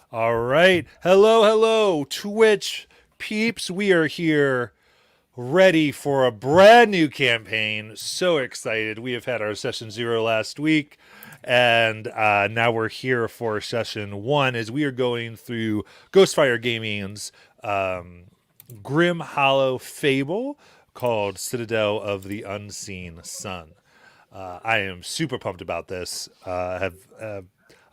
All right. Hello, Twitch peeps. We are here ready for a brand new campaign. So excited. We have had our session 0 last week. And now we're here for session 1 as we are going through Ghostfire Gaming's Grim Hollow Fable called Citadel of the Unseen Sun. I am super pumped about this. I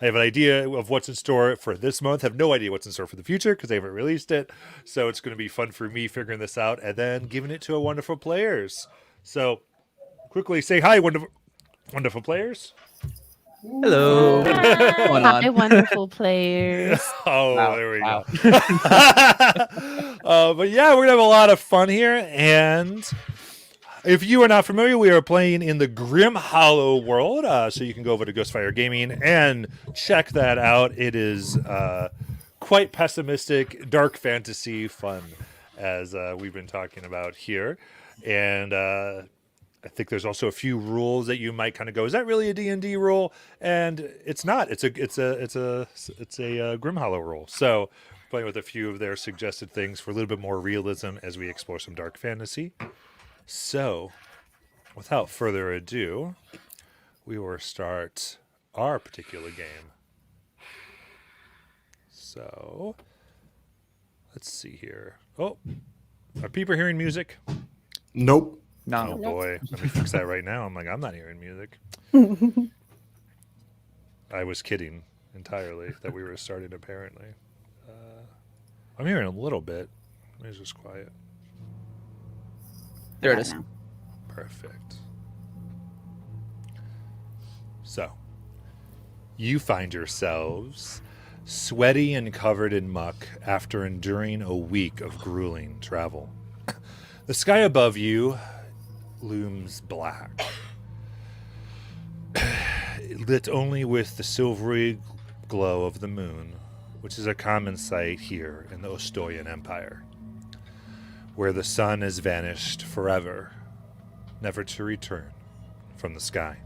have an idea of what's in store for this month. Have no idea what's in store for the future because they haven't released it. So it's going to be fun for me figuring this out and then giving it to a wonderful players. So quickly say hi, wonderful players. Hello. What's going Hi, on? wonderful players. Oh, Wow, there we wow. go. But yeah, we're gonna have a lot of fun here. And if you are not familiar, we are playing in the Grim Hollow world. So you can go over to Ghostfire Gaming and check that out. It is quite pessimistic, dark fantasy fun, as we've been talking about here. And I think there's also a few rules that you might kind of go, is that really a D&D rule? And it's not. It's a Grim Hollow rule. So playing with a few of their suggested things for a little bit more realism as we explore some dark fantasy. So, without further ado, we will start our particular game. So, let's see here. Oh, are people hearing music? Nope. No. Oh boy, let me fix that right now. I'm not hearing music. I was kidding entirely that we were starting apparently. I'm hearing a little bit. Let me just quiet. There it is. Perfect. So, you find yourselves sweaty and covered in muck after enduring a week of grueling travel. The sky above you looms black, lit only with the silvery glow of the moon, which is a common sight here in the Ostoyan Empire, where the sun has vanished forever, never to return from the sky.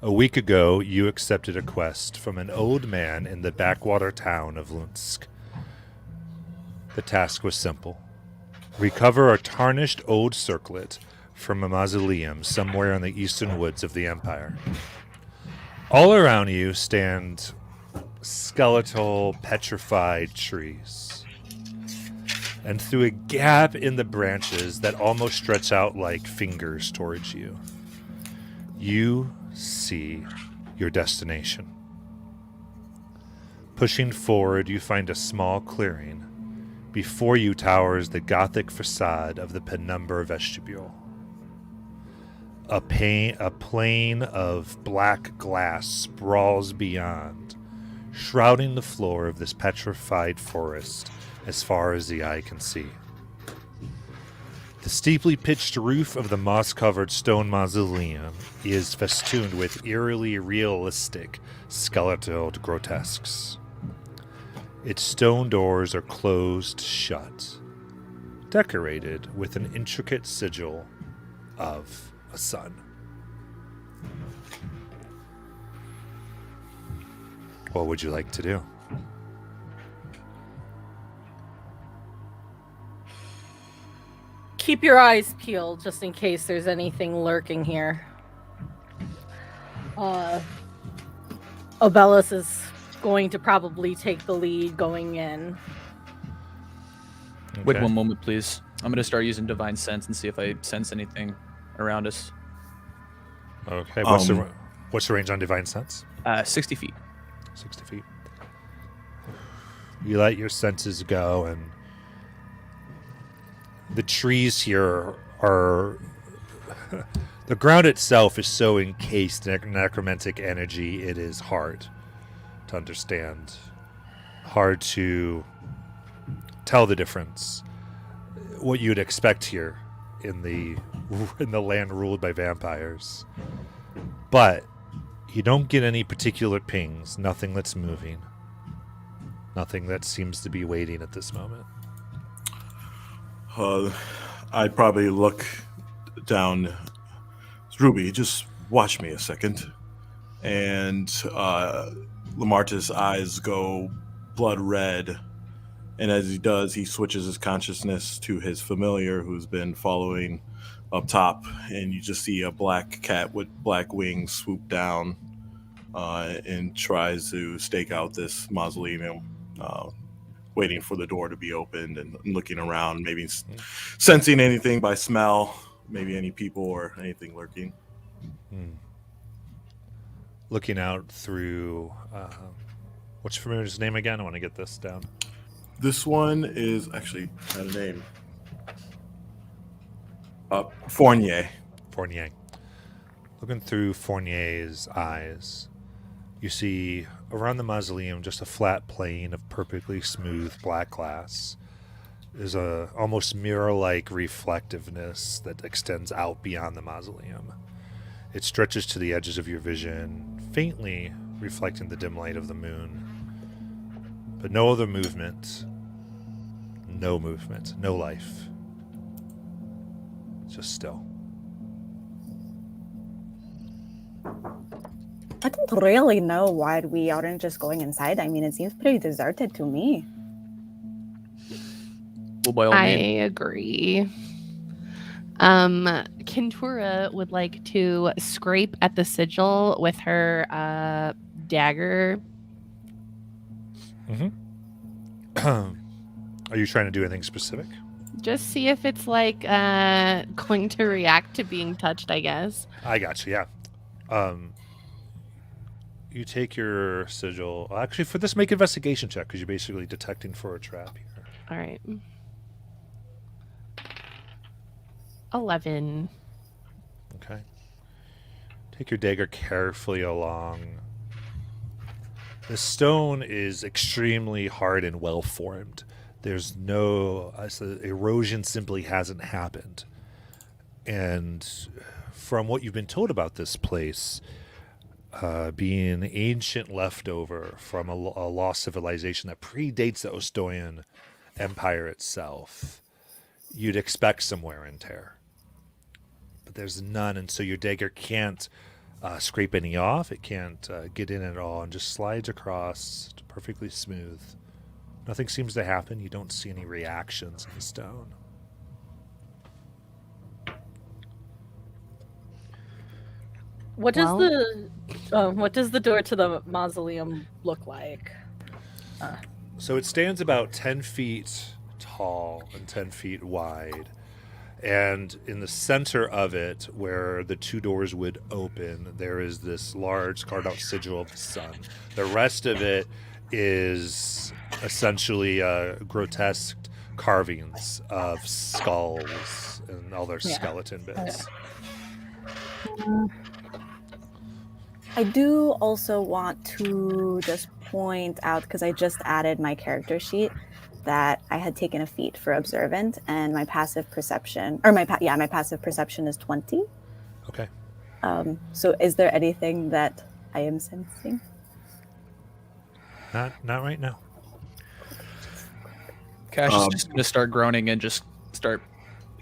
A week ago, you accepted a quest from an old man in the backwater town of Lunsk. The task was simple. Recover a tarnished old circlet from a mausoleum somewhere in the eastern woods of the Empire. All around you stand skeletal, petrified trees. And through a gap in the branches that almost stretch out like fingers towards you, you see your destination. Pushing forward, you find a small clearing. Before you towers the Gothic facade of the Penumbra vestibule. A plain of black glass sprawls beyond, shrouding the floor of this petrified forest as far as the eye can see. The steeply pitched roof of the moss-covered stone mausoleum is festooned with eerily realistic skeletal grotesques. Its stone doors are closed shut, decorated with an intricate sigil of a sun. What would you like to do? Keep your eyes peeled just in case there's anything lurking here. Obelus is going to probably take the lead going in. Wait Okay. one moment, please. I'm going to start using Divine Sense and see if I sense anything around us. Okay. What's the range on Divine Sense? 60 feet. 60 feet. You let your senses go, and the trees here are... the ground itself is so encased in necromantic energy, it is hard to understand. Hard to tell the difference. What you'd expect here in the land ruled by vampires. But you don't get any particular pings, nothing that's moving. Nothing that seems to be waiting at this moment. I'd probably look down. Ruby, just watch me a second. And Lamartis' eyes go blood red, and as he does, he switches his consciousness to his familiar, who's been following up top, and you just see a black cat with black wings swoop down and tries to stake out this mausoleum, waiting for the door to be opened and looking around, maybe sensing anything by smell, maybe any people or anything lurking. Looking out through, what's familiar's name again? I want to get this down. This one is actually had a name. Fournier. Fournier. Looking through Fournier's eyes, you see around the mausoleum just a flat plane of perfectly smooth black glass. There's a almost mirror-like reflectiveness that extends out beyond the mausoleum. It stretches to the edges of your vision, faintly reflecting the dim light of the moon. But no other movement, no life. Just still. I don't really know why we aren't just going inside. I mean, it seems pretty deserted to me. Well, by all I means. agree. Kentura would like to scrape at the sigil with her dagger. Are you trying to do anything specific? Just see if it's like going to react to being touched, I guess. I got you, yeah. You take your sigil. Actually, for this, make an investigation check because you're basically detecting for a trap here. All right. 11. Okay. Take your dagger carefully along. The stone is extremely hard and well formed. There's no erosion simply hasn't happened. And from what you've been told about this place, being an ancient leftover from a lost civilization that predates the Ostoyan Empire itself, you'd expect some wear and tear. But there's none, and so your dagger can't scrape any off. It can't get in at all, and just slides across perfectly smooth. Nothing seems to happen. You don't see any reactions in the stone. What does the door to the mausoleum look like? So it stands about 10 feet tall and 10 feet wide. And in the center of it, where the two doors would open, there is this large carved out sigil of the sun. The rest of it is essentially grotesque carvings of skulls and all their skeleton bits. I do also want to just point out, because I just added my character sheet, that I had taken a feat for observant, and my passive perception, or my passive perception is 20. Okay. So is there anything that I am sensing? Not right now. Cash is just going to start groaning and just start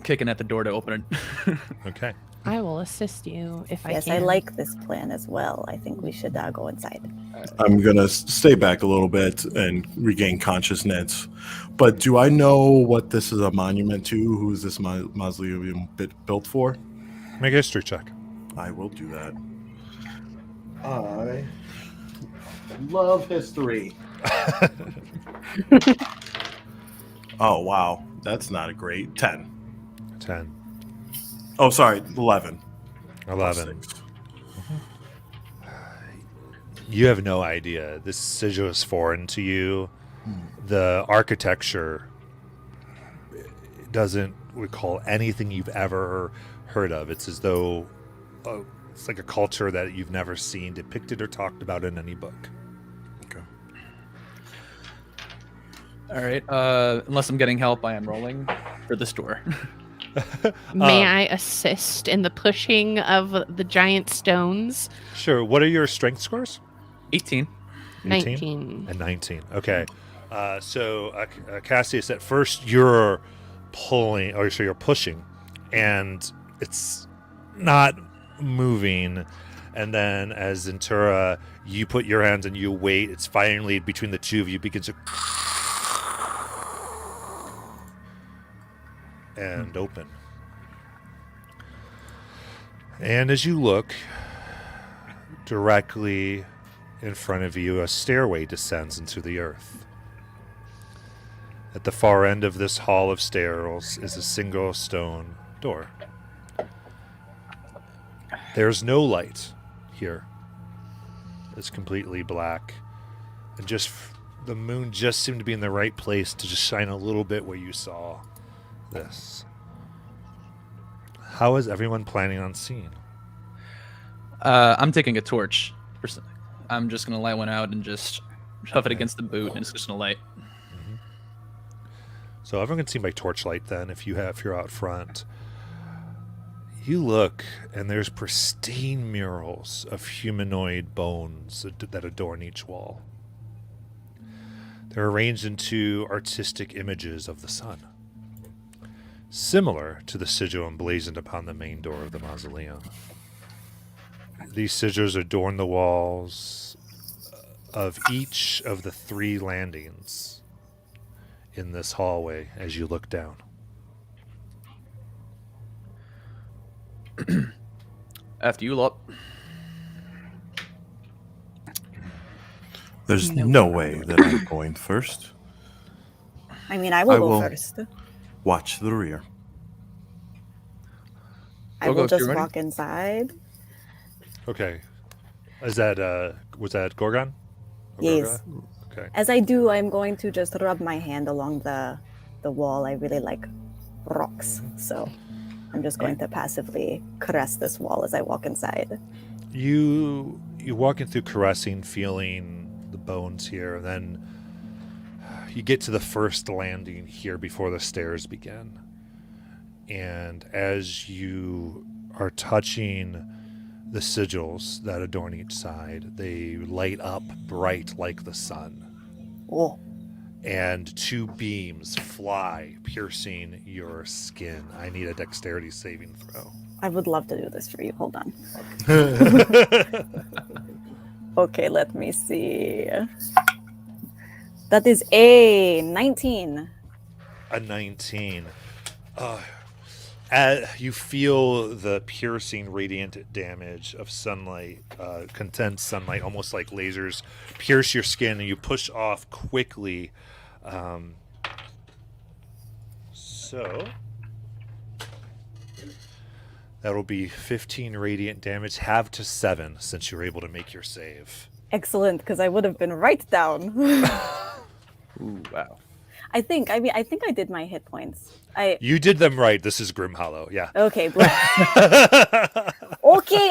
kicking at the door to open it. Okay. I will assist you if I Yes, can. I like this plan as well. I think we should go inside. I'm going to stay back a little bit and regain consciousness. But do I know what this is a monument to? Who is this mausoleum built for? Make a history check. I will do that. I love history. Oh, wow. That's not a great 10. 10. Oh, sorry, 11. 11. You have no idea. This sigil is foreign to you. The architecture doesn't recall anything you've ever heard of. It's as though it's like a culture that you've never seen depicted or talked about in any book. Okay. All right. Unless I'm getting help, I am rolling for this door. May I assist in the pushing of the giant stones? Sure. What are your strength scores? 18. 19. And 19. Okay. So Cassius, at first you're pulling, or so you're pushing, and it's not moving. And then as Zentura, You put your hands and you wait. It's finally between the two of you begins to and open. And as you look, directly in front of you, a stairway descends into the earth. At the far end of this hall of stairs is a single stone door. There's no light here. It's completely black. And just the moon just seemed to be in the right place to just shine a little bit where you saw this. How is everyone planning on seeing? I'm taking a torch. I'm just gonna light one out and just shove it against the boot, and it's just gonna light. So everyone can see by torchlight then if you're out front. You look and there's pristine murals of humanoid bones that adorn each wall. They're arranged into artistic images of the sun, similar to the sigil emblazoned upon the main door of the mausoleum. These sigils adorn the walls of each of the 3 landings in this hallway as you look down. After you, lot. There's no way that I'm going first. I mean, I will I go will- first. Watch the rear. I Go, will if you're just ready. walk inside. Okay. Is that, was that Gorgon? Or Yes. Gorga? Okay. As I do, I'm going to just rub my hand along the wall. I really like rocks, so I'm just going to passively caress this wall as I walk inside. You walking through caressing, feeling the bones here, and then you get to the first landing here before the stairs begin. And as you are touching the sigils that adorn each side, they light up bright like the sun. Oh, And 2 beams fly, piercing your skin. I need a dexterity saving throw. I would love to do this for you. Hold on. Okay, let me see. That is a 19. A 19. You feel the piercing radiant damage of sunlight, condensed sunlight, almost like lasers, pierce your skin, and you push off quickly. So that'll be 15 radiant damage, halved to 7 since you were able to make your save. Excellent, because I would have been right down. Ooh, wow. I think I did my hit points. You did them right. This is Grim Hollow, yeah. Okay, okay,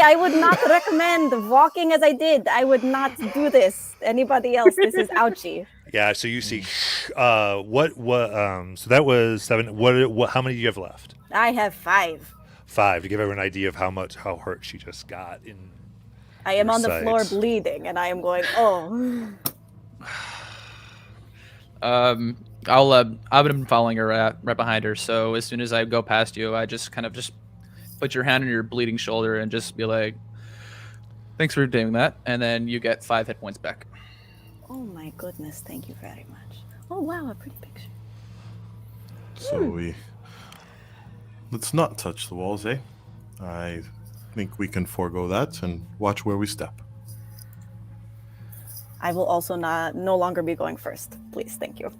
I would not recommend walking as I did. I would not do this. Anybody else, this is ouchy. Yeah, so you see, so that was 7. How many do you have left? I have 5. 5, to give everyone an idea of how hurt she just got. I am on the floor Sides. bleeding, and I am going, oh. I've been following her right behind her. So as soon as I go past you, I just kind of just put your hand on your bleeding shoulder and just be like, "Thanks for doing that," and then you get 5 hit points back. Oh my goodness, thank you very much. Oh wow, a pretty picture. So let's not touch the walls, eh? I think we can forego that and watch where we step. I will also no longer be going first. Please, thank you.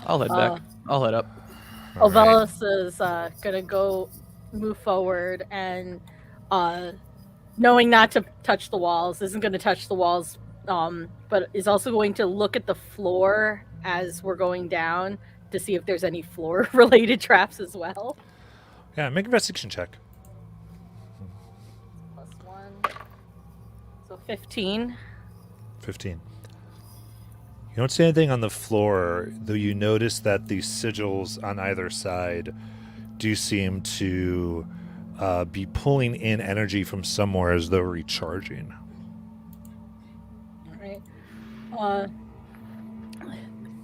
I'll head back. I'll head up. All right. Alvelis is gonna move forward and knowing not to touch the walls, isn't gonna touch the walls, but is also going to look at the floor as we're going down to see if there's any floor related traps as well. Yeah, make an investigation check. +1. So 15. 15. You don't see anything on the floor, though you notice that the sigils on either side do seem to be pulling in energy from somewhere as though recharging. All right.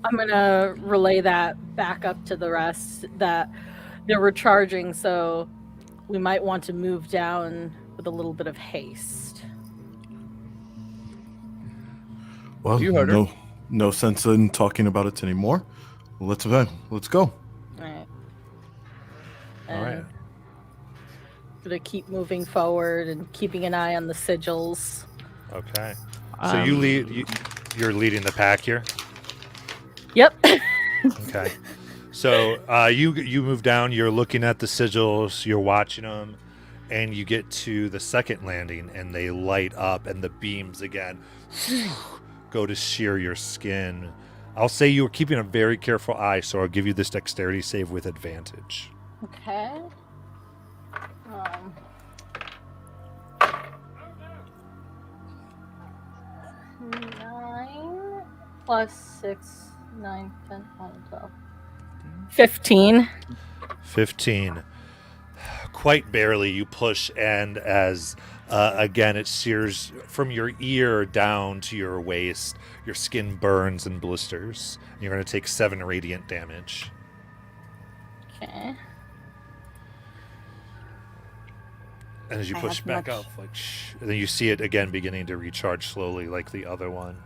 I'm gonna relay that back up to the rest that they're recharging, so we might want to move down with a little bit of haste. Well, You heard her. no sense in talking about it anymore. Let's go. All right. All right. Gonna keep moving forward and keeping an eye on the sigils. Okay. So you lead. You're leading the pack here. Yep. Okay. So you move down. You're looking at the sigils. You're watching them, and you get to the second landing, and they light up, and the beams again go to shear your skin. I'll say you were keeping a very careful eye, so I'll give you this dexterity save with advantage. Okay. 9 plus 6, 9, 10, 11, 12. 15. 15. Quite barely you push, and as again it sears from your ear down to your waist, your skin burns and blisters. You're going to take 7 radiant damage. Okay. And as you I push have back much- up, like shh, and then you see it again beginning to recharge slowly, like the other one.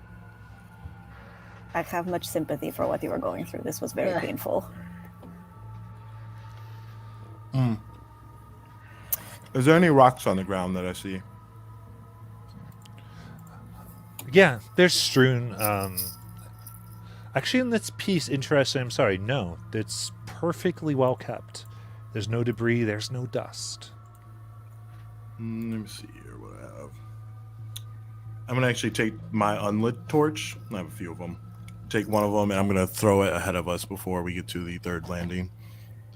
I have much sympathy for what you were going through. This was very Yeah. painful. Is there any rocks on the ground that I see? Yeah, there's strewn. Actually, in this piece, interesting. I'm sorry. No, it's perfectly well kept. There's no debris. There's no dust. Let me see here what I have. I'm gonna actually take my unlit torch. I have a few of them. Take one of them, and I'm gonna throw it ahead of us before we get to the third landing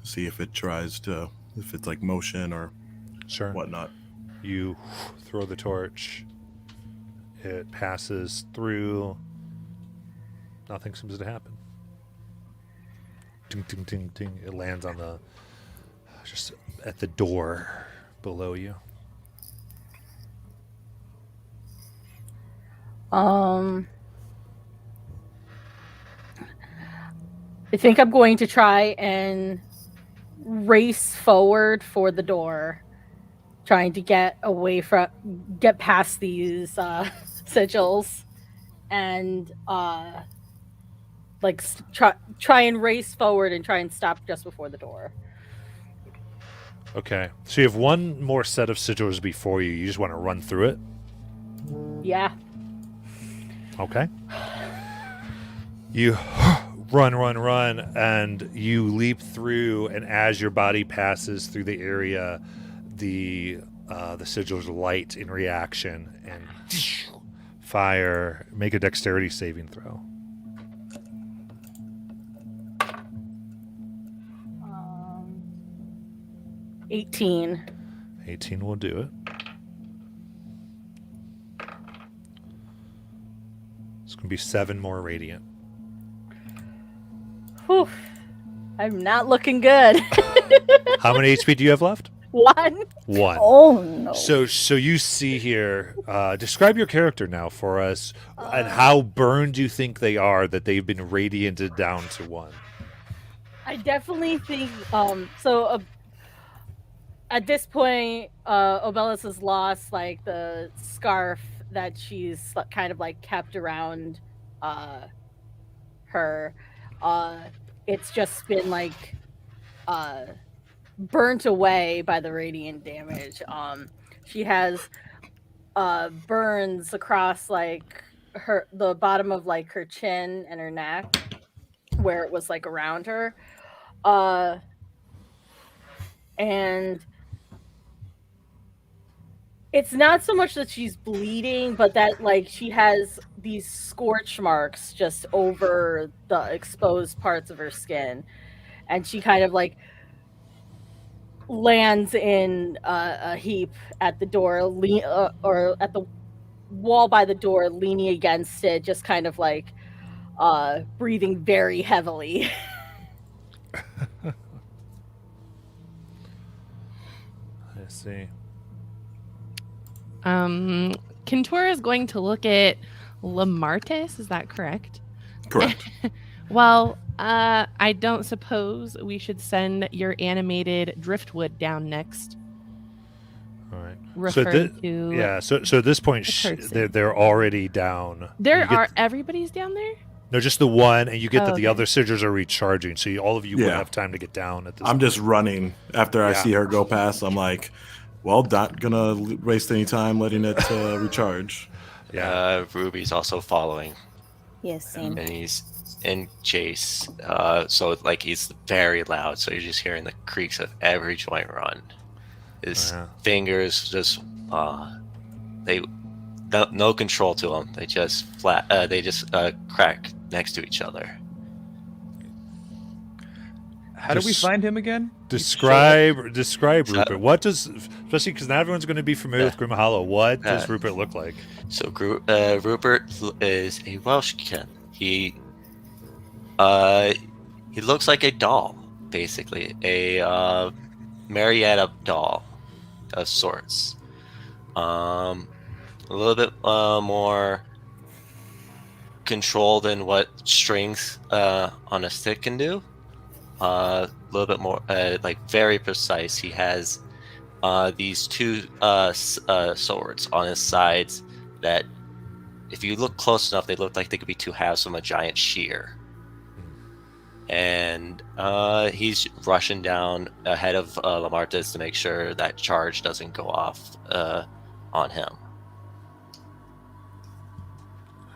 to see if it tries to, if it's like motion or Sure. whatnot. You throw the torch. It passes through. Nothing seems to happen. Ding, ding, ding, ding. It lands on the, just at the door below you. I think I'm going to try and race forward for the door, trying to get past these sigils, and try and race forward and try and stop just before the door. Okay. So you have one more set of sigils before you. You just want to run through it? Yeah. Okay. You run, and you leap through, and as your body passes through the area, the sigils light in reaction and fire. Make a dexterity saving throw. 18. 18 will do it. It's going to be 7 more radiant. Whew. I'm not looking good. How many HP do you have left? 1. 1. Oh no. So you see here, describe your character now for us, and how burned you think they are that they've been radianted down to 1. I definitely think at this point, Obelis has lost like the scarf that she's kind of like kept around her. It's just been like burnt away by the radiant damage. She has burns across like the bottom of like her chin and her neck, where it was like around her. And it's not so much that she's bleeding, but that like she has these scorch marks just over the exposed parts of her skin, and she kind of like lands in a heap at the door, or at the wall by the door, leaning against it, just kind of like breathing very heavily. I see. Kintor is going to look at Lamartis. Is that correct? Correct. Well, I don't suppose we should send your animated driftwood down next. All right. referred to. Yeah. So at this point, the person. they're already down. There You get- are everybody's down there. no, just the one, and you get that the okay. other sigils are recharging, so all of you would Yeah. have time to get down at this. I'm point. just running after I Yeah. see her go past. I'm like, well, not gonna waste any time letting it recharge. Yeah. Ruby's also following, Yes, same. and he's in chase. So like he's very loud, so you're just hearing the creaks of every joint run. His Yeah. fingers just they no control to them. They just crack next to each other. How do we Just find him again? Describe So- Rupert. What does, especially because not everyone's going to be familiar with Grim Hollow. What does Rupert look like? So Rupert is a Welshkin. He looks like a doll, basically a Marietta doll of sorts. A little bit more control than what strings on a stick can do. A little bit more like very precise. He has these two swords on his sides that, if you look close enough, they look like they could be two halves from a giant shear. And he's rushing down ahead of Lamartis to make sure that charge doesn't go off on him.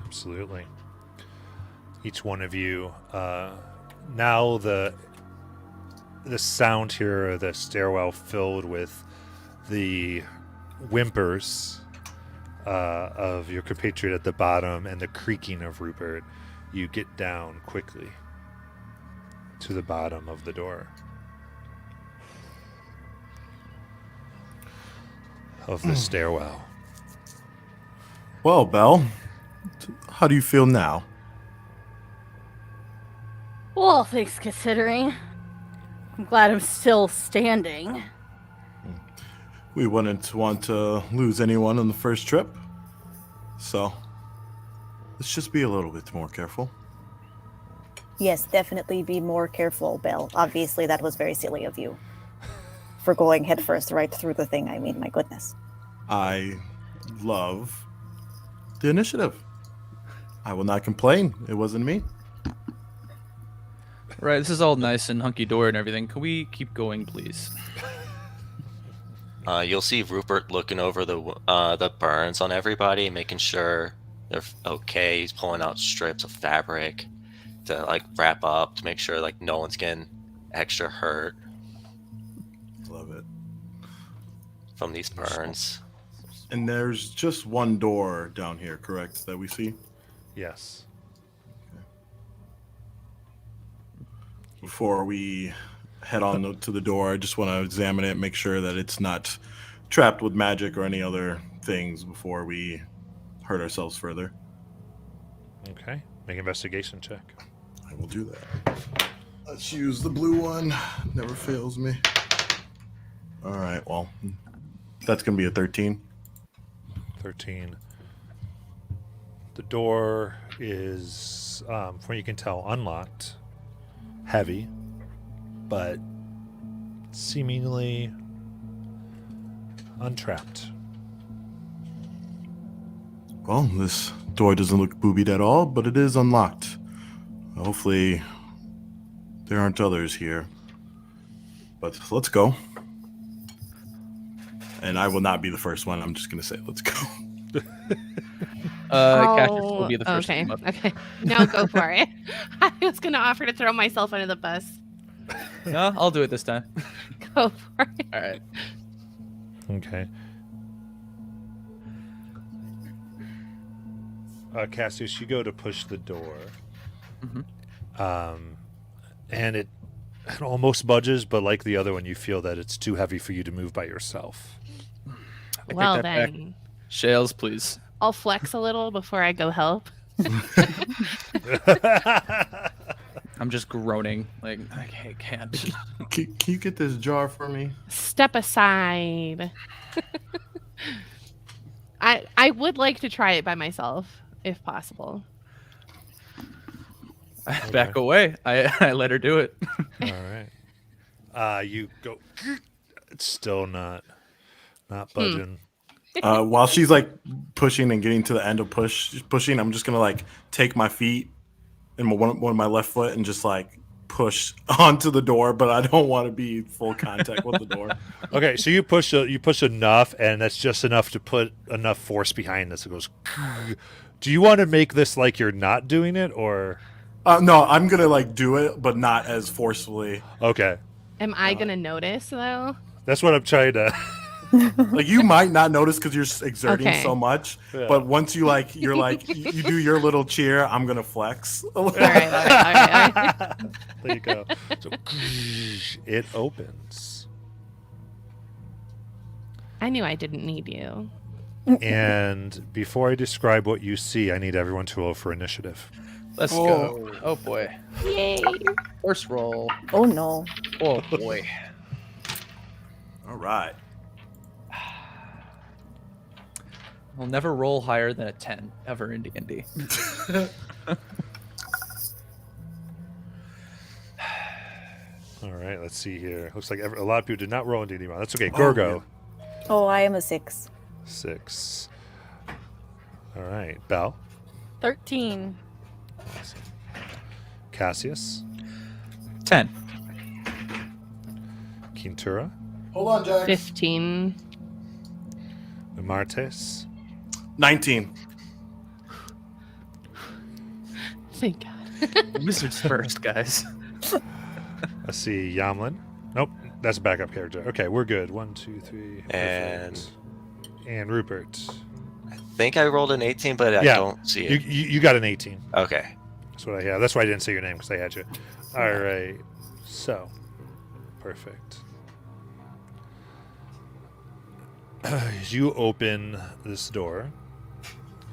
Absolutely. Each one of you. Now the sound here, the stairwell filled with the whimpers of your compatriot at the bottom and the creaking of Rupert. You get down quickly to the bottom of the door of the stairwell. Well, Belle, how do you feel now? Well, thanks considering. I'm glad I'm still standing. We wouldn't want to lose anyone on the first trip, so let's just be a little bit more careful. Yes, definitely be more careful, Belle. Obviously, that was very silly of you. For going headfirst right through the thing, I mean, my goodness. I love the initiative. I will not complain. It wasn't me. Right, this is all nice and hunky-dory and everything. Can we keep going, please? You'll see Rupert looking over the burns on everybody, making sure they're okay. He's pulling out strips of fabric to like wrap up to make sure like no one's getting extra hurt Love it. from these burns. And there's just one door down here, correct, that we see? Yes. Before we head on to the door, I just want to examine it, make sure that it's not trapped with magic or any other things before we hurt ourselves further. Okay. Make an investigation check. I will do that. Let's use the blue one. Never fails me. All right, well, that's going to be a 13. 13. The door is, from what you can tell, unlocked. Heavy, but seemingly untrapped. Well, this door doesn't look boobied at all, but it is unlocked. Hopefully, there aren't others here. But let's go. And I will not be the first one. I'm just going to say, let's go. Cassius will be the first okay. one up. Okay. No, go for it. I was gonna offer to throw myself under the bus. No, I'll do it this time. Go for it. All right. Okay. Cassius, you go to push the door. And it almost budges, but like the other one, you feel that it's too heavy for you to move by yourself. take Well that back. then, Shales, please. I'll flex a little before I go help. I'm just groaning. Like, I can't. Can you get this jar for me? Step aside. I would like to try it by myself, if possible. Back away. I let her do it. All right. You go. It's still not Not budging. While she's like pushing and getting to the end of pushing, I'm just gonna like take my feet and one of my left foot and just like push onto the door, but I don't want to be full contact with the door. Okay, so you push enough, and that's just enough to put enough force behind this. It goes. Do you want to make this like you're not doing it, or? No, I'm gonna like do it, but not as forcefully. Okay, Am I gonna notice though? that's what I'm trying to. Like you might not notice because you're exerting Okay. so much, Yeah. but once you like, you're like you do your little cheer. I'm gonna flex. All right. There you go. So it opens, I knew I didn't need you. and before I describe what you see, I need everyone to roll for initiative. Let's Oh. go. Oh boy. Yay! First roll. Oh no. Oh boy. All right. I'll never roll higher than a 10 ever in D&D. All right, let's see here. Looks like a lot of people did not roll in D&D. That's okay. Gorgo, Oh, I am a 6. 6. All right, Belle, 13. awesome. Cassius, 10. Quintura, Hold on, Jack. 15. Martes, 19. Thank God. Wizards first, guys. Let's see, Yamlin. Nope, that's a backup character. Okay, we're good. 1, 2, 3. And- Perfect. And Rupert. I think I rolled an 18, but I Yeah, don't see You, it. you got an 18. Okay. That's what I have. That's why I didn't say your name, because I had you. All right. So, perfect. As you open this door,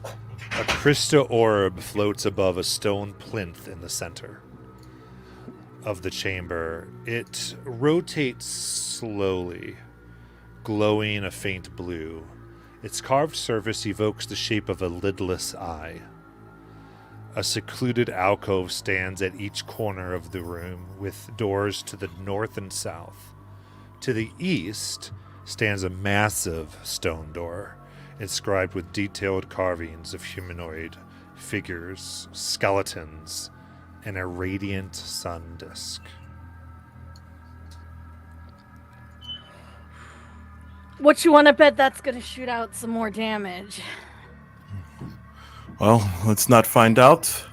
a crystal orb floats above a stone plinth in the center of the chamber. It rotates slowly, glowing a faint blue. Its carved surface evokes the shape of a lidless eye. A secluded alcove stands at each corner of the room, with doors to the north and south. To the east stands a massive stone door, inscribed with detailed carvings of humanoid figures, skeletons, and a radiant sun disk. What you want to bet that's going to shoot out some more damage? Well, let's not find out.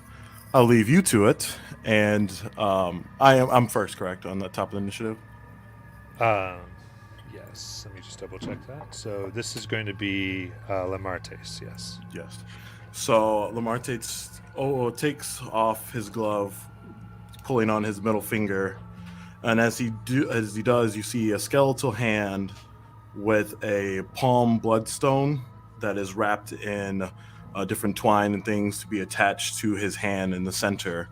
I'll leave you to it. And I'm first, correct, on the top of the initiative? Yes, let me just double check that. So this is going to be Lamartes, yes. Yes. So Lamar takes off his glove, pulling on his middle finger, and as he does, you see a skeletal hand with a palm bloodstone that is wrapped in different twine and things to be attached to his hand in the center.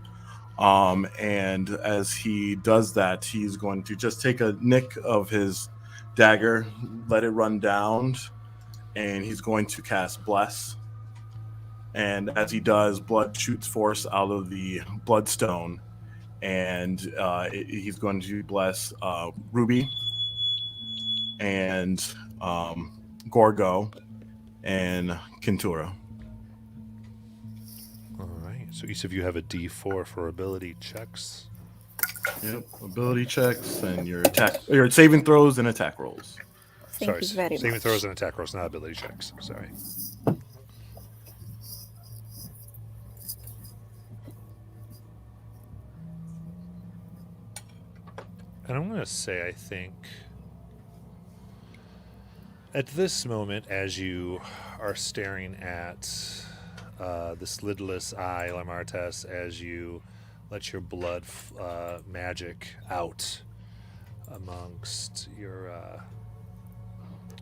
And as he does that, he's going to just take a nick of his dagger, let it run down, and he's going to cast Bless. And as he does, blood shoots forth out of the bloodstone, and he's going to bless Ruby and Gorgo and Quintura. All right, so each of you have a D4 for ability checks. Yep, ability checks and your saving throws and attack rolls. Thank you very saving much. throws and attack rolls, not ability checks. Sorry. And I'm going to say, I think, at this moment, as you are staring at this lidless eye, Lamartes, as you let your blood magic out amongst your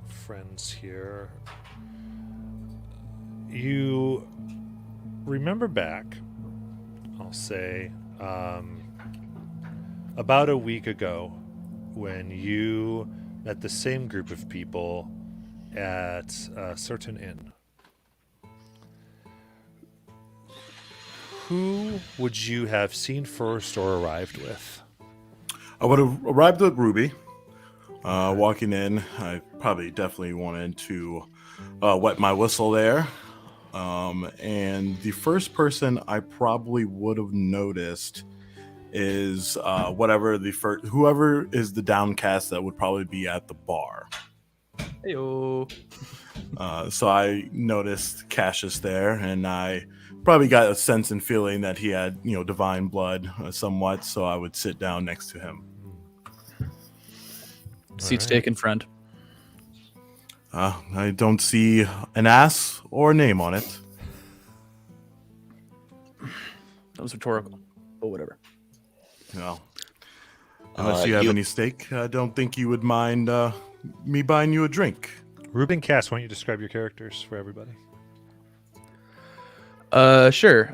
friends here, you remember back, I'll say, about a week ago when you met the same group of people at a certain inn. Who would you have seen first or arrived with? I would have arrived with Ruby. Walking in, I probably definitely wanted to wet my whistle there. And the first person I probably would have noticed is whoever is the downcast that would probably be at the bar. Heyo. So I noticed Cassius there, and I probably got a sense and feeling that he had, divine blood somewhat. So I would sit down next to him. Seats right. taken, friend. I don't see an ass or a name on it. That was rhetorical, but whatever. No. Unless you have any stake, I don't think you would mind me buying you a drink. Ruben, Cass, why don't you describe your characters for everybody? Sure.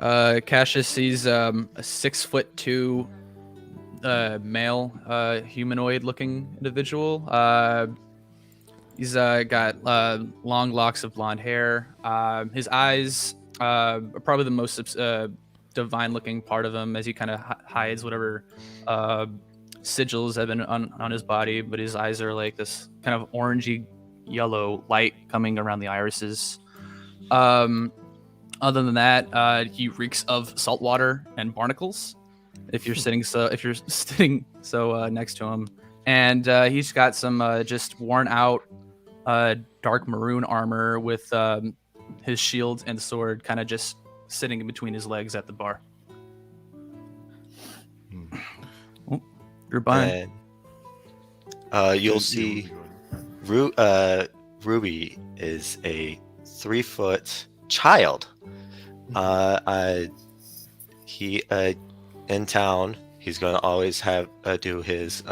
Cassius sees a 6'2" male humanoid-looking individual. He's got long locks of blonde hair. His eyes are probably the most divine-looking part of him, as he kind of hides whatever sigils have been on his body. But his eyes are like this kind of orangey yellow light coming around the irises. Other than that, he reeks of salt water and barnacles. If you're sitting next to him, and he's got some just worn out dark maroon armor with his shield and sword kind of just sitting in between his legs at the bar. Oh, you're behind. And you'll see Ruby is a 3-foot child. He in town. He's gonna always have do his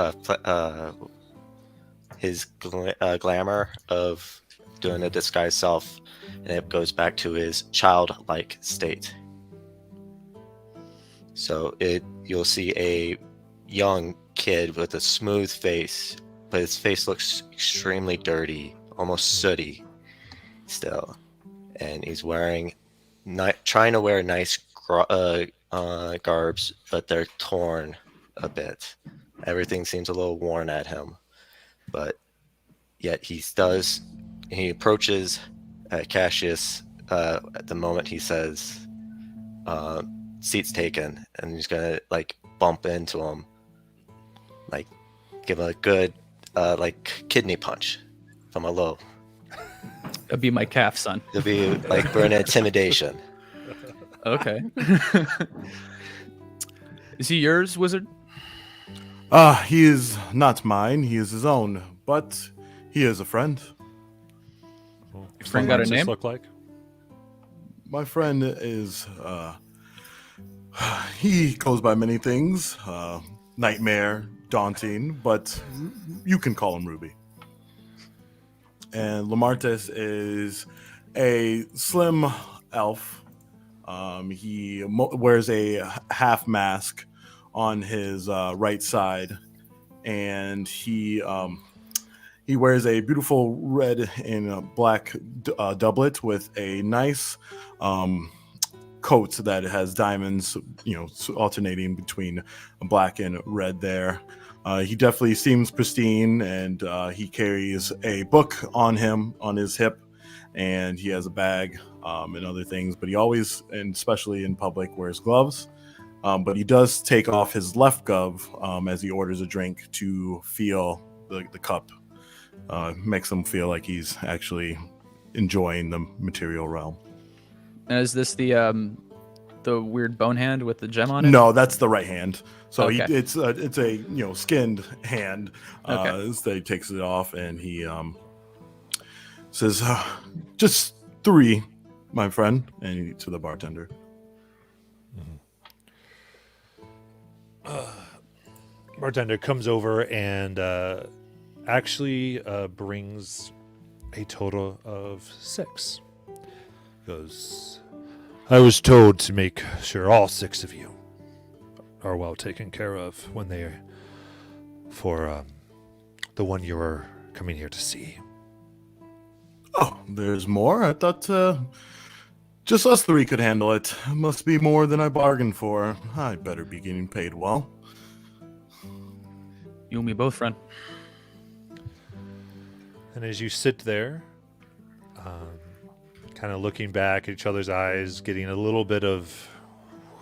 glamour of doing a disguised self, and it goes back to his childlike state. So you'll see a young kid with a smooth face, but his face looks extremely dirty, almost sooty still, and he's trying to wear nice garbs, but they're torn a bit. Everything seems a little worn at him, but yet he approaches Cassius at the moment he says seats taken, and he's gonna bump into him, give him a good kidney punch from a low. That'd be my calf, son. It'll be burn intimidation. Okay. Is he yours, wizard? He is not mine. He is his own, but he is a friend. Well, Your friend what got a does this name? look like? My friend is, he goes by many things. Nightmare, daunting, but you can call him Ruby. And Lamartis is a slim elf. He wears a half mask on his right side, and he wears a beautiful red and black doublet with a nice coat that has diamonds, alternating between black and red there. He definitely seems pristine, and he carries a book on him on his hip, and he has a bag and other things. But he always, and especially in public, wears gloves. But he does take off his left glove as he orders a drink to feel the cup. Makes him feel like he's actually enjoying the material realm. And is this the weird bone hand with the gem on it? No, that's the right hand. So Okay. it's a skinned hand. Okay. So he takes it off, and he says, "Just 3, my friend," and to the bartender. Bartender comes over and actually brings a total of 6. Goes, I was told to make sure all 6 of you are well taken care of when for the one you were coming here to see. Oh, there's more? I thought just us 3 could handle it. Must be more than I bargained for. I better be getting paid well. You and me both, friend. And as you sit there, kind of looking back at each other's eyes, getting a little bit of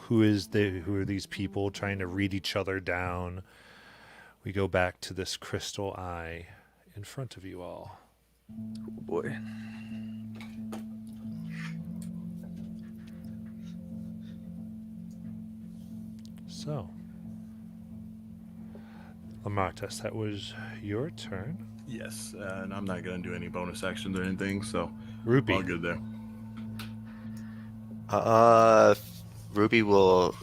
who are these people, trying to read each other down, we go back to this crystal eye in front of you all. Oh boy. So, Lamartas, that was your turn. Yes, and I'm not gonna do any bonus actions or anything, so Ruby. all good there. Ruby will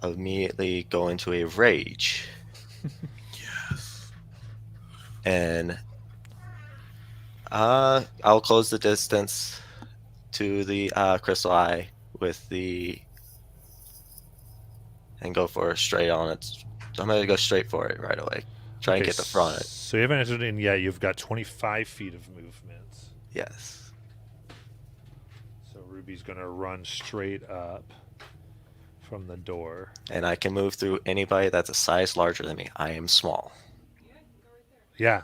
immediately go into a rage. Yes. And I'll close the distance to the crystal eye with the and go for straight on it. I'm gonna go straight for it right away. Try and get the front. So you haven't entered in yet. You've got 25 feet of movement. Yes. So Ruby's gonna run straight up from the door. And I can move through anybody that's a size larger than me. I am small. Yeah.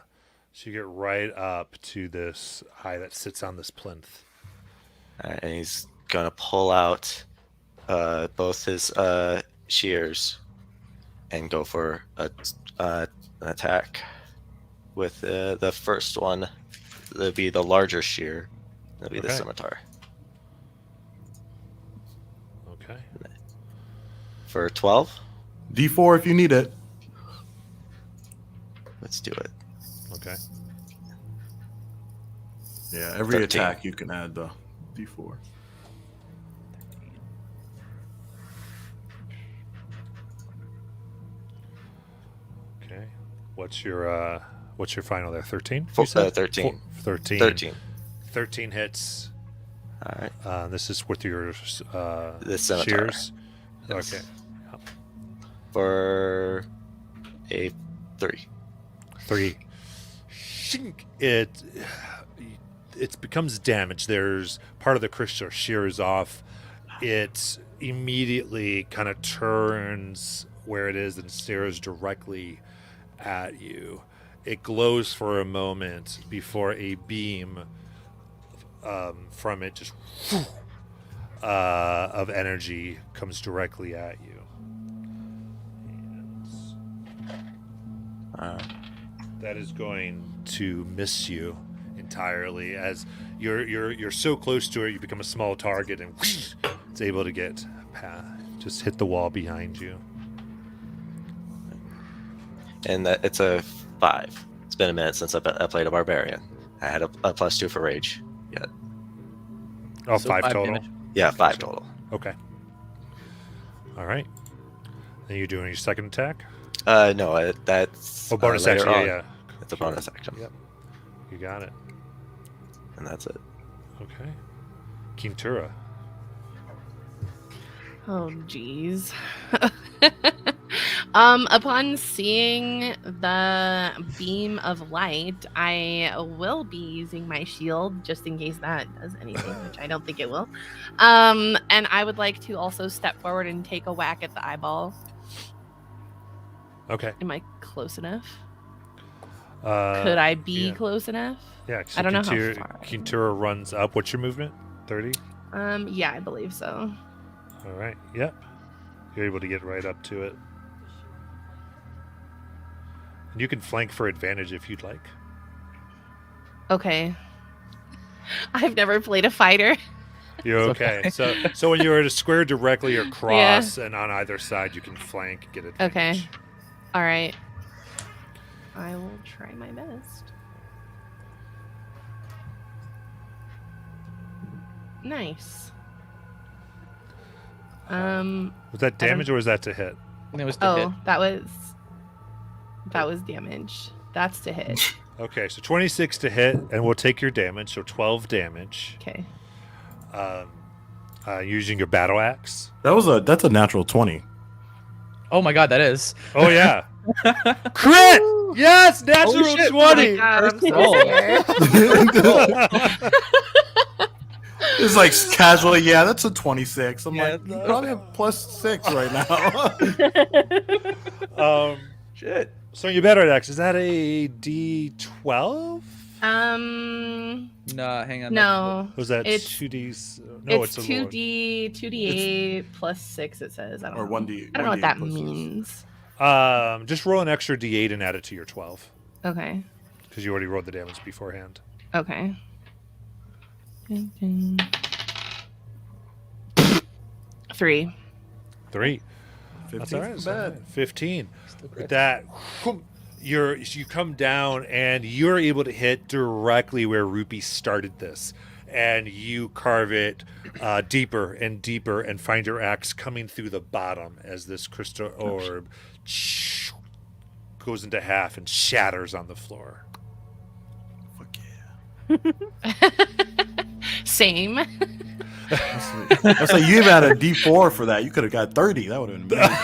So you get right up to this eye that sits on this plinth. And he's gonna pull out both his shears and go for an attack. With the first one, it'll be the larger shear. It'll be the Okay. scimitar. Okay. For 12, D4 if you need it. let's do it. Okay. Yeah, every 13. attack you can add the D4. Okay. What's your final there? 13? 13. 13. 13. 13 hits. All right. This is with your The scimitar. shears. Yes. Okay. For a 3. 3. Shink. It becomes damaged. There's part of the crystal shears off. It immediately kind of turns where it is and stares directly at you. It glows for a moment before a beam from it just of energy comes directly at you. And that is going to miss you entirely, as you're so close to it, you become a small target, and it's able to get just hit the wall behind you. And that it's a 5. It's been a minute since I played a barbarian. I had a +2 for rage. Yeah. Oh, So 5 5 total. damage. Yeah, 5 total. Okay. All right. Then you're doing your second attack. No, that's Bonus later action. on. Yeah. It's a bonus action. Yep. You got it. And that's it. Okay. Quintura. Oh, geez. Upon seeing the beam of light, I will be using my shield just in case that does anything, which I don't think it will. And I would like to also step forward and take a whack at the eyeball. Okay. Am I close enough? Could Could I be yeah. close enough? Yeah. I don't know how far. Quintura runs up. What's your movement? 30? Yeah, I believe so. All right. Yep. You're able to get right up to it. And you can flank for advantage if you'd like. Okay. I've never played a fighter. You're It's okay. okay. So when you're at a square directly or cross, and on either side, you can flank, get advantage. Okay. All right. I will try my best. Nice. Was that damage or was that to hit? And it was to hit. Oh, that was damage. That's to hit. Okay, so 26 to hit, and we'll take your damage, so 12 damage. Okay. Using your battle axe. That's a natural 20. Oh my god, that is. Oh yeah, crit! Yes, natural Holy shit. 20. I'm so roll. scared. It's like casually, yeah, that's a 26. I'm Yeah, like, you no. probably have +6 right now. Shit. So your battle axe, is that a D12? No, hang on. No. Was that It's 2Ds? No, it's a lore. 2D8 plus 6, it says. I don't Or know. 1D. I don't know what that 1D+6. means. Just roll an extra D8 and add it to your 12 Okay. because you already rolled the damage beforehand. Okay. 3. 3. 15's That's all right. not It's bad. all right. 15. Still With great. that, you come down and you're able to hit directly where Rupee started this, and you carve it deeper and deeper, and find your axe coming through the bottom as this crystal orb goes into half and shatters on the floor. Fuck yeah. Same. That's like you even had a D4 for that. You could have got 30. That would have been amazing.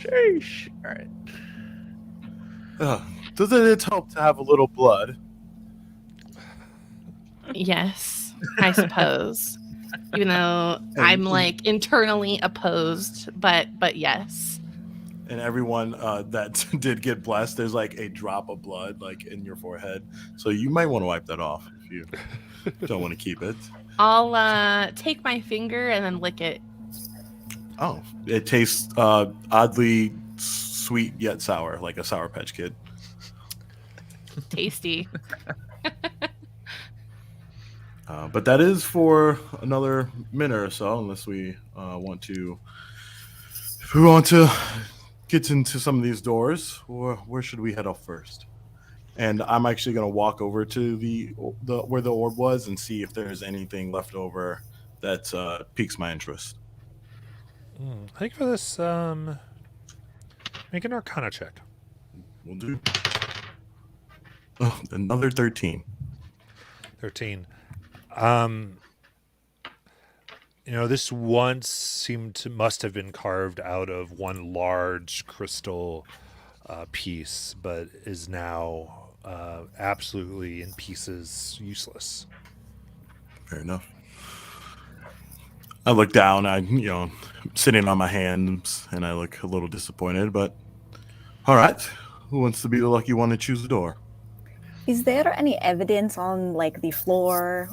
Sheesh. All right. Doesn't it help to have a little blood? Yes, I suppose. Even though I'm like internally opposed, but yes. And everyone that did get blessed, there's like a drop of blood like in your forehead. So you might want to wipe that off if you don't want to keep it. I'll take my finger and then lick it. Oh, it tastes oddly sweet yet sour, like a Sour Patch Kid. Tasty. But that is for another minute or so, unless we want to. If we want to get into some of these doors, or where should we head off first? And I'm actually going to walk over to the where the orb was and see if there's anything left over that piques my interest. I think for this, make an Arcana check. We'll do. Oh, another 13. 13. This once must have been carved out of one large crystal piece, but is now absolutely in pieces, useless. Fair enough. I look down. Sitting on my hands, and I look a little disappointed. But all right, who wants to be the lucky one to choose the door? Is there any evidence on like the floor?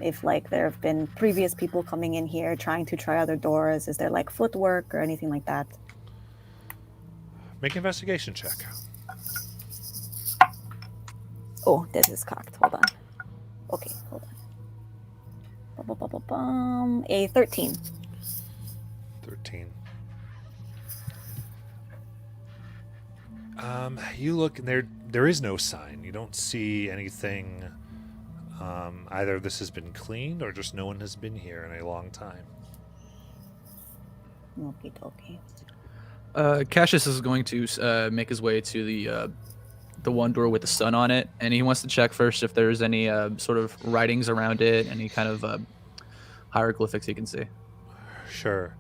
If like there have been previous people coming in here trying to try other doors? Is there like footwork or anything like that? Make an investigation check. Oh, this is cocked. Hold on. Okay, hold on. Ba-ba-ba-ba-bum. A 13. 13. You look, and there is no sign. You don't see anything. Either this has been cleaned or just no one has been here in a long time. Okie dokie. Cassius is going to make his way to the one door with the sun on it, and he wants to check first if there's any sort of writings around it, any kind of hieroglyphics he can see. Sure.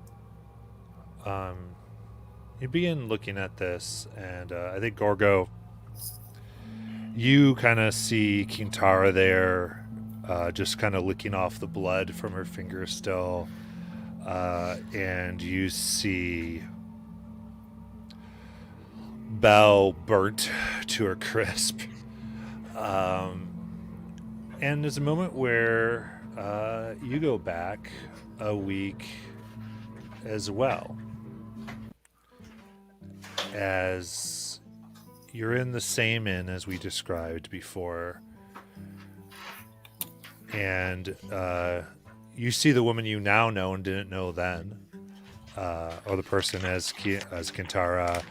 You begin looking at this, and I think Gorgo, you kind of see Kintara there, just kind of licking off the blood from her finger still, and you see Belle burnt to a crisp. And there's a moment where you go back a week as well, as you're in the same inn as we described before, and you see the woman you now know and didn't know then, or the person as Kintara,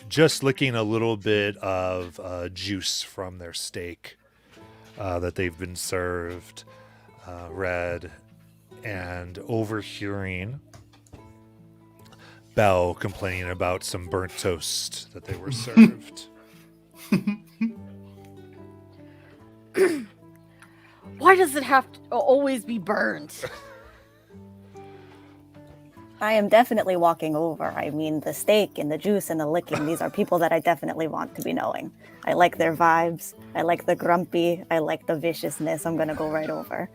just licking a little bit of juice from their steak that they've been served, red, and overhearing Belle complaining about some burnt toast that they were served. Why does it have to always be burnt? I am definitely walking over. I mean, the steak and the juice and the licking, these are people that I definitely want to be knowing. I like their vibes. I like the grumpy. I like the viciousness. I'm going to go right over.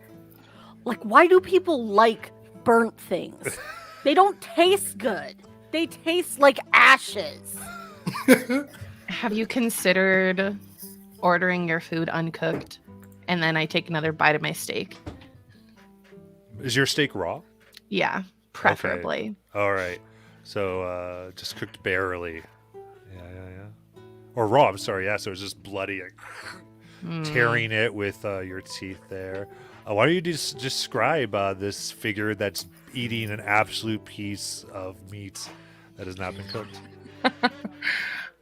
Like, why do people like burnt things? They don't taste good. They taste like ashes. Have you considered ordering your food uncooked? And then I take another bite of my steak. Is your steak raw? Yeah, preferably. All right. So just cooked barely. Yeah. Or raw, I'm sorry. Yeah, so it's just bloody, like, tearing it with your teeth there. Why don't you just describe this figure that's eating an absolute piece of meat that has not been cooked?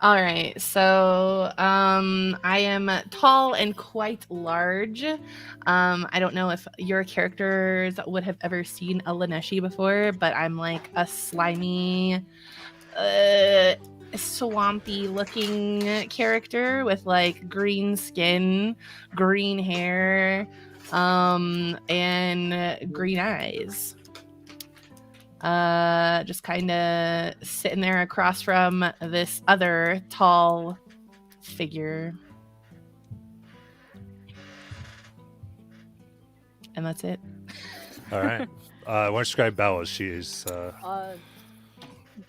All right, so I am tall and quite large. I don't know if your characters would have ever seen a Laneshi before, but I'm like a slimy, swampy looking character with like green skin, green hair, and green eyes. Just kind of sitting there across from this other tall figure. And that's it. All right. I want to describe Bella. She is.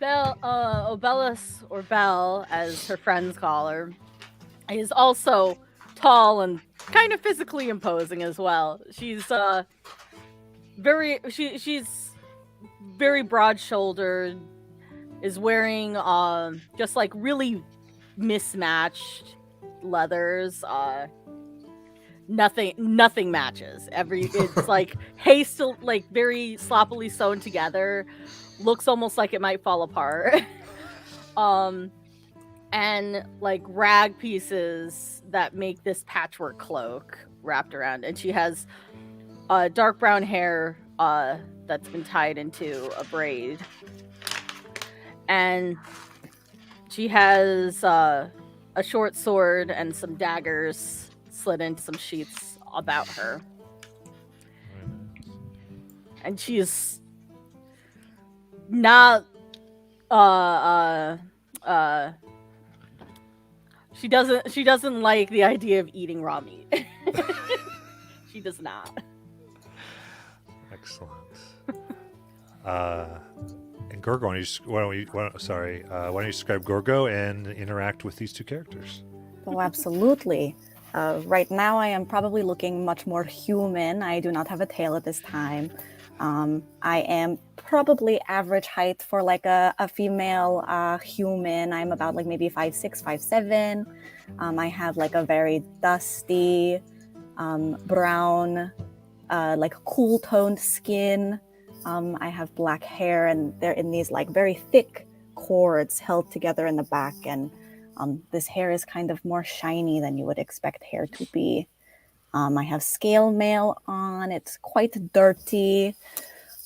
Obellis, or Belle, as her friends call her, is also tall and kind of physically imposing as well. She's she's very broad-shouldered, is wearing just like really mismatched leathers. Nothing matches. It's like hastily, like very sloppily sewn together. Looks almost like it might fall apart. And like rag pieces that make this patchwork cloak wrapped around, and she has dark brown hair that's been tied into a braid, and she has a short sword and some daggers slid into some sheaths about her, and she's not she doesn't like the idea of eating raw meat. She does not. Excellent. And Gorgo, why don't you describe Gorgo and interact with these two characters? Oh, absolutely. Right now, I am probably looking much more human. I do not have a tail at this time. I am probably average height for like a female human. I'm about like maybe 5'6", 5'7". I have like a very dusty brown, like cool toned skin. I have black hair, and they're in these like very thick cords held together in the back, and this hair is kind of more shiny than you would expect hair to be. I have scale mail on. It's quite dirty,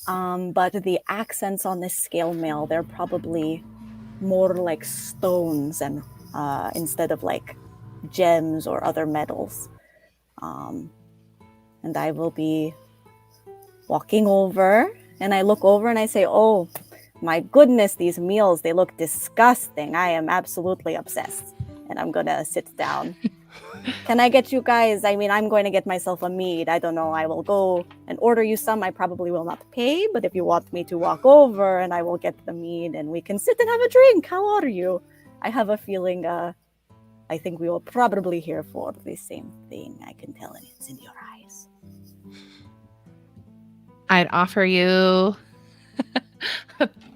but the accents on this scale mail, they're probably more like stones and instead of like gems or other metals. And I will be walking over, and I look over and I say, oh, my goodness, these meals, they look disgusting. I am absolutely obsessed. And I'm going to sit down. Can I get you guys? I mean, I'm going to get myself a mead. I don't know. I will go and order you some. I probably will not pay, but if you want me to walk over, and I will get the mead and we can sit and have a drink. How are you? I have a feeling, I think we will probably here for the same thing. I can tell, and it's in your eyes. I'd offer you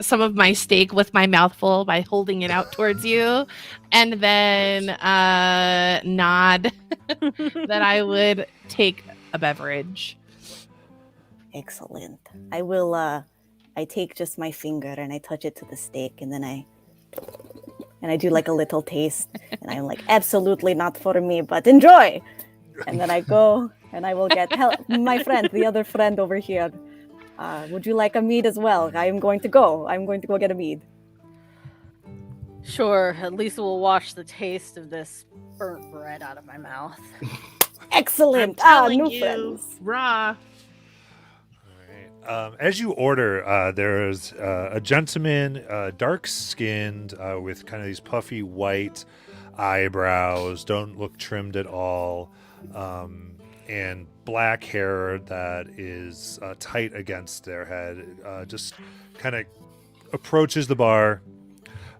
some of my steak with my mouth full by holding it out towards you, and then nod that I would take a beverage. Excellent. I will, I take just my finger and I touch it to the steak, and then I do like a little taste, and I'm like, absolutely not for me, but enjoy. And then I go and I will get my friend, the other friend over here. Would you like a mead as well? I'm going to go get a mead. Sure, at least it will wash the taste of this burnt bread out of my mouth. Excellent. Telling New you, friends. raw. As you order, there's a gentleman, dark-skinned, with kind of these puffy white eyebrows, don't look trimmed at all, and black hair that is tight against their head. Just kind of approaches the bar,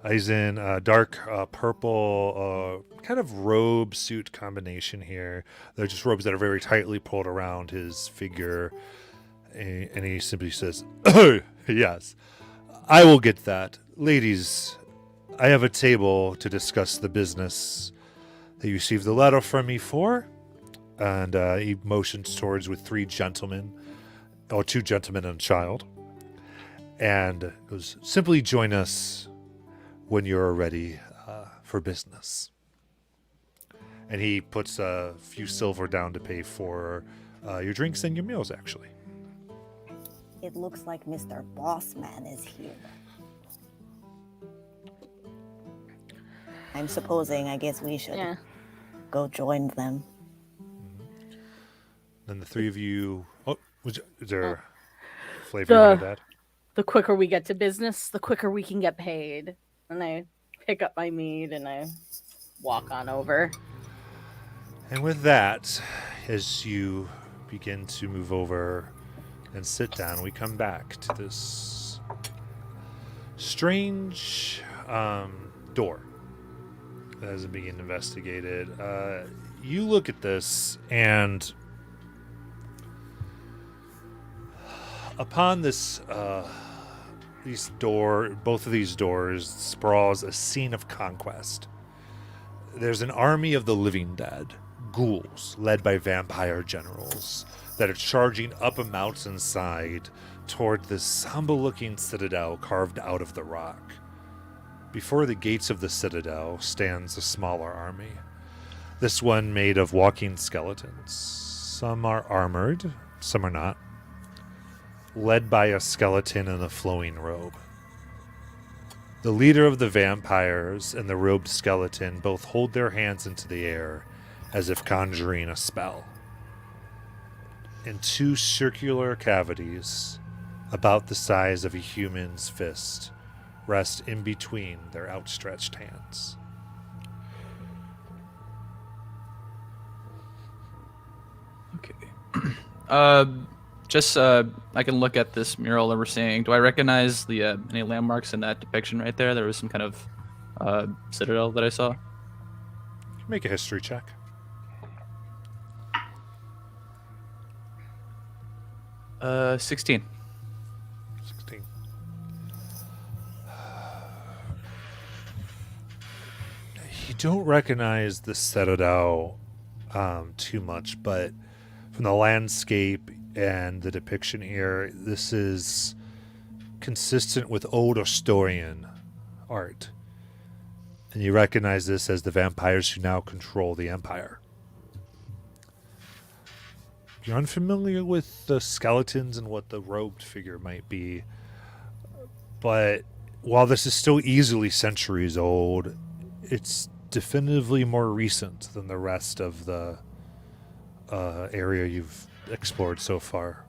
He's in a dark purple kind of robe suit combination here. They're just robes that are very tightly pulled around his figure. And he simply says, "Oh, yes, I will get that. Ladies, I have a table to discuss the business that you received the letter from me for." And he motions towards with two gentlemen and a child. And goes, "Simply join us when you're ready for business." And he puts a few silver down to pay for your drinks and your meals, actually. It looks like Mr. Bossman is here. I'm supposing, I guess we should go join them. Then the three of you... Oh, is there flavor you want to add? The quicker we get to business, the quicker we can get paid. And I pick up my mead and I walk on over. And with that, as you begin to move over and sit down, we come back to this strange door that has been investigated. You look at this, and upon this, both of these doors sprawls a scene of conquest. There's an army of the living dead, ghouls led by vampire generals, that are charging up a mountainside toward this humble-looking citadel carved out of the rock. Before the gates of the citadel stands a smaller army, this one made of walking skeletons. Some are armored, some are not, led by a skeleton in a flowing robe. The leader of the vampires and the robed skeleton both hold their hands into the air as if conjuring a spell. In two circular cavities, about the size of a human's fist, rest in between their outstretched hands. Okay. I can look at this mural that we're seeing. Do I recognize the any landmarks in that depiction right there? There was some kind of citadel that I saw. Make a history check. Uh, 16. 16. You don't recognize the citadel too much, but from the landscape and the depiction here, this is consistent with old Asturian art. And you recognize this as the vampires who now control the Empire. You're unfamiliar with the skeletons and what the robed figure might be, but while this is still easily centuries old, it's definitively more recent than the rest of the area you've explored so far.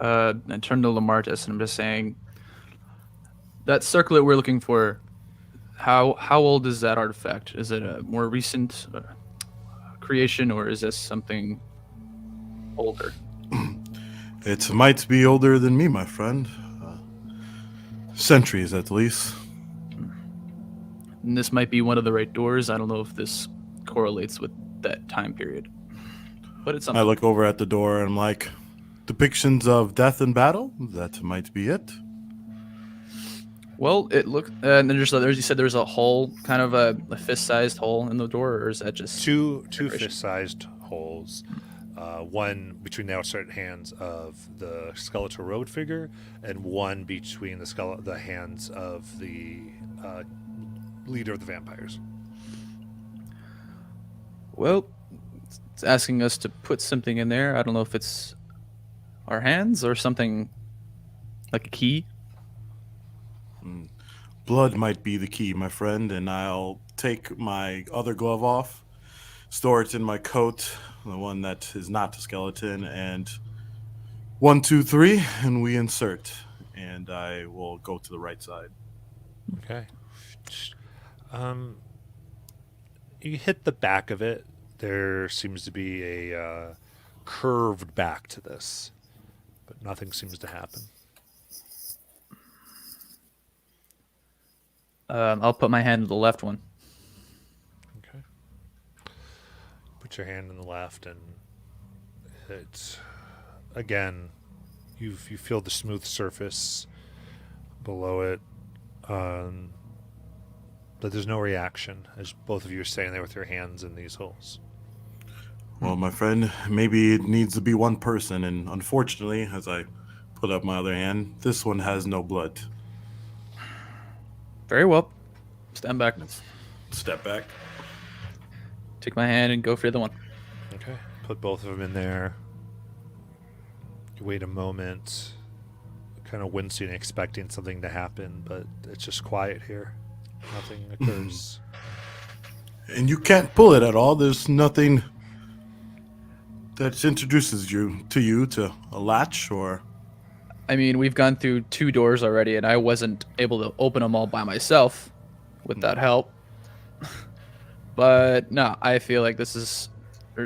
I turn to Lamartis and I'm just saying, that circlet we're looking for, how old is that artifact? Is it a more recent creation, or is this something older? It might be older than me, my friend. Centuries, at least. And this might be one of the right doors. I don't know if this correlates with that time period, but it's something. I look over at the door and I'm like, depictions of death and battle? That might be it. Well, it looked, and then you said there's a hole, kind of a fist-sized hole in the door, or is that just two fist-sized holes? One between the outstretched hands of the skeletal road figure, and one between the hands of the leader of the vampires. Well, it's asking us to put something in there. I don't know if it's our hands or something like a key. Blood might be the key, my friend, and I'll take my other glove off, store it in my coat, the one that is not a skeleton, and 1, 2, 3, and we insert. And I will go to the right side. Okay. You hit the back of it. There seems to be a curved back to this, but nothing seems to happen. I'll put my hand to the left one. Okay. Put your hand in the left, and it's again. You feel the smooth surface below it, but there's no reaction as both of you are staying there with your hands in these holes. Well, my friend, maybe it needs to be one person, and unfortunately, as I put up my other hand, this one has no blood. Very well. Stand back. Step back. Take my hand and go for the other one. Okay. Put both of them in there. You wait a moment, kind of wincing, expecting something to happen, but it's just quiet here. Nothing occurs. And you can't pull it at all. There's nothing that introduces you to a latch or... I mean, we've gone through 2 doors already, and I wasn't able to open them all by myself without help. But no, I feel like there's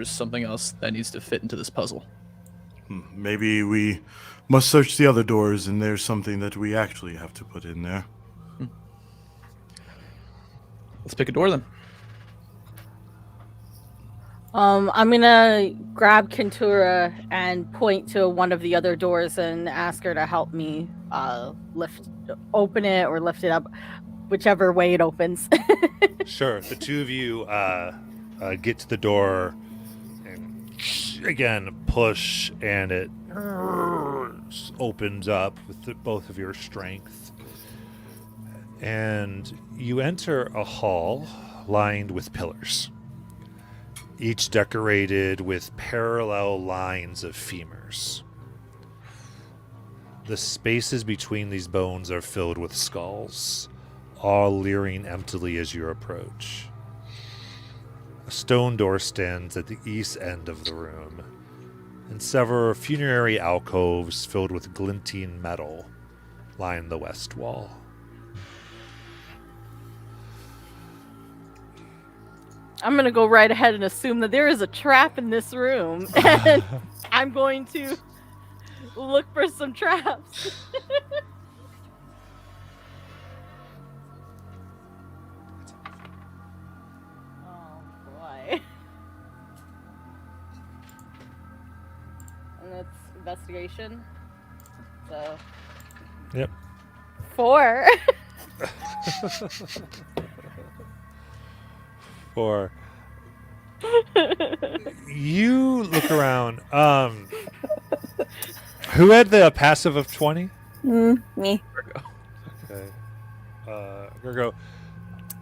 something else that needs to fit into this puzzle. Maybe we must search the other doors, and there's something that we actually have to put in there. Let's pick a door then. I'm gonna grab Kentura and point to one of the other doors and ask her to help me open it or lift it up, whichever way it opens. Sure. The two of you get to the door and again push, and it opens up with both of your strength. And you enter a hall lined with pillars, each decorated with parallel lines of femurs. The spaces between these bones are filled with skulls, all leering emptily as you approach. A stone door stands at the east end of the room, and several funerary alcoves filled with glinting metal line the west wall. I'm gonna go right ahead and assume that there is a trap in this room, and I'm going to look for some traps. Oh boy. And that's investigation. So. Yep. 4. Or you look around. Who had the passive of 20? Me. Okay. Gergo,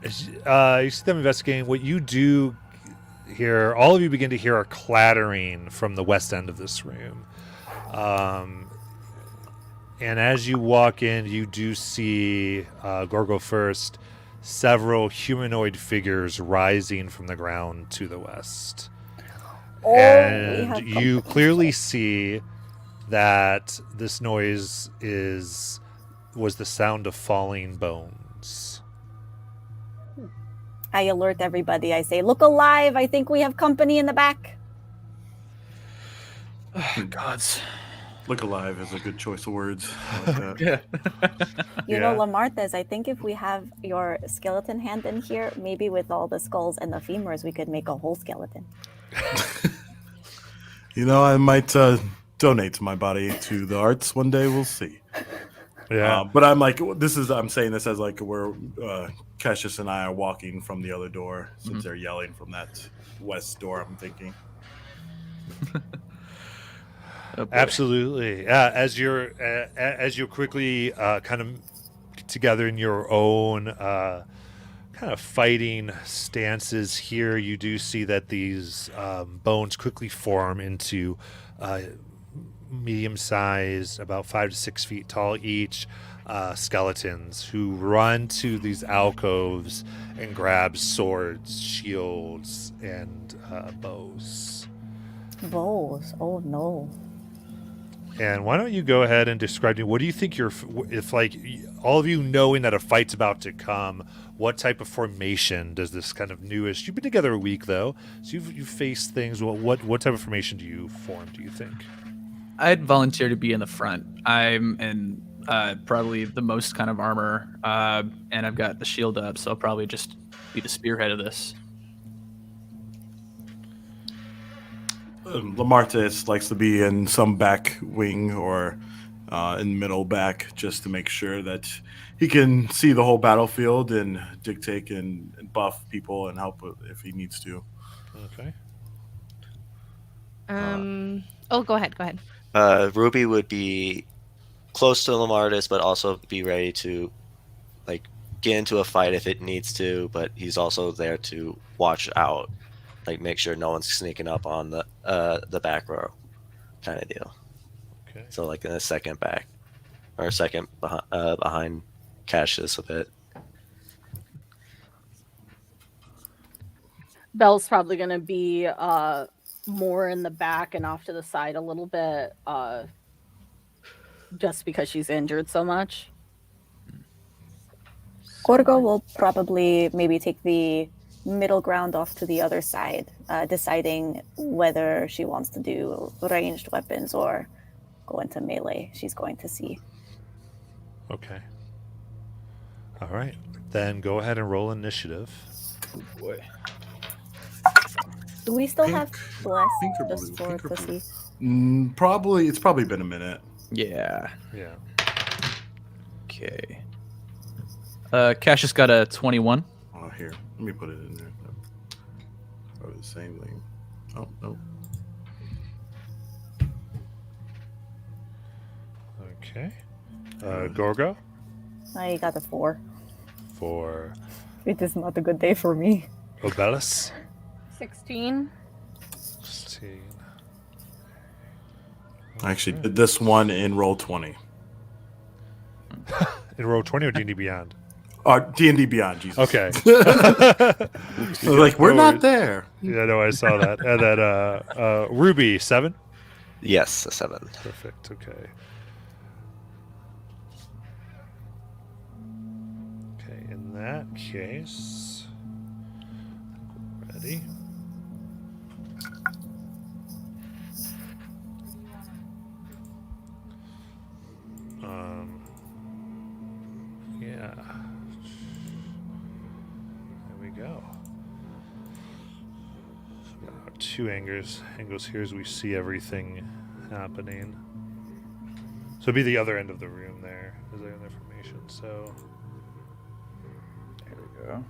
you see them investigating. What you do here, all of you begin to hear a clattering from the west end of this room. And as you walk in, you do see, Gorgo first, several humanoid figures rising from the ground to the west. Oh, we And have you clearly see that this noise was the sound of falling bones. I alert everybody. I say, "Look alive! I think we have company in the back." Gods. Look alive is a good choice of words. I like that. Yeah. You know, Yeah. Lamartez, I think if we have your skeleton hand in here, maybe with all the skulls and the femurs, we could make a whole skeleton. You know, I might donate my body to the arts one day. We'll see. Yeah. But I'm like, I'm saying this as like where Cassius and I are walking from the other door, since they're yelling from that west door. I'm thinking. Oh, boy. Absolutely. As you're quickly kind of together in your own kind of fighting stances here, you do see that these bones quickly form into medium-sized, about 5 to 6 feet tall each, skeletons who run to these alcoves and grab swords, shields, and bows. Bows. Oh no. And why don't you go ahead and describe to me, what do you think if like all of you knowing that a fight's about to come, what type of formation does this kind of newest, you've been together a week though, so you've faced things, what type of formation do you form, do you think? I'd volunteer to be in the front. I'm in probably the most kind of armor, and I've got the shield up, so I'll probably just be the spearhead of this. Lamartis likes to be in some back wing or in middle back just to make sure that he can see the whole battlefield and dictate and buff people and help if he needs to. Okay. Go ahead. Ruby would be close to Lamartis, but also be ready to like get into a fight if it needs to. But he's also there to watch out, like make sure no one's sneaking up on the back row, kind of deal. Okay. So like in a second back, or a second behind Cassius a bit. Belle's probably going to be more in the back and off to the side a little bit, just because she's injured so much. Gorgo will probably maybe take the middle ground off to the other side, deciding whether she wants to do ranged weapons or go into melee. She's going to see. Okay. All right. Then go ahead and roll initiative. Oh boy. Do we still Pink- have bless pink or just blue? for Pink or blue? pussy? It's probably been a minute. Yeah. Yeah. Okay. Cassius got a 21. Oh, here. Let me put it in there. Probably the same thing. Oh, no. Okay. Gorgo I got a 4. for It is not a good day for me. Obelis. 16. 16. I actually did this one in roll 20. In row 20 or D&D Beyond? D&D Beyond, Jesus. Okay. Like, we're not there. Yeah, no, I saw that. And then Ruby, 7? Yes, a 7. Perfect, okay. Okay, in that case... Ready? Yeah. There we go. So we got our 2 angles here as we see everything happening. So it'd be the other end of the room there, as I have information. So There we go.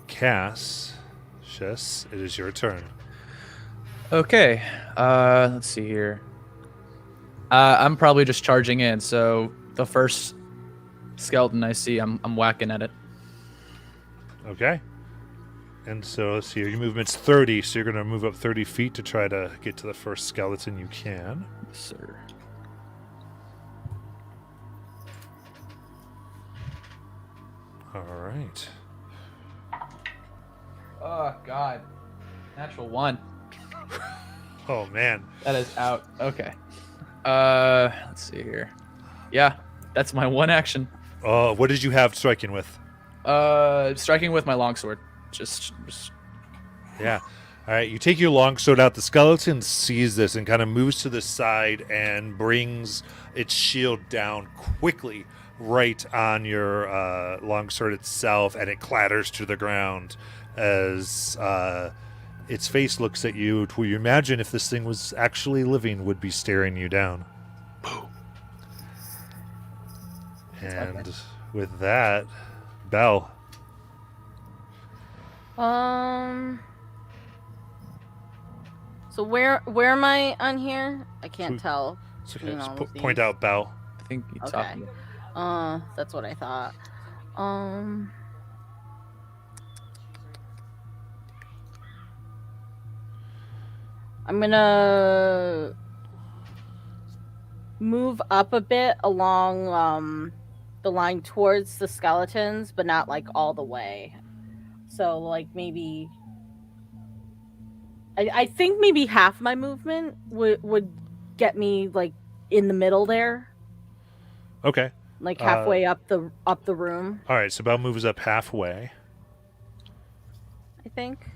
Cassius, it is your turn. Okay. Let's see here. I'm probably just charging in, so the first skeleton I see, I'm whacking at it. Okay. And so let's see, your movement's 30, so you're going to move up 30 feet to try to get to the first skeleton you can. Yes, sir. All right. Oh, God. Natural 1. Oh, man. That is out. Okay. Let's see here. Yeah, that's my one action. What did you have striking with? Striking with my longsword. Just Yeah. All right, you take your longsword out. The skeleton sees this and kind of moves to the side and brings its shield down quickly right on your longsword itself, and it clatters to the ground as its face looks at you to where you imagine if this thing was actually living would be staring you down. And with that, Belle. So where am I on here? I can't tell. So between just all of point these. out Belle. I think you Okay. talking. That's what I thought. I'm gonna move up a bit along the line towards the skeletons, but not like all the way. So like maybe I think maybe half my movement would get me like in the middle there, Okay. like halfway up the room, All right, so Belle moves up halfway. I think.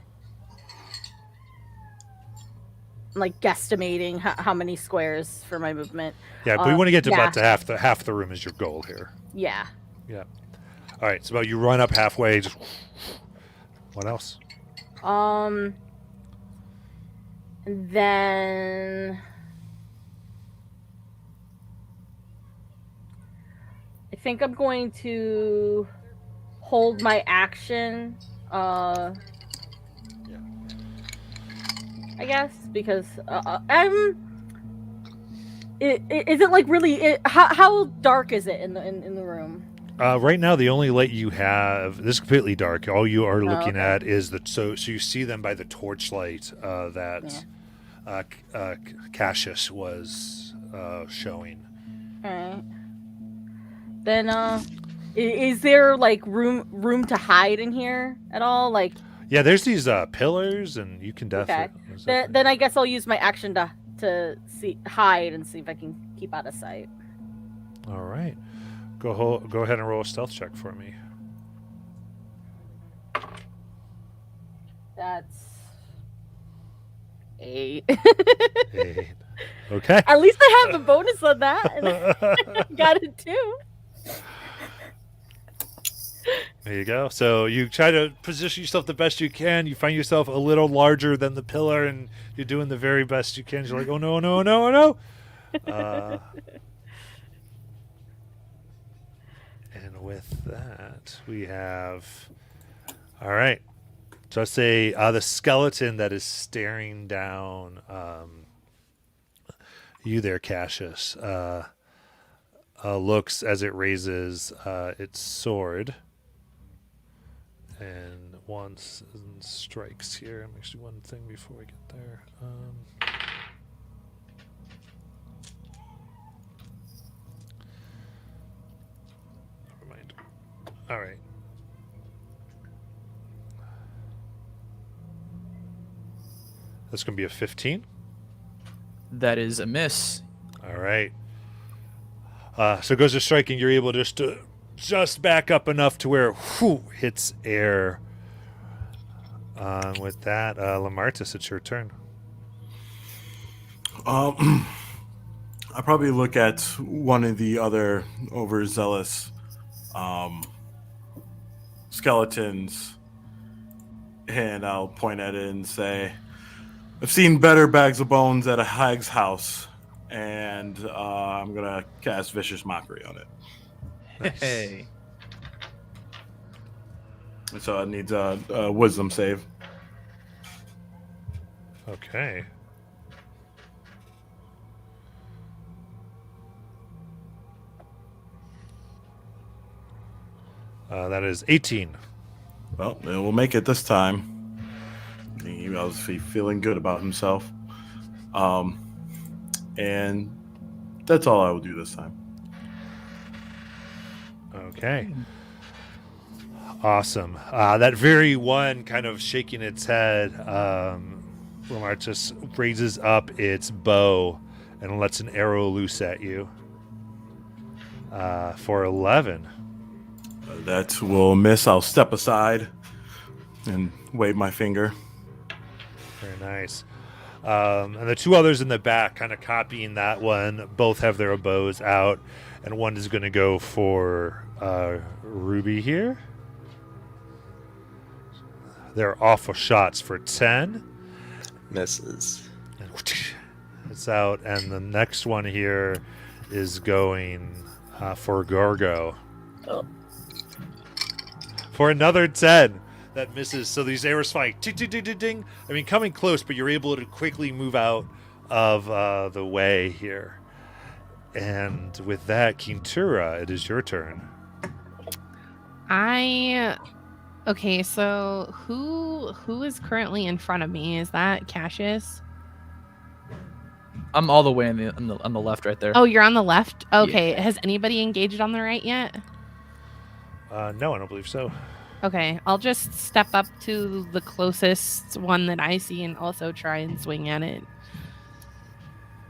like guesstimating how many squares for my movement. Yeah, but we want to get to yeah. about to half the room is your goal here. Yeah. Yeah. All right. So about you run up halfway. Just what else? And then I think I'm going to hold my action. I guess because is it like really? How dark is it in the room? Right now, the only light you have, this is completely dark. All you are looking okay. at is so you see them by the torchlight that Cassius was showing. All right. Then, is there like room to hide in here at all? Like, Yeah, there's these pillars, and you can definitely. then I guess I'll use my action to hide and see if I can keep out of sight. All right, go ahead and roll a stealth check for me. That's 8. 8. Okay. At least I have a bonus on that. And I got it too. There you go. So you try to position yourself the best you can. You find yourself a little larger than the pillar, and you're doing the very best you can. You're like, oh no, no, no, no. And with that, we have. All right. So I say the skeleton that is staring down you there, Cassius, looks as it raises its sword. And once and strikes here. Let me just do one thing before we get there. Never mind. All right. That's going to be a 15. That is a miss. All right. So it goes to striking. You're able to just back up enough to where hits air. With that, Lamartus, it's your turn. I probably look at one of the other overzealous skeletons, and I'll point at it and say, I've seen better bags of bones at a hag's house, and I'm going to cast Vicious Mockery on it. Nice. Hey. So it needs a wisdom save. Okay. That is 18. Well, it will make it this time. He was feeling good about himself. And that's all I will do this time. Okay. Awesome. That very one kind of shaking its head, Lamar just raises up its bow and lets an arrow loose at you for 11. That will miss. I'll step aside and wave my finger. Very nice. And the two others in the back, kind of copying that one, both have their bows out, and one is going to go for Ruby here. They're awful shots for 10. Misses. It's out, and the next one here is going for Gorgo. Oh. For another 10. That misses. So these arrows flying, ding, ding, ding, ding, ding. I mean, coming close, but you're able to quickly move out of the way here. And with that, Kintura, it is your turn. Okay, so who is currently in front of me? Is that Cassius? I'm all the way on the left right there. Oh, you're on the left? Okay. Yeah. Has anybody engaged on the right yet? No, I don't believe so. Okay, I'll just step up to the closest one that I see and also try and swing at it.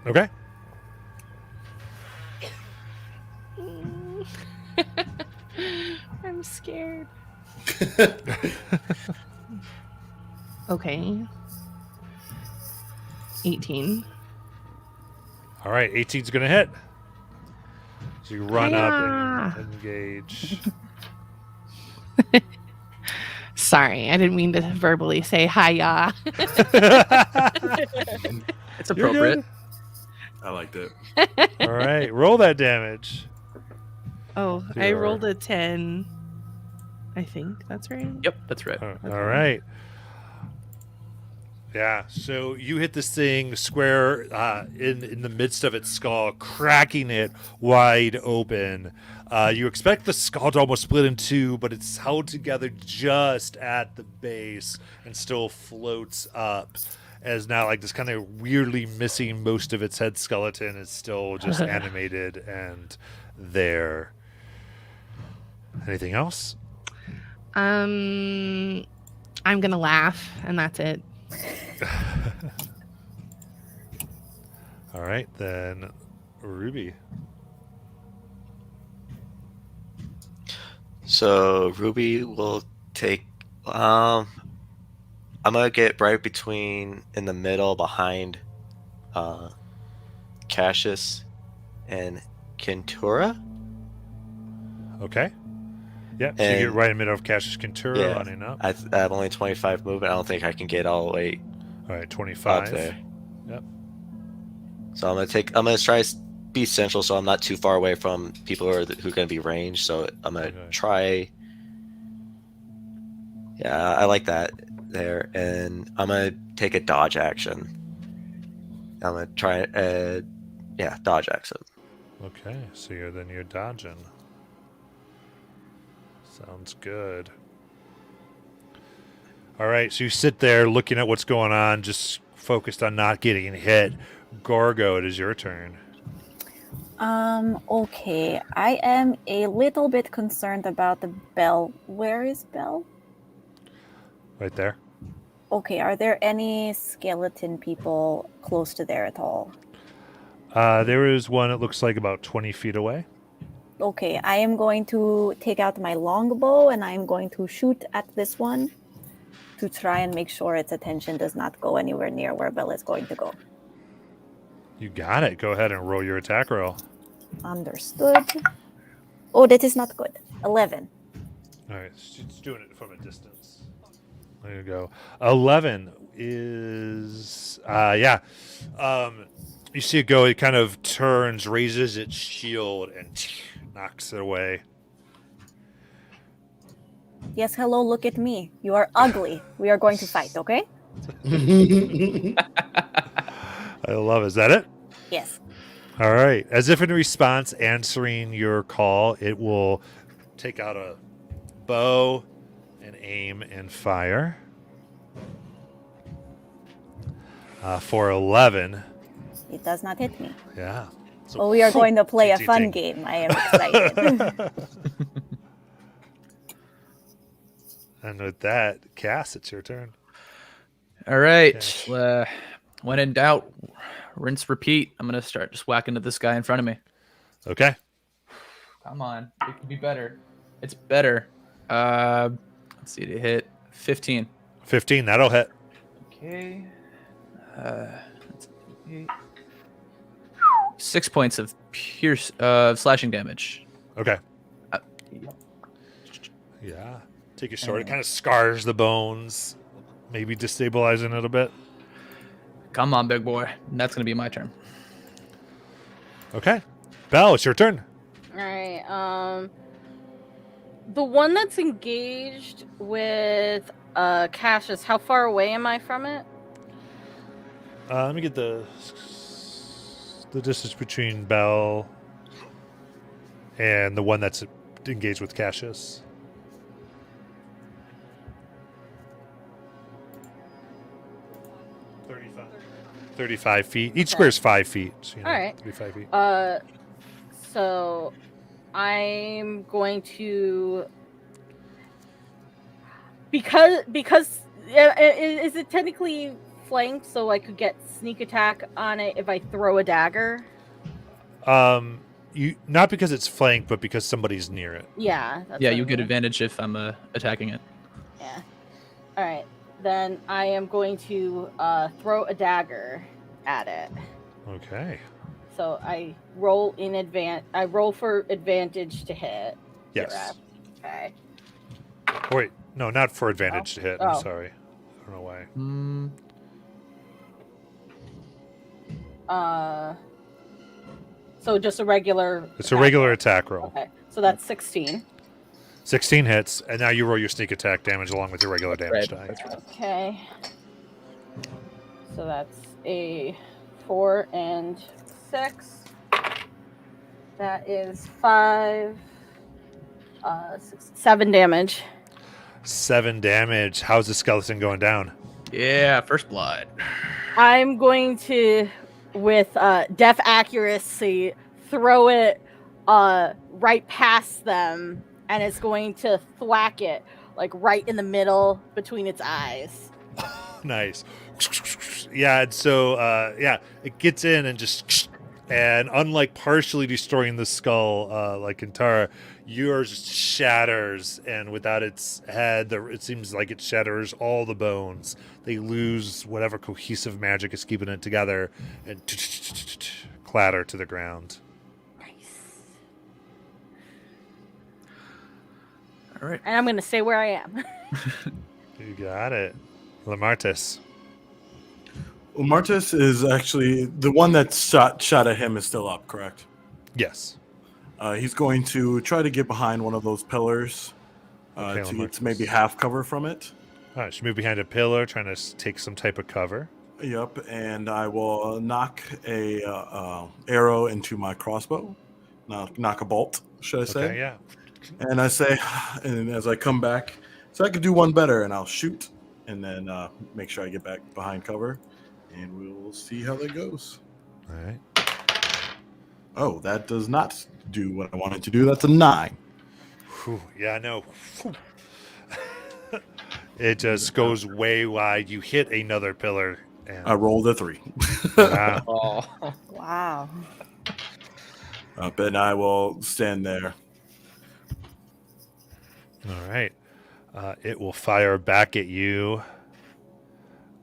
Okay. I'm scared. Okay. 18. All right, 18's going to hit. So you run up Hiya! and engage. Sorry, I didn't mean to verbally say hiya. It's appropriate. I liked it. All right, roll that damage. Oh, Do I your- rolled a 10. I think that's right. Yep, that's right. All Okay. right. Yeah, so you hit this thing square in the midst of its skull, cracking it wide open. You expect the skull to almost split in two, but it's held together just at the base and still floats up. As now, like this kind of weirdly missing most of its head skeleton is still just animated and there. Anything else? I'm gonna laugh, and that's it. All right, then Ruby. So Ruby will take. I'm gonna get right between in the middle behind Cassius and Kentura. Okay. Yep, so you get And- right in the middle of Cassius Kentura Yeah. running up. I have only 25 movement. I don't think I can get all the way All right, up 25. there. Yep. So I'm gonna try be central, so I'm not too far away from people who are gonna be ranged. So I'm gonna Okay. try. Yeah, I like that there, and I'm gonna take a dodge action. I'm gonna try, dodge action. Okay, so you're dodging. Sounds good. All right, so you sit there looking at what's going on, just focused on not getting hit. Gorgo, it is your turn. Okay. I am a little bit concerned about the bell. Where is Bell? Right there. Okay, are there any skeleton people close to there at all? There is one that looks like about 20 feet away. Okay, I am going to take out my longbow and I am going to shoot at this one to try and make sure its attention does not go anywhere near where Bell is going to go. You got it. Go ahead and roll your attack roll. Understood. Oh, that is not good. 11. All right, it's doing it from a distance. There you go. 11 is, you see it go, it kind of turns, raises its shield, and knocks it away. Yes, hello, look at me. You are ugly. We are going to fight, okay? I love it. Is that it? Yes. All right. As if in response, answering your call, it will take out a bow and aim and fire. For 11. It does not hit me. Yeah. So, Oh, we are going to play a Ting, ting, fun ting. game. I am excited. And with that, Cass, it's your turn. All right. Okay. When in doubt, rinse, repeat. I'm gonna start just whacking at this guy in front of me. Okay. Come on, it could be better. It's better. Let's see to hit 15. 15, that'll hit. Okay. That's 8. 6 points of slashing damage. Okay. Yep. Yeah. Take a sword. It kind of scars the bones, maybe destabilizing it a bit. Come on, big boy. And that's gonna be my turn. Okay. Belle, it's your turn. All right. The one that's engaged with Cassius, how far away am I from it? Let me get the distance between Belle and the one that's engaged with Cassius. 35 feet. Each square is 5 feet. So, All right. 35 feet. So I'm going to because is it technically flanked so I could get sneak attack on it if I throw a dagger? You not because it's flanked, but because somebody's near it. Yeah. That's Yeah, what I you get mean. advantage if I'm attacking it. Yeah. All right. Then I am going to throw a dagger at it. Okay. So I roll I roll for advantage to hit. Yes. Okay. Wait, no, not for advantage to hit. I'm Oh. sorry. I don't know why. So just a regular. It's a regular attack roll. Okay. So that's 16. 16 hits, and now you roll your sneak attack damage along with your regular damage die. That's right. Okay. So that's a 4 and 6. That is 5, 7 damage. 7 damage. How's the skeleton going down? Yeah, first blood. I'm going to, with def accuracy, throw it right past them, and it's going to thwack it like right in the middle between its eyes. Nice. Yeah, and so it gets in and just, and unlike partially destroying the skull like Kintara, yours shatters, and without its head, it seems like it shatters all the bones. They lose whatever cohesive magic is keeping it together, and clatter to the ground. All right. And I'm going to stay where I am. You got it. Lamartis. Well, Martis is actually the one that shot at him is still up, correct? Yes. He's going to try to get behind one of those pillars Okay, to Lamartis. get maybe half cover from it. All right, she moved behind a pillar, trying to take some type of cover. Yep, and I will knock a arrow into my crossbow. Knock a bolt, should I say? Okay, yeah. And I say, and as I come back, so I could do one better, and I'll shoot, and then make sure I get back behind cover, and we'll see how that goes. All right. Oh, that does not do what I wanted to do. That's a 9. Whew, yeah, no. It just goes way wide. You hit another pillar. And I rolled a 3. wow. Oh. Wow. Up, and I will stand there. All right. It will fire back at you.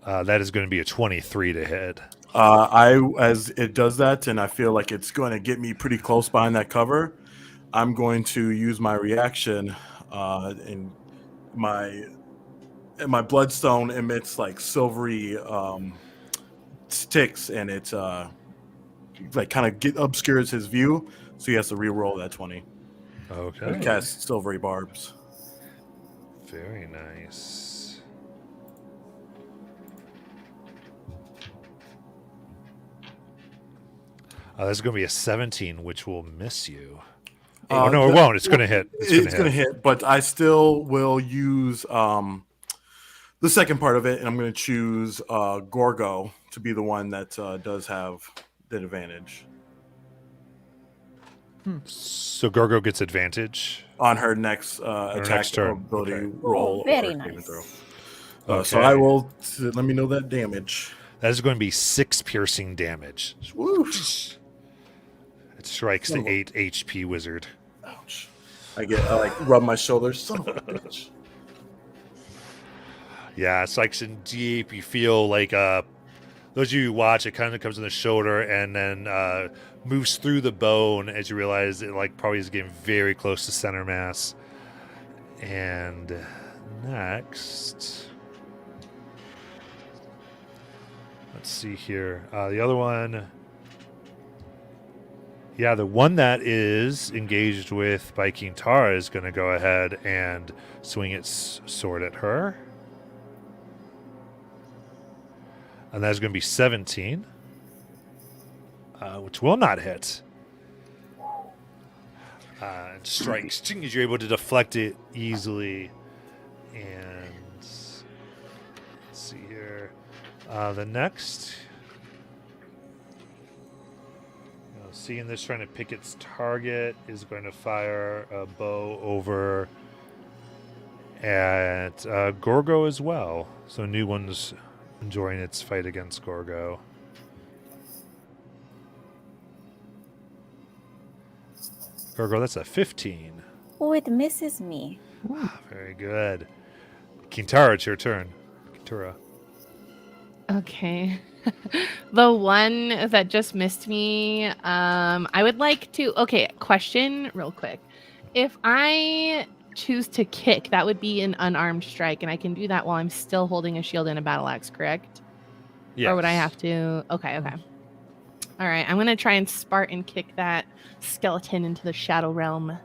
That is going to be a 23 to hit. As it does that, and I feel like it's going to get me pretty close behind that cover, I'm going to use my reaction, and my bloodstone emits like silvery sticks, and it's like kind of obscures his view, so he has to re-roll that 20. Okay. It casts silvery barbs. Very nice. That's going to be a 17, which will miss you. Oh, no, it won't. It's going to hit. It's going to hit, but I still will use the second part of it, and I'm going to choose Gorgo to be the one that does have the advantage. So Gorgo gets advantage. On her next attack next turn. ability Okay. roll. Oh, very or saving nice. throw. Okay. So I will let me know that damage. That is going to be 6 piercing damage. Woo! It strikes the 8 HP wizard. Ouch! I like rub my shoulders. Son of a bitch. Yeah, it strikes in deep. You feel like those of you who watch, it kind of comes in the shoulder and then moves through the bone as you realize it like probably is getting very close to center mass. And next, let's see here. The other one, yeah, the one that is engaged with by Kintara is going to go ahead and swing its sword at her. And that's going to be 17, which will not hit. And strikes as you're able to deflect it easily. And let's see here. The next, seeing this trying to pick its target, is going to fire a bow over at Gorgo as well. So new one's enjoying its fight against Gorgo. Gorgo, that's a 15. Oh, it misses me. Very good. Kintara, it's your turn. Kintura. Okay. The one that just missed me, I would like to. Okay, question real quick. If I choose to kick, that would be an unarmed strike, and I can do that while I'm still holding a shield and a battle axe, correct? Yes. Or would I have to? Okay. All right, I'm gonna try and Spartan kick that skeleton into the shadow realm.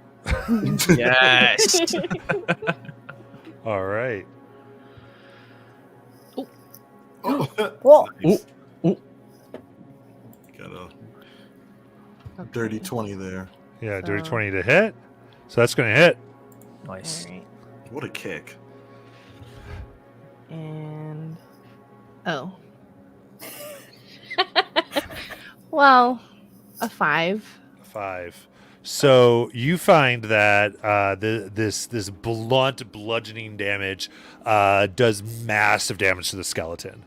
Yes. All right. Whoa. Nice. Ooh. Got a Okay. dirty 20 there. Yeah, dirty So- 20 to hit. So that's going to hit. Nice. All right. What a kick. And oh. Well, a 5. 5. So you find that this blunt bludgeoning damage does massive damage to the skeleton.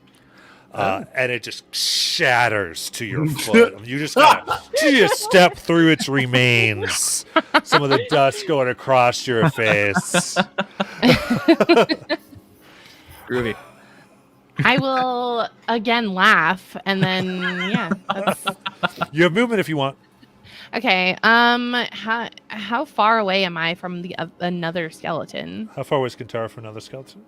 And it just shatters to your foot. You just kind of step through its remains. Some of the dust going across your face. Groovy. I will again laugh, and then yeah. That's... You have movement if you want. Okay. How far away am I from the another skeleton? How far was Kintara from another skeleton?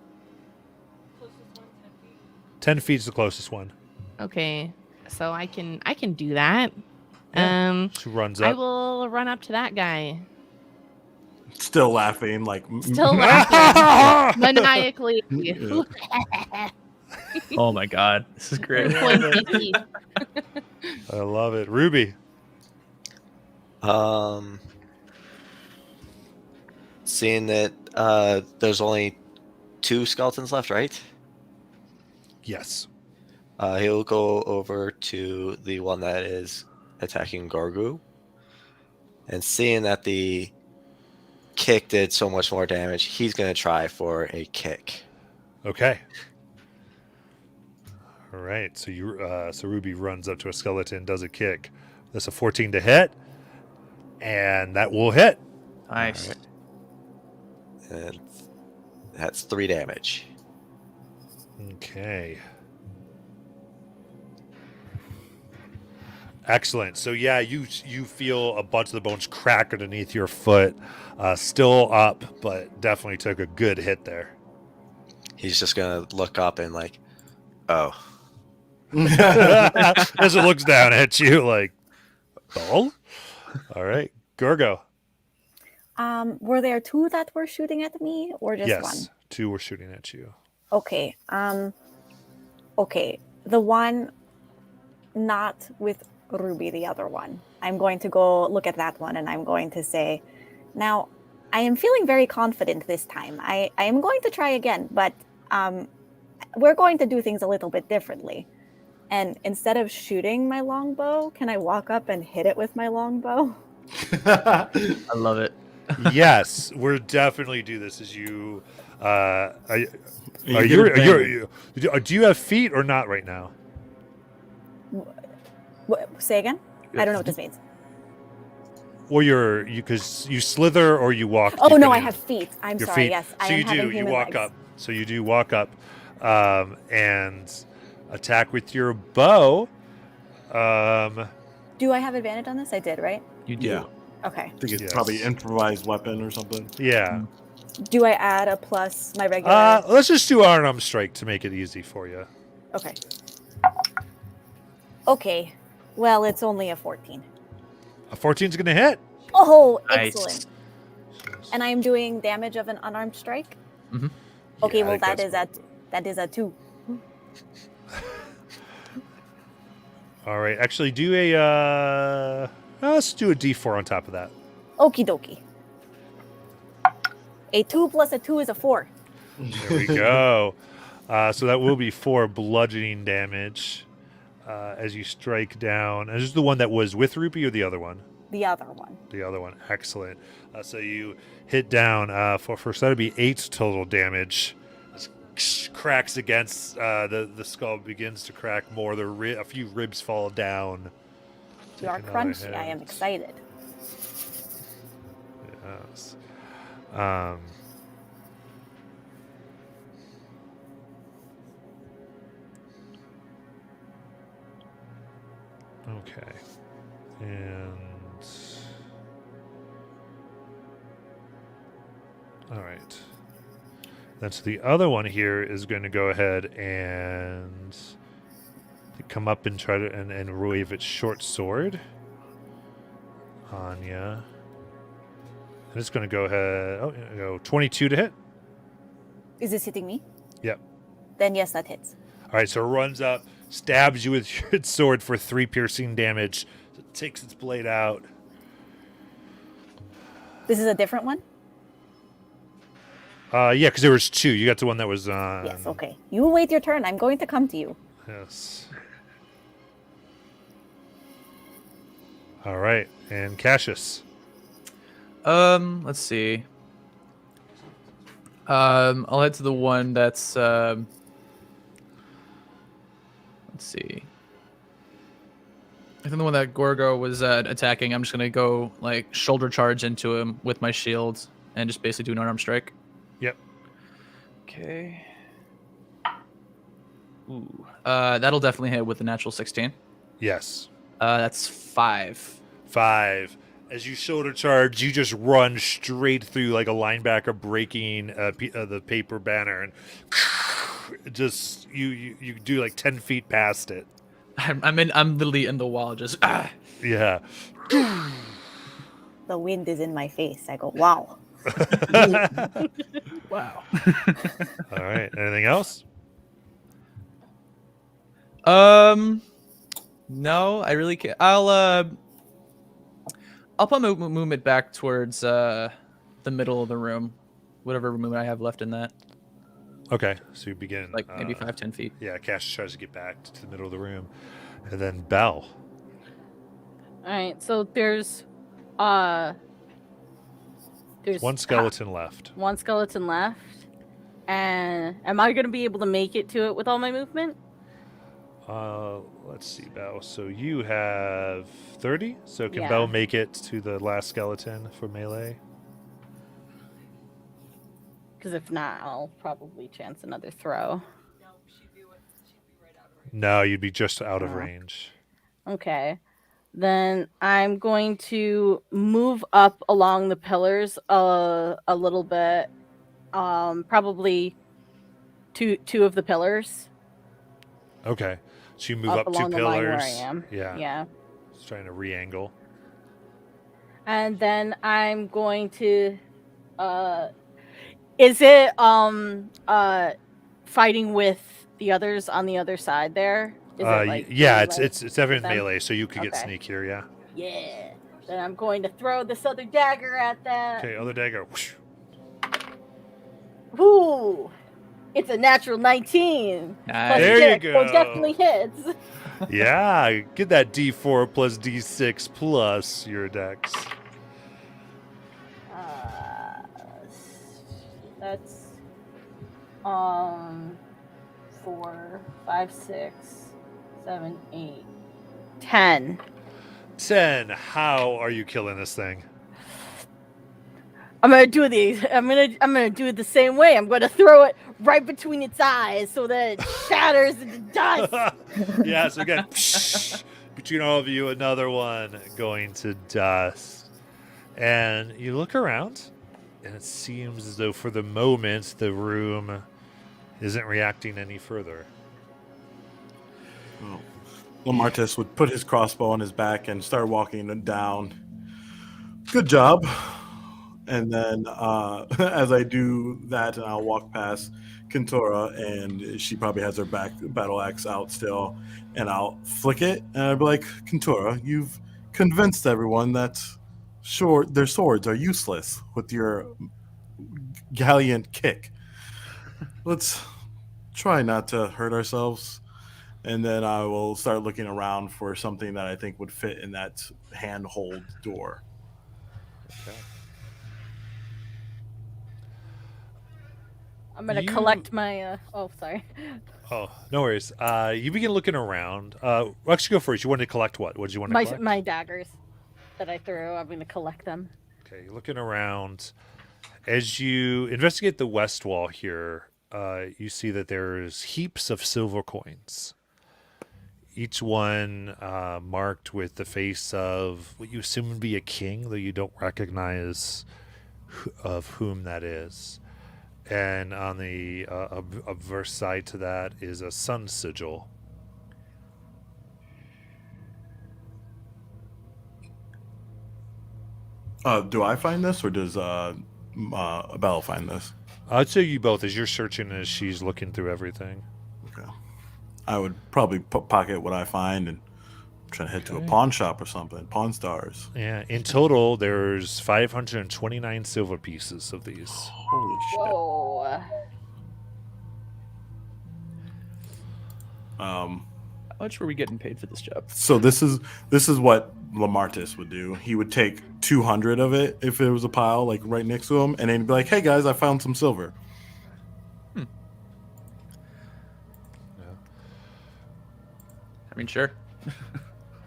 10 feet is the closest one. Okay, so I can do that. Yeah. She runs I up. will run up to that guy. Still laughing, like Still laughing maniacally. Yeah. Oh my god, this is great. Pointy teeth. I love it. Ruby. Seeing that there's only 2 skeletons left, right? Yes. He'll go over to the one that is attacking Gorgu. And seeing that the kick did so much more damage, he's going to try for a kick. Okay. All right. So so Ruby runs up to a skeleton, does a kick. That's a 14 to hit, and that will hit. Nice. Alright. And that's 3 damage. Okay. Excellent. So yeah, you feel a bunch of the bones crack underneath your foot. Still up, but definitely took a good hit there. He's just going to look up and like, oh. As it looks down at you like, oh. All right, Gorgo. Were there 2 that were shooting at me, or just Yes, one? 2 were shooting at you. Okay. Okay. The one not with Ruby, the other one. I'm going to go look at that one, and I'm going to say, now, I am feeling very confident this time. I am going to try again, but we're going to do things a little bit differently. And instead of shooting my longbow, can I walk up and hit it with my longbow? I love it. Yes, we'll definitely do this. As you, do you have feet or not right now? Say again? I don't know what this means. Or because you slither or you walk. Oh no, depending I on have feet. I'm your sorry. feet. Yes, So I am you having do. You human walk legs. up. So you do walk up, and attack with your bow. Do I have advantage on this? I did, right? You do. Yeah. Okay. I think it's Yes. probably improvised weapon or something. Yeah. Do I add a plus my regular? Let's just do unarmed strike to make it easy for you. Okay. Okay. Well, it's only a 14. A 14's gonna hit. Oh, Nice. excellent. And I am doing damage of an unarmed strike? Mhm. Okay, Yeah, I well think that is a 2. All right. Actually, do a. Let's do a D4 on top of that. Okie dokie. A 2 plus a 2 is a 4. There we go. So that will be 4 bludgeoning damage as you strike down. And this is the one that was with Rupee or the other one? The other one. The other one. Excellent. So you hit down so that would be 8 total damage. This cracks against the skull begins to crack more. A few ribs fall down. You are Take another crunchy. I am hit. excited. Yes. Okay. And all right. Then so the other one here is going to go ahead and come up and try to and wave its short sword on ya. And it's going to go ahead. Oh, go 22 to hit. Is this hitting me? Yep. Then yes, that hits. All right, so it runs up, stabs you with its sword for 3 piercing damage. So it takes its blade out. This is a different one? Yeah, because there was 2. You got the one that was on. Yes, okay. You wait your turn. I'm going to come to you. Yes. All right, and Cassius. Let's see. I'll head to the one that's let's see. I think the one that Gorgo was attacking, I'm just gonna go like shoulder charge into him with my shield and just basically do an unarmed strike. Yep. Okay. Ooh. That'll definitely hit with the natural 16. Yes. That's 5. 5. As you shoulder charge, you just run straight through like a linebacker breaking the paper banner, and just you do like 10 feet past it. I'm literally in the wall, just Yeah. The wind is in my face. I go, wow. wow. All right. Anything else? No, I really can't. I'll put my movement back towards the middle of the room, whatever movement I have left in that. Okay. So you begin Like maybe 5-10 feet. Yeah. Cash tries to get back to the middle of the room, and then Bell. All right, so there's One skeleton left. one skeleton left, and am I gonna be able to make it to it with all my movement? Let's see, Bell. So you have 30. So can Yeah. Bell make it to the last skeleton for melee? Because if not, I'll probably chance another throw. No, you'd be just out of Oh. range. Okay. Then I'm going to move up along the pillars a little bit. Probably two of the pillars Okay. So you move up up 2 along the line where I pillars. am. Yeah. Yeah. Just trying to re-angle. And then I'm going to is it fighting with the others on the other side there? Is it like yeah, really, it's everything them? melee, so you could get Okay. sneak here, yeah. Yeah. Then I'm going to throw this other dagger at that. Okay, other dagger. Whoosh. Ooh. It's a natural 19. Nice. There you 6, so it go. definitely hits. Yeah, get that D4 plus D6 plus your dex. That's 4, 5, 6, 7, 8, 10. 10. How are you killing this thing? I'm gonna do it the same way. I'm gonna throw it right between its eyes so that it shatters into dust. Yeah, so again, between all of you, another one going to dust. And you look around, and it seems as though for the moment the room isn't reacting any further. Oh. Lamartis would put his crossbow on his back and start walking down. Good job. And then as I do that, and I'll walk past Kentora, and she probably has her battle axe out still, and I'll flick it, and I'll be like, Kentora, you've convinced everyone that their swords are useless with your gallant kick. Let's try not to hurt ourselves. And then I will start looking around for something that I think would fit in that handhold door. Okay. I'm gonna You- collect my. Oh, sorry. Oh, no worries. You begin looking around. Actually, go first. You wanted to collect what? What did you want to collect? My daggers that I threw. I'm gonna collect them. Okay, you're looking around. As you investigate the west wall here, you see that there's heaps of silver coins. each one marked with the face of what you assume would be a king, though you don't recognize of whom that is. And on the obverse side to that is a sun sigil. Do I find this, or does Bella find this? I'd say you both, as you're searching, as she's looking through everything. Okay. I would probably pocket what I find and try to head to a Okay. pawn shop or something. Pawn Stars. Yeah, in total, there's 529 silver pieces of these. Holy shit. Whoa. How much were we getting paid for this job? So this is what Lamartis would do. He would take 200 of it if it was a pile like right next to him, and then he'd be like, "Hey guys, I found some silver." I mean, sure.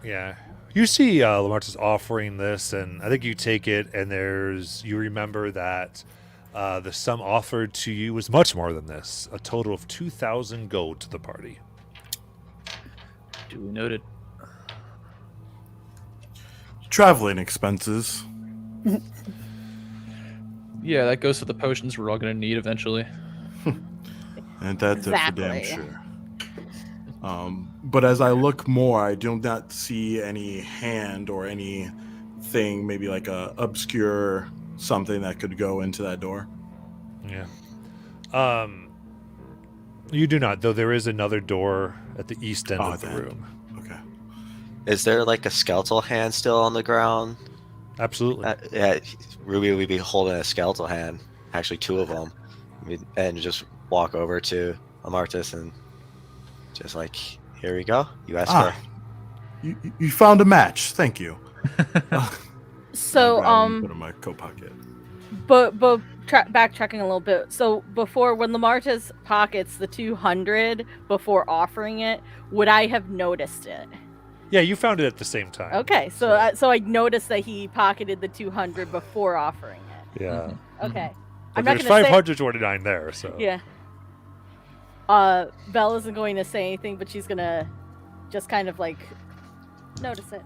Yeah. You see Lamartis offering this, and I think you take it, and you remember that the sum offered to you was much more than this, a total of 2,000 gold to the party. Duly noted. Traveling expenses. Yeah, that goes for the potions we're all going to need eventually. And that's it for damn Exactly. sure. But as I look more, I do not see any hand or anything, maybe like a obscure something that could go into that door. Yeah. You do not, though there is another door at the east end of the then. room. Okay. Is there like a skeletal hand still on the ground? Absolutely. Yeah, Ruby would be holding a skeletal hand, actually two of them, and just walk over to Amartis and just like, here we go. You asked for. You found a match. Thank you. So, Grab it and put it in my coat pocket. but backtracking a little bit. So before, when Lamartis pockets the 200 before offering it, would I have noticed it? Yeah, you found it at the same time. Okay, so I noticed that he pocketed the 200 before offering it. Yeah. Okay, But I'm not there's gonna say. 529 there, so. Yeah. Belle isn't going to say anything, but she's gonna just kind of like notice it.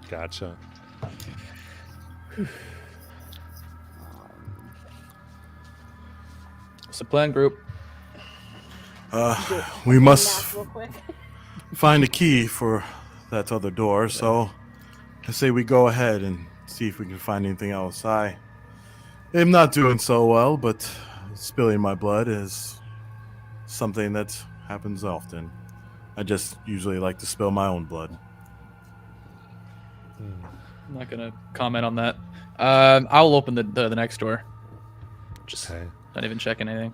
Gotcha. So plan group. We must Math real quick. find a key for that other door, so I say we go ahead and see if we can find anything else. I am not doing so well, but spilling my blood is something that happens often. I just usually like to spill my own blood. I'm not gonna comment on that. I'll open the next door. Just Okay. not even checking anything.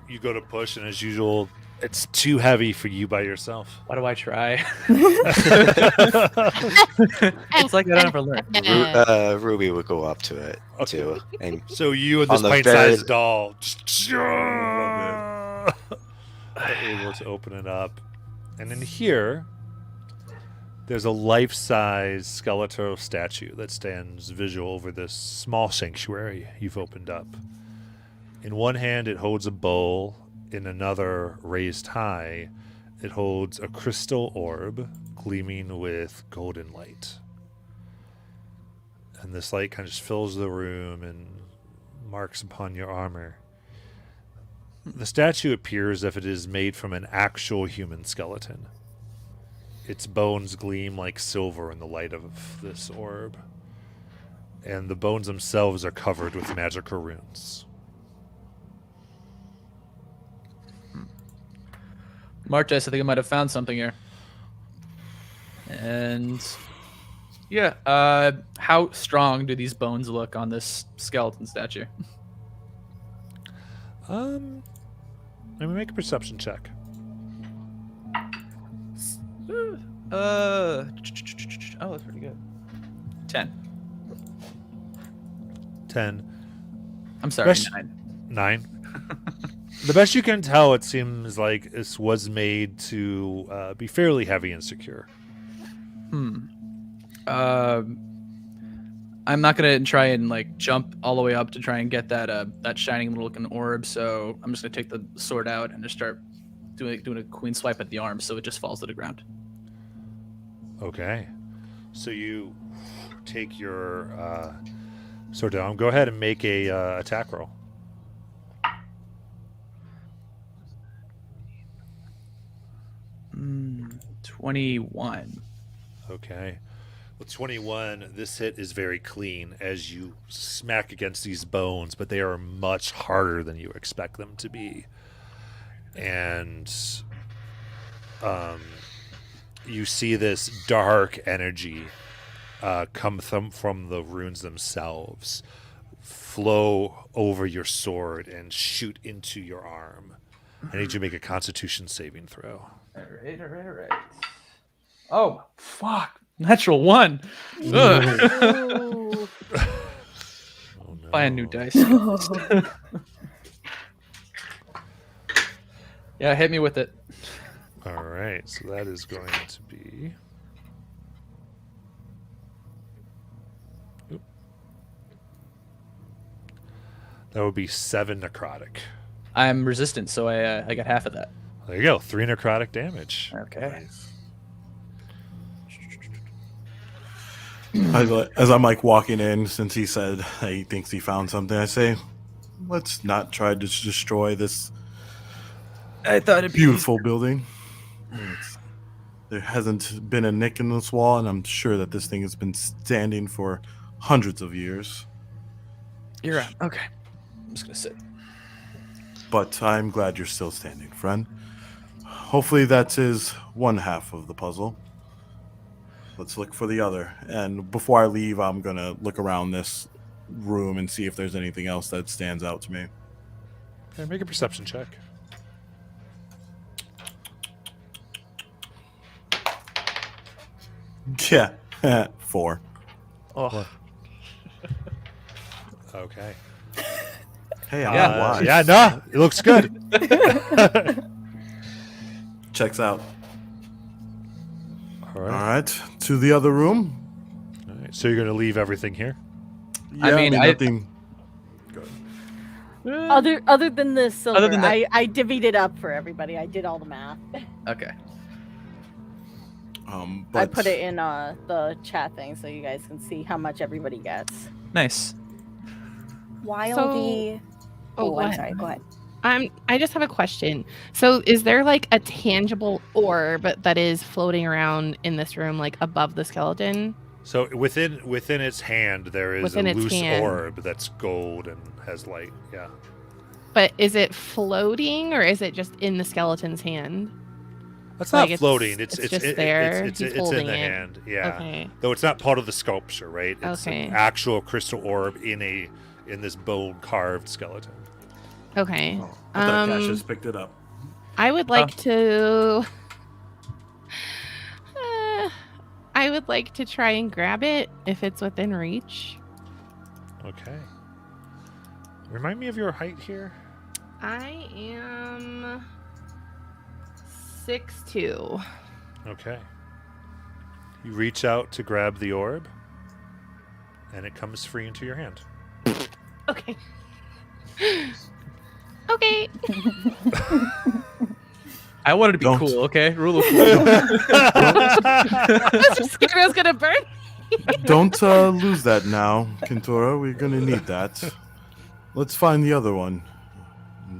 You go to push, and as usual, it's too heavy for you by yourself. Why do I try? It's like I don't ever learn. Ruby would go up to it Okay. too, and So you and this On the pint-sized very- doll just are able to open it up. And in here, there's a life-size skeletal statue that stands visual over this small sanctuary you've opened up. In one hand, it holds a bowl. In another, raised high, it holds a crystal orb gleaming with golden light. And this light kind of just fills the room and marks upon your armor. The statue appears as if it is made from an actual human skeleton. Its bones gleam like silver in the light of this orb. And the bones themselves are covered with magical runes. Martes, I think I might have found something here. And yeah, how strong do these bones look on this skeleton statue? Let me make a perception check. Oh, that's pretty good. 10. 10. I'm sorry, Best- 9. 9. The best you can tell, it seems like this was made to be fairly heavy and secure. I'm not gonna try and like jump all the way up to try and get that that shining little looking orb. So I'm just gonna take the sword out and just start doing a queen swipe at the arm, so it just falls to the ground. Okay. So you take your sword down. Go ahead and make a attack roll. 21. Okay. With 21, this hit is very clean as you smack against these bones, but they are much harder than you expect them to be. And you see this dark energy come from the runes themselves, flow over your sword and shoot into your arm. I need you to make a Constitution saving throw. All right. Oh, fuck. Natural 1. Ugh. Ooh. Oh, no. Buy a new dice. Yeah, hit me with it. All right, so that is going to be... Oop. That would be 7 necrotic. I'm resistant, so I got half of that. There you go, 3 necrotic damage. Okay. As I'm like walking in, since he said that he thinks he found something, I say, let's not try to destroy this I thought it'd be beautiful building. There hasn't been a nick in this wall, and I'm sure that this thing has been standing for hundreds of years. You're right. Okay. I'm just gonna sit. But I'm glad you're still standing, friend. Hopefully that is one half of the puzzle. Let's look for the other. And before I leave, I'm going to look around this room and see if there's anything else that stands out to me. Okay, make a perception check. Yeah, 4. Oh. Okay. Hey, I'm Yeah. wise. Yeah, no, it looks good. Checks out. All All right. right, to the other room. All right. So you're going to leave everything here? Yeah, I mean, nothing. Other than the silver, Other than that- I divvied it up for everybody. I did all the math. Okay. But I put it in the chat thing so you guys can see how much everybody gets. Nice. While So- the Oh, oh, go I'm ahead. sorry. Go ahead. I just have a question. So, is there like a tangible orb that is floating around in this room, like above the skeleton? So within its hand, there is Within a its loose hand. orb that's gold and has light. Yeah. But is it floating or is it just in the skeleton's hand? That's Like, not it's- floating. it's just there, It's he's in holding the it. hand. Yeah. Okay. Though it's not part of the sculpture, right? It's Okay. an actual crystal orb in this bone carved skeleton. Okay. Oh, I thought Cassius picked it up. I would like to. I would like to try and grab it if it's within reach. Okay. Remind me of your height here. I am 6'2". Okay. You reach out to grab the orb, and it comes free into your hand. Okay. Okay. I wanted to be Don't. cool, okay? Rule of cool. I was just scared I was gonna burn. Don't lose that now, Kentora. We're going to need that. Let's find the other one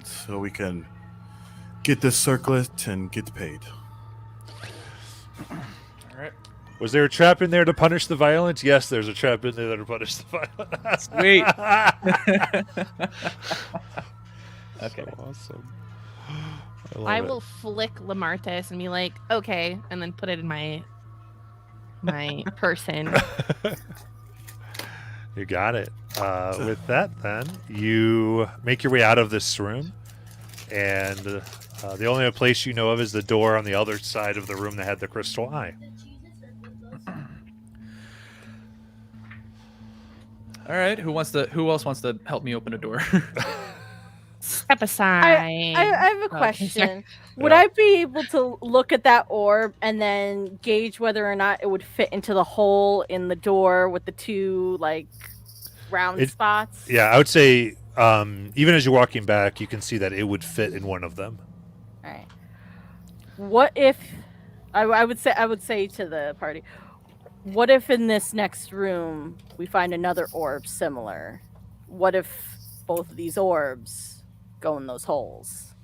so we can get this circlet and get paid. All right. Was there a trap in there to punish the violence? Yes, there's a trap in there to punish the violence. Sweet. Okay. So awesome. I love will flick Lamartis and be like, okay, and then put it in my person. it. You got it. With that, then, you make your way out of this room, and the only other place you know of is the door on the other side of the room that had the crystal eye. All right. Who else wants to help me open a door? Step aside. I have a Okay, question. Would Yeah. I be able to look at that orb and then gauge whether or not it would fit into the hole in the door with the two like round spots? Yeah, I would say even as you're walking back, you can see that it would fit in one of them. All right. What if I would say to the party, what if in this next room we find another orb similar? What if both of these orbs go in those holes?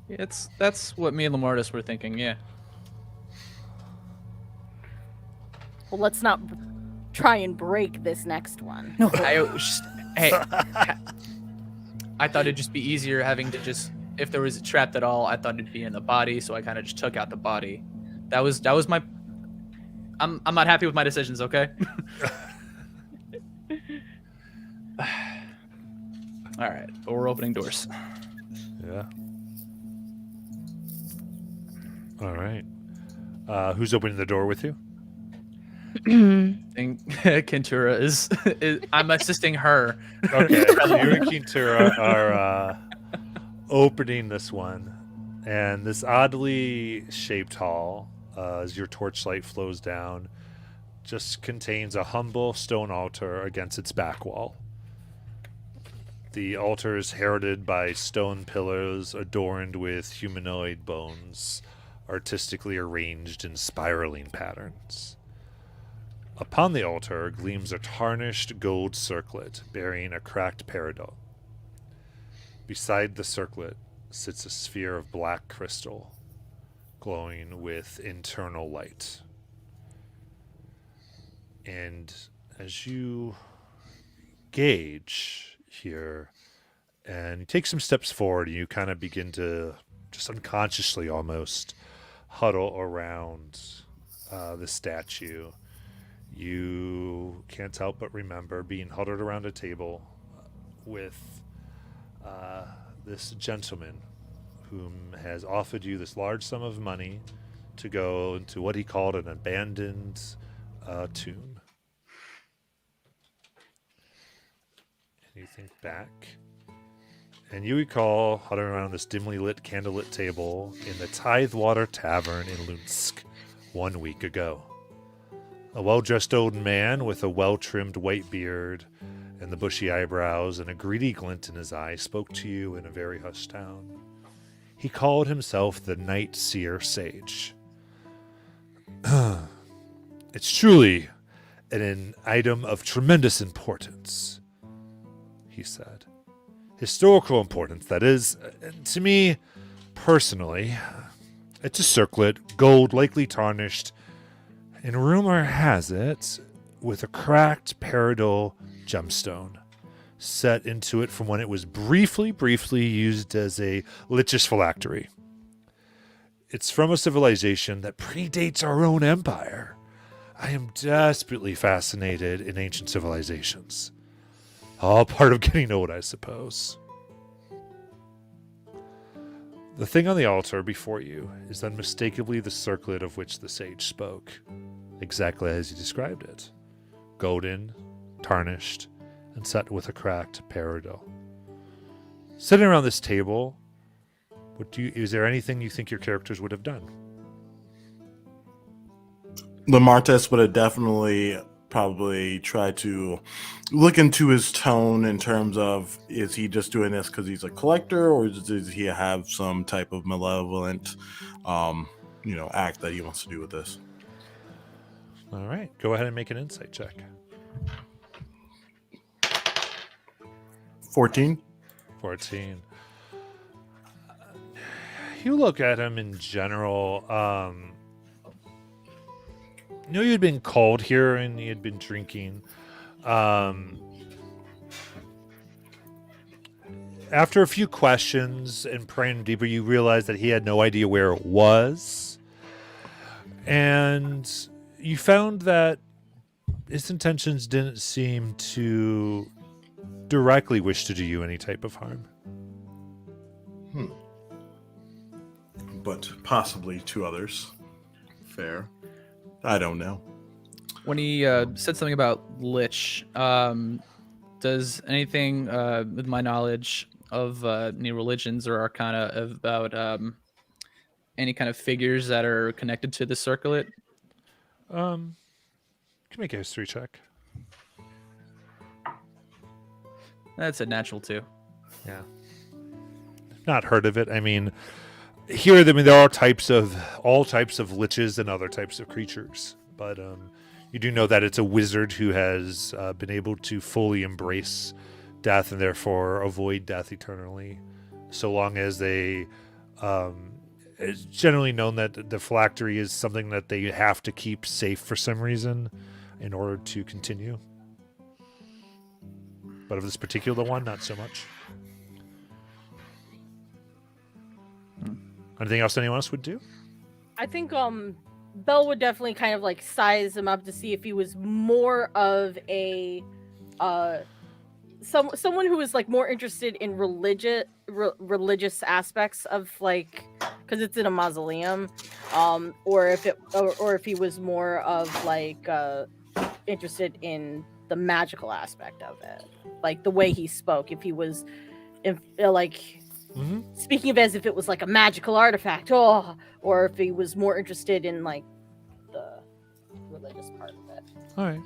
That's what me and Lamortis were thinking. Yeah. Well, let's not try and break this next one. No. Hey, I thought it'd just be easier having to just, if there was a trap at all, I thought it'd be in the body, so I kind of just took out the body. That was my. I'm not happy with my decisions. Okay. All right, but we're opening doors. Yeah. All right. Who's opening the door with you? And Kentura is I'm assisting her. Okay, so you and Quintura are opening this one, and this oddly shaped hall, as your torchlight flows down, just contains a humble stone altar against its back wall. The altar is heralded by stone pillars adorned with humanoid bones, artistically arranged in spiraling patterns. Upon the altar gleams a tarnished gold circlet bearing a cracked peridot. Beside the circlet sits a sphere of black crystal, glowing with internal light. And as you gauge here, and you take some steps forward, and you kind of begin to just unconsciously almost huddle around the statue. You can't help but remember being huddled around a table with this gentleman whom has offered you this large sum of money to go into what he called an abandoned tomb. And you think back, and you recall huddling around this dimly lit, candlelit table in the Tidewater Tavern in Lunsk 1 week ago. A well-dressed old man with a well-trimmed white beard and the bushy eyebrows and a greedy glint in his eye spoke to you in a very hushed tone. He called himself the Night Seer Sage. It's truly an item of tremendous importance, he said. Historical importance, that is. To me, personally, it's a circlet, gold, likely tarnished, and rumor has it, with a cracked peridot gemstone set into it from when it was briefly used as a lichess phylactery. It's from a civilization that predates our own empire. I am desperately fascinated in ancient civilizations. All part of getting old, I suppose. The thing on the altar before you is unmistakably the circlet of which the sage spoke, exactly as he described it. Golden, tarnished, and set with a cracked peridot. Sitting around this table, is there anything you think your characters would have done? Lamartes would have definitely probably tried to look into his tone in terms of, is he just doing this because he's a collector, or does he have some type of malevolent act that he wants to do with this? All right, go ahead and make an insight check. 14. 14. You look at him in general. You know, you'd been called here and he had been drinking. After a few questions and praying deeper, you realize that he had no idea where it was. And you found that his intentions didn't seem to directly wish to do you any type of harm. But possibly to others. Fair. I don't know. When he said something about lich, does anything with my knowledge of any religions or arcana about any kind of figures that are connected to the circlet? Can you make a history check? That's a natural 2. Yeah. Not heard of it. I mean, here, I mean, there are all types of liches and other types of creatures, but you do know that it's a wizard who has been able to fully embrace death and therefore avoid death eternally, so long as they. It's generally known that the phylactery is something that they have to keep safe for some reason in order to continue. But of this particular one, not so much. Anything else anyone else would do? I think Belle would definitely kind of like size him up to see if he was more of a someone who is like more interested in religious aspects of like, because it's in a mausoleum, or if he was more of like interested in the magical aspect of it, like the way he spoke, if he was speaking of as if it was like a magical artifact, or if he was more interested in like the religious part of it. All right.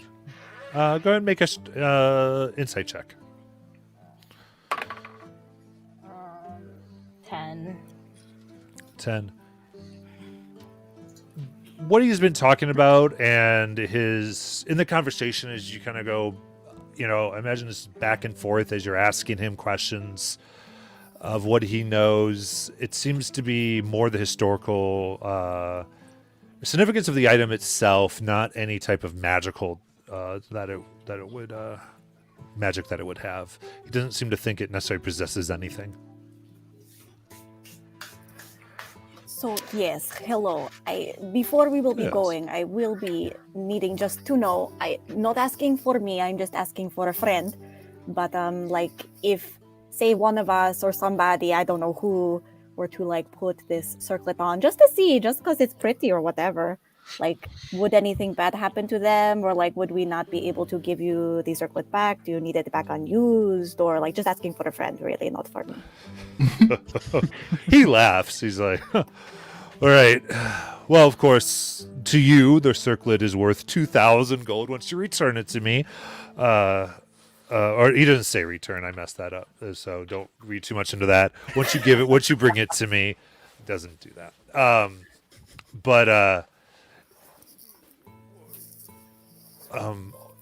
Go ahead and make a insight check. 10. 10. What he's been talking about and in the conversation as you kind of go, I imagine this back and forth as you're asking him questions of what he knows. It seems to be more the historical significance of the item itself, not any type of magical that it would magic that it would have. He doesn't seem to think it necessarily possesses anything. So yes, hello. Before we will be Yes. going, I will be needing just to know. I'm not asking for me. I'm just asking for a friend. But like, if say one of us or somebody, I don't know who, were to like put this circlet on just to see, just because it's pretty or whatever, like, would anything bad happen to them, or like, would we not be able to give you the circlet back? Do you need it back unused, or like just asking for a friend, really, not for me? He laughs. He's like, "Huh. All right. Well, of course, to you, the circlet is worth 2,000 gold once you return it to me. Or he doesn't say return. I messed that up. So don't read too much into that. Once you bring it to me, it doesn't do that.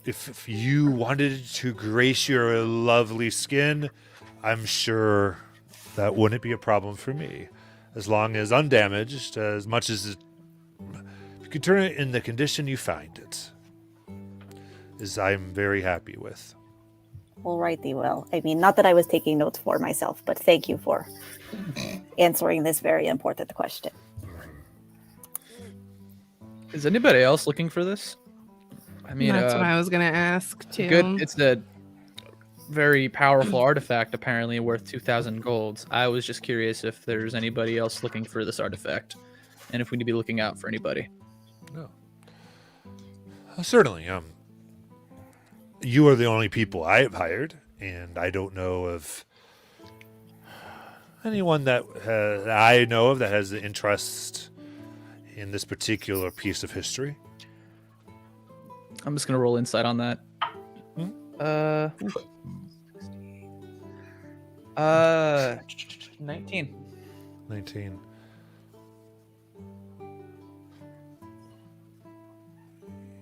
If you wanted to grace your lovely skin, I'm sure that wouldn't be a problem for me. As long as undamaged, as much as if you could turn it in the condition you find it, is I'm very happy with. Alrighty, well, I mean, not that I was taking notes for myself, but thank you for answering this very important question. Is anybody else looking for this? I mean, That's what I was gonna ask too. good. It's a very powerful artifact, apparently worth 2,000 golds. I was just curious if there's anybody else looking for this artifact, and if we need to be looking out for anybody. No. Certainly. You are the only people I have hired, and I don't know of anyone that I know of that has an interest in this particular piece of history. I'm just gonna roll insight on that. 19. 19.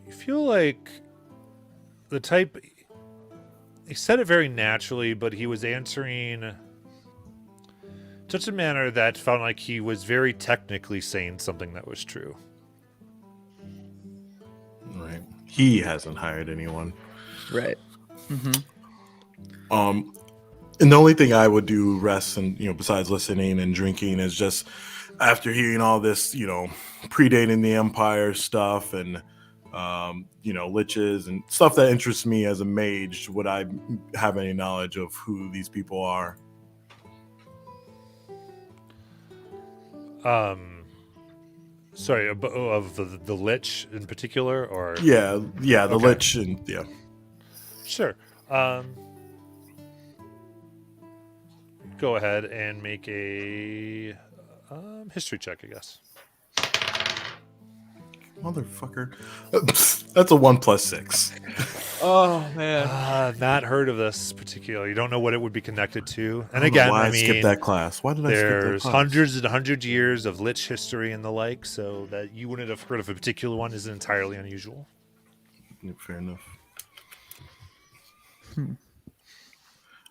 You feel like the type. He said it very naturally, but he was answering in such a manner that felt like he was very technically saying something that was true. Right. He hasn't hired anyone. Right. Mm-hmm. And the only thing I would do, rest and besides listening and drinking, is just after hearing all this, predating the Empire stuff and liches and stuff that interests me as a mage. Would I have any knowledge of who these people are? Sorry, of the lich in particular, or Yeah, the Okay. lich and yeah. Sure. Go ahead and make a history check, I guess. Motherfucker. That's a 1+6. Oh man. Not heard of this particular. You don't know what it would be connected to. And I don't know again, why I I skipped mean, that class. Why did I skip that there's class? hundreds and hundreds of years of Lich history and the like, so that you wouldn't have heard of a particular one is entirely unusual. Yeah, fair enough.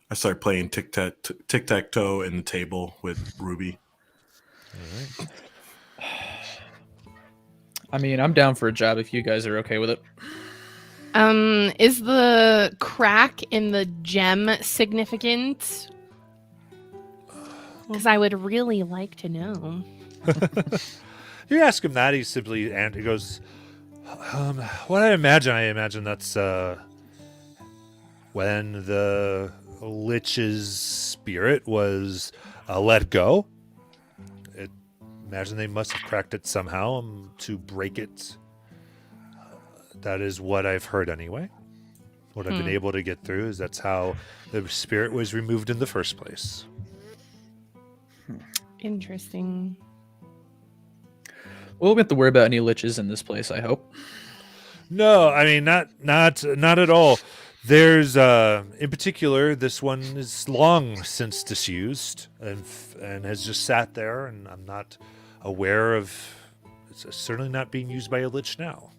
I started playing tic-tac-toe in the table with Ruby. All right. I mean, I'm down for a job if you guys are okay with it. Is the crack in the gem significant? Because I would really like to know. You ask him that, he simply and he goes, what I imagine that's when the Lich's spirit was let go. Imagine they must have cracked it somehow to break it. That is what I've heard anyway. What I've been able to get through is that's how the spirit was removed in the first place. Interesting. We won't have to worry about any liches in this place, I hope. No, I mean not at all. There's in particular, this one is long since disused and has just sat there, and I'm not aware of. It's certainly not being used by a lich now.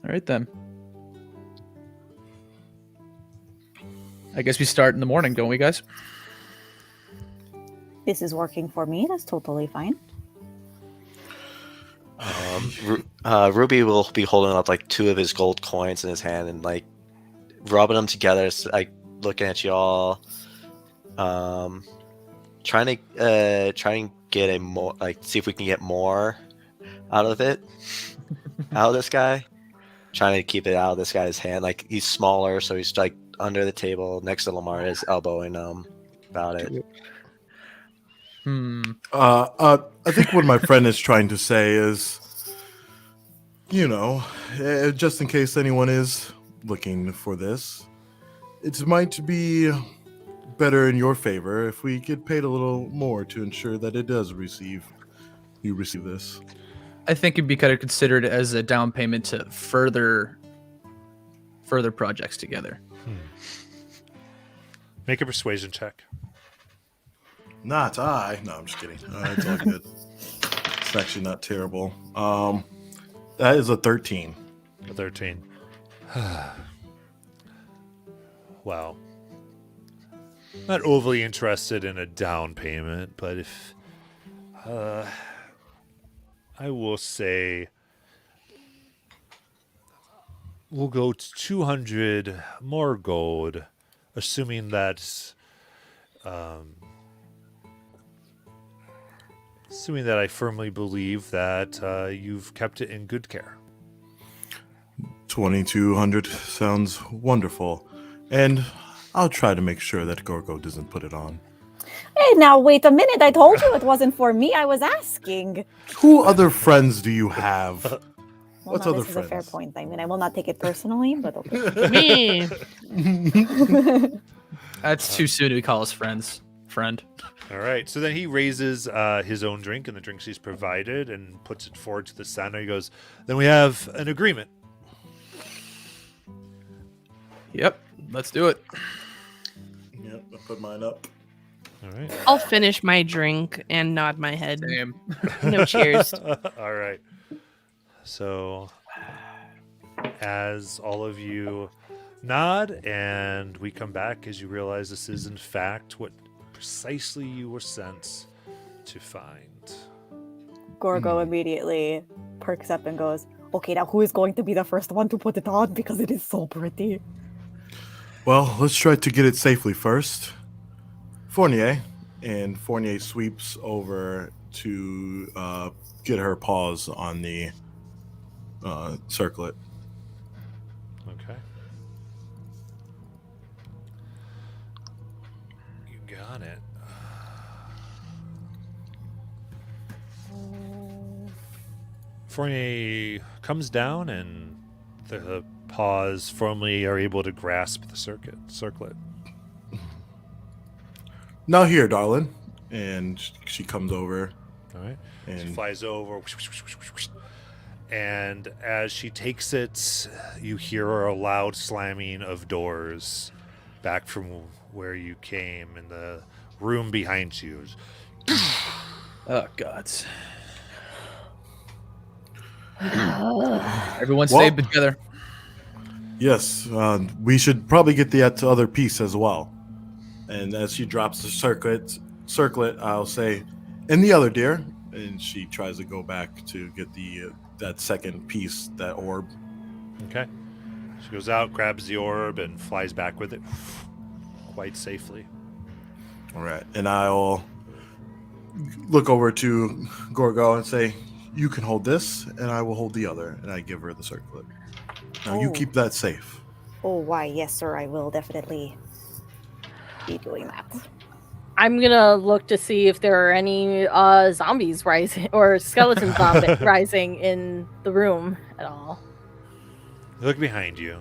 All right, then. I guess we start in the morning, don't we, guys? This is working for me. That's totally fine. Ruby will be holding up like 2 of his gold coins in his hand and like rubbing them together, like looking at y'all, trying to get a more, like, see if we can get more out of it, out of this guy. Trying to keep it out of this guy's hand. Like, he's smaller, so he's like under the table next to Lamar, is elbowing about it. I think what my friend is trying to say is, just in case anyone is looking for this, it might be better in your favor if we get paid a little more to ensure that it does receive this. I think it'd be kind of considered as a down payment to further projects together. Make a persuasion check. Not I. No, I'm just kidding. It's all good. It's actually not terrible. That is a 13. A 13. Wow. Not overly interested in a down payment, but if I will say we'll go to 200 more gold, assuming that I firmly believe that you've kept it in good care. 2,200 sounds wonderful. And I'll try to make sure that Gorgo doesn't put it on. Hey, now wait a minute. I told you it wasn't for me. I was asking. Who other friends do you have? Well, What's no, other this is a fair friends? point. I mean, I will not take it personally, but okay. Me. That's too soon to call us friends. Friend. All right. So then he raises his own drink and the drinks he's provided and puts it forward to the center. He goes, then we have an agreement. Yep. Let's do it. Yep, I put mine up. All right. I'll finish my drink and nod my head. Damn. No cheers. All right. So as all of you nod and we come back as you realize this is in fact what precisely you were sent to find. Gorgo immediately perks up and goes, okay, now who is going to be the first one to put it on? Because it is so pretty. Well, let's try to get it safely first. Fournier. And Fournier sweeps over to get her paws on the circlet. Okay. You got it. Fournier comes down and the paws firmly are able to grasp the circlet. Now here, darling. And she comes over All right. She And flies over. And as she takes it, you hear a loud slamming of doors back from where you came in the room behind you. Oh, gods. Everyone Well- stay together. yes, we should probably get that other piece as well. And as she drops the circlet, I'll say, "And the other, dear." And she tries to go back to get the that second piece, that orb. Okay. She goes out, grabs the orb, and flies back with it quite safely. All right, and I'll look over to Gorgo and say, "You can hold this, and I will hold the other." And I give her the circlet. Now you Oh. keep that safe. Oh, why? Yes, sir. I will definitely be doing that. I'm gonna look to see if there are any zombies rising or skeleton zombies rising in the room at all. You look behind you,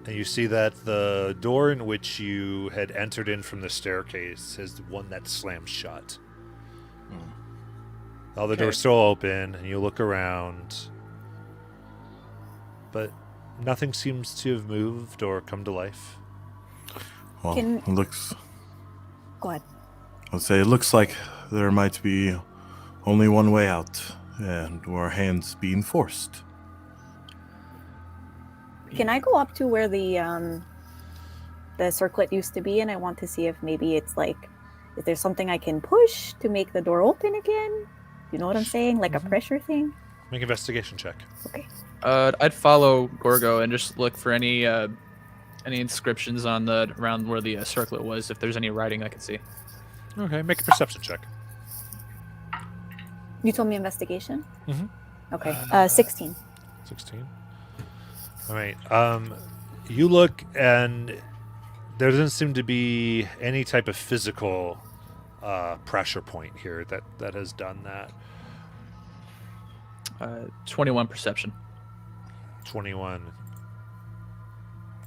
and you see that the door in which you had entered in from the staircase is the one that slams shut. All the Okay. doors still open, and you look around, but nothing seems to have moved or come to life. Well, Can- it looks. Go ahead. I'll say it looks like there might be only one way out, and our hands being forced. Can I go up to where the circlet used to be, and I want to see if maybe it's like, is there something I can push to make the door open again? You know what I'm saying? Like a pressure thing? Make an investigation check. Okay. I'd follow Gorgo and just look for any inscriptions on the around where the circlet was, if there's any writing I can see. Okay, make a perception check. You told me investigation? Mhm. Okay. 16. 16. All right. You look, and there doesn't seem to be any type of physical pressure point here that has done that. 21 perception. 21.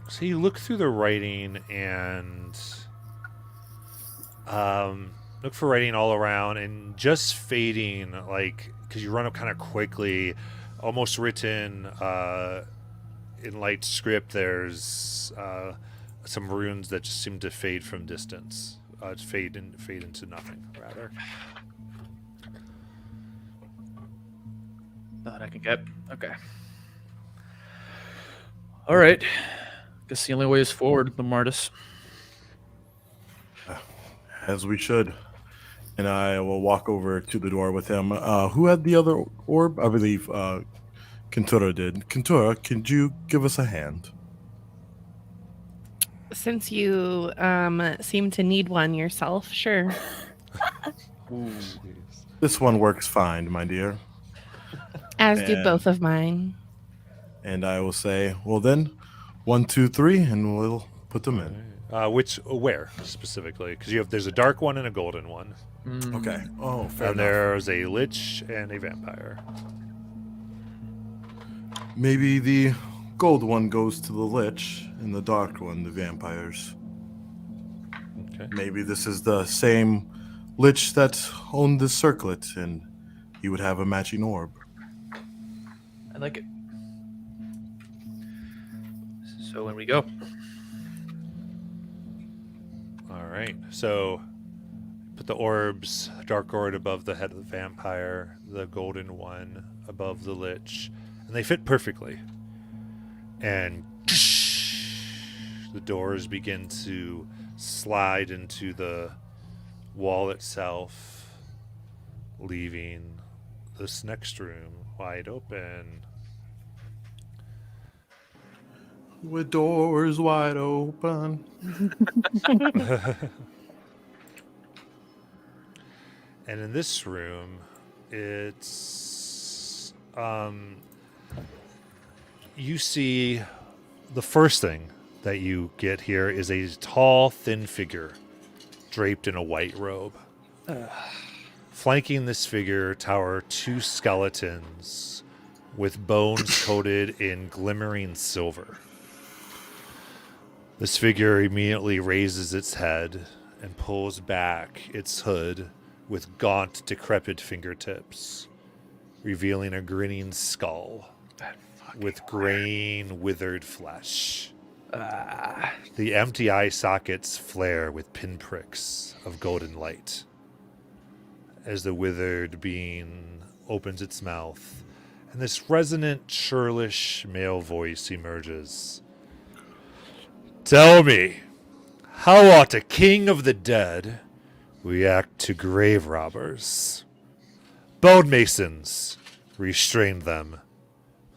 So you look through the writing and look for writing all around, and just fading, like, because you run up kind of quickly, almost written in light script. There's some runes that just seem to fade from distance, fade into nothing, rather. That I can get. Okay. All right. Guess the only way is forward, the Martis. As we should. And I will walk over to the door with him. Who had the other orb? I believe Kentura did. Kentura, could you give us a hand? Since you seem to need one yourself, sure. This one works fine, my dear. As do And- both of mine. And I will say, well then, 1, 2, 3, and we'll put them in. Where specifically? Because there's a dark one and a golden one, Okay. Oh, fair and enough. there's a lich and a vampire. Maybe the gold one goes to the lich, and the dark one, the vampires. Okay. Maybe this is the same lich that owned this circlet, and he would have a matching orb. I like it. So when we go. All right. So put the orbs, dark orb above the head of the vampire, the golden one above the lich, and they fit perfectly. And the doors begin to slide into the wall itself, leaving this next room wide open. With doors wide open. And in this room, it's you see the first thing that you get here is a tall, thin figure draped in a white robe. Flanking this figure tower two skeletons with bones coated in glimmering silver. This figure immediately raises its head and pulls back its hood, with gaunt, decrepit fingertips, revealing a grinning skull with graying, withered flesh. The empty eye sockets flare with pinpricks of golden light as the withered being opens its mouth, and this resonant, churlish male voice emerges. Tell me, how ought a king of the dead react to grave robbers? Bone masons restrained them.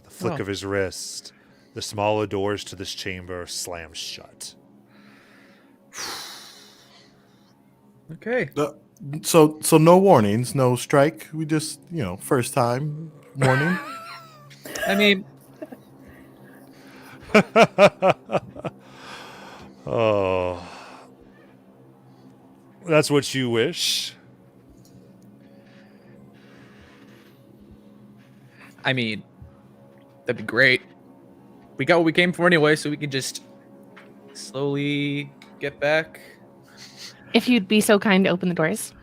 With a flick of his wrist, the smaller doors to this chamber slam shut. Okay. So no warnings, no strike. We just, first time warning. I mean, Oh. That's what you wish? that'd be great. We got what we came for anyway, so we can just slowly get back. If you'd be so kind to open the doors.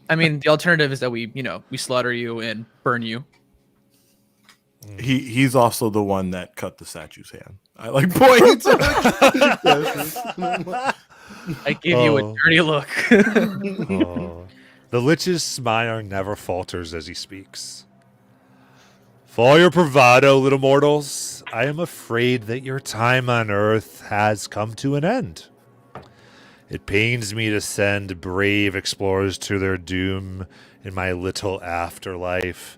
I mean, the alternative is that we slaughter you and burn you. He's also the one that cut the statue's hand. I like point. I give you a dirty look. Oh. The Lich's smile never falters as he speaks. For all your bravado, little mortals, I am afraid that your time on Earth has come to an end. It pains me to send brave explorers to their doom in my little afterlife,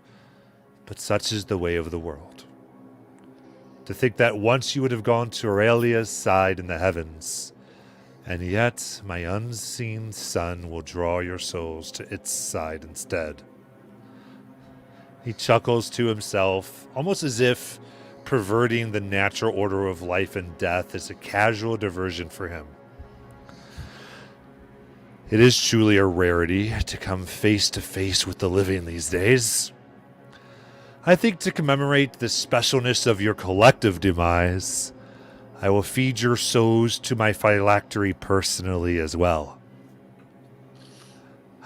but such is the way of the world. To think that once you would have gone to Aurelia's side in the heavens, and yet my unseen sun will draw your souls to its side instead. He chuckles to himself, almost as if perverting the natural order of life and death is a casual diversion for him. It is truly a rarity to come face to face with the living these days. I think to commemorate the specialness of your collective demise, I will feed your souls to my phylactery personally as well.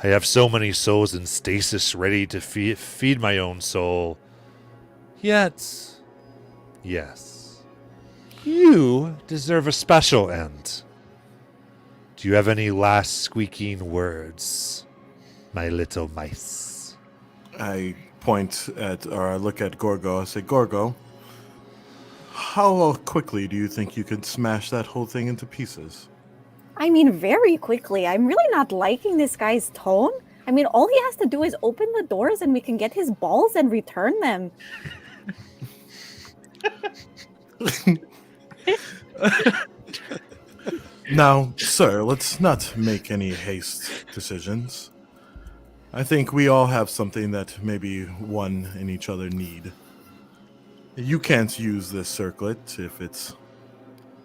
I have so many souls in stasis ready to feed my own soul. Yet, yes, you deserve a special end. Do you have any last squeaking words, my little mice? I point at, or I look at Gorgo. I say, Gorgo, how quickly do you think you could smash that whole thing into pieces? I mean, very quickly. I'm really not liking this guy's tone. I mean, all he has to do is open the doors and we can get his balls and return them. Now, sir, let's not make any haste decisions. I think we all have something that maybe one and each other need. You can't use this circlet if it's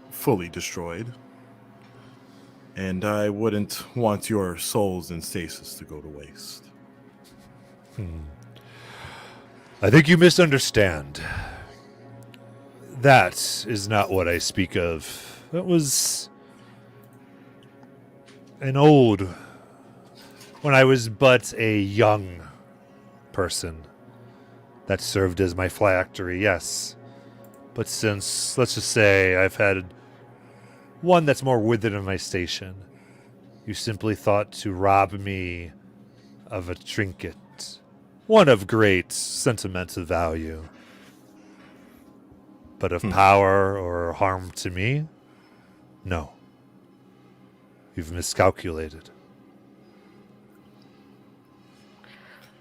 fully destroyed. And I wouldn't want your souls in stasis to go to waste. I think you misunderstand. That is not what I speak of. That was when I was but a young person that served as my phylactery, yes. But since, let's just say, I've had one that's more withered in my station, you simply thought to rob me of a trinket, one of great sentimental value. But of power or harm to me? No. You've miscalculated.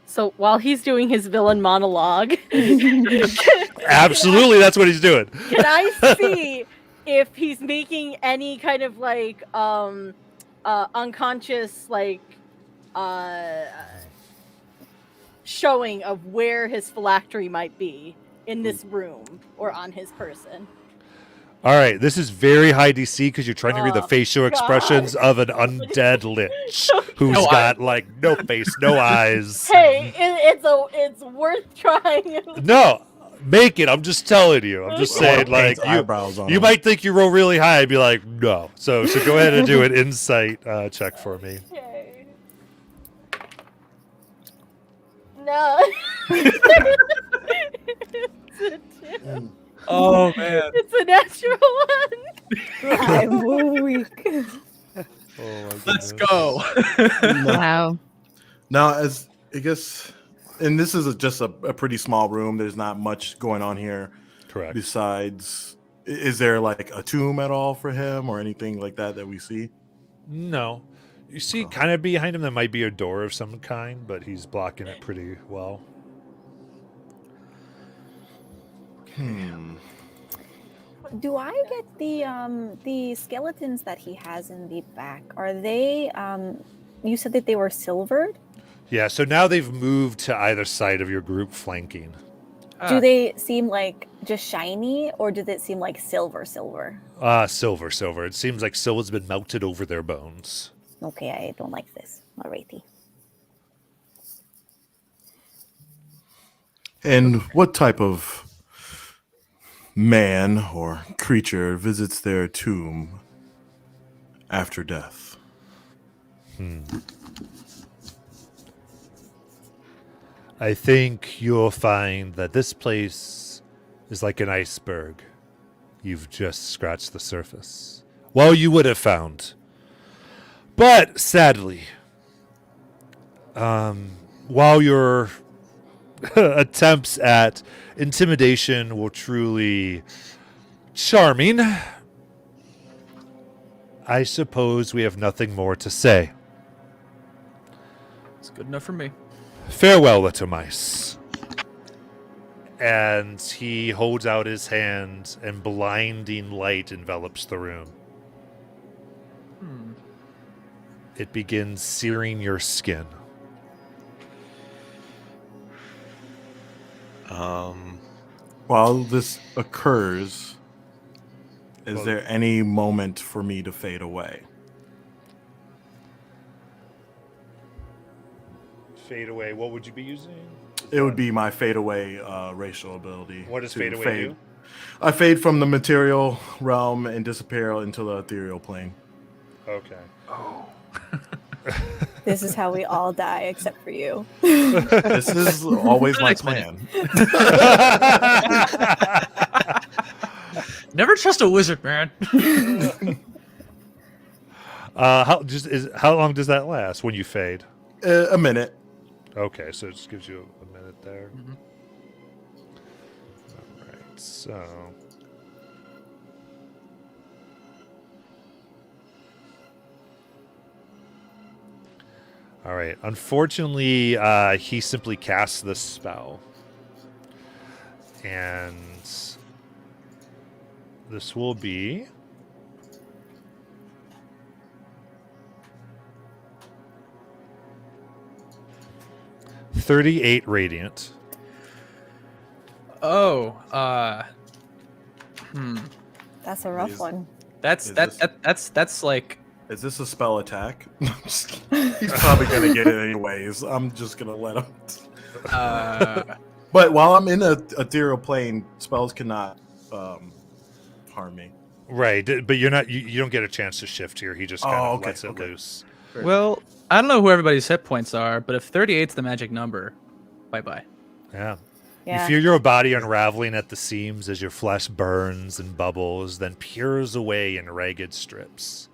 So while he's doing his villain monologue, Absolutely, that's what he's doing. can I see if he's making any kind of like unconscious showing of where his phylactery might be in this room or on his person? All right, this is very high DC because you're trying to read the Oh, facial expressions of an undead lich who's No got like no face, no eyes. Hey, it's worth trying. No, make it. I'm just telling you. I'm just saying, like Paint eyebrows on you him. might think you roll really high. I'd be like, no. So go ahead and do an insight check for me. Okay. No. Oh man. It's a natural one. I'm weak. Oh my Let's goodness. go. Wow. Now, as I guess, and this is just a pretty small room. There's not much going on here. Correct. Besides, is there like a tomb at all for him or anything like that we see? No. You see, Oh. kind of behind him, there might be a door of some kind, but he's blocking it pretty well. Do I get the skeletons that he has in the back? Are they you said that they were silvered? Yeah, so now they've moved to either side of your group flanking. Do they seem like just shiny or does it seem like silver? Silver. It seems like silver's been melted over their bones. Okay, I don't like this. Alrighty. And what type of man or creature visits their tomb after death? I think you'll find that this place is like an iceberg. You've just scratched the surface. Well, you would have found. But sadly, while your attempts at intimidation were truly charming, I suppose we have nothing more to say. It's good enough for me. Farewell, little mice. And he holds out his hand, and blinding light envelops the room. It begins searing your skin. While this occurs, is Well- there any moment for me to fade away? Fade away. What would you be using? It would be my fade away racial ability. What does to fade away do? I fade from the material realm and disappear into the ethereal plane. Okay. This is how we all die except for you. This is always my Explain plan. Never trust a wizard, man. How long does that last when you fade? A minute. Okay, so it just gives you a minute there. Mhm. All right, so all right. Unfortunately, he simply casts this spell, and this will be 38 radiant. Oh, That's a rough Is- one. that's Is that's like Is this a spell attack? He's probably gonna get it anyways. I'm just gonna let him. But while I'm in a ethereal plane, spells cannot harm me. Right, but you're not. You don't get a chance to shift here. He just kind of okay, lets it okay. loose. well, I don't know who everybody's hit points are, but if 38's the magic number, bye bye. Yeah. Yeah. You feel your body unraveling at the seams as your flesh burns and bubbles, then peels away in ragged strips.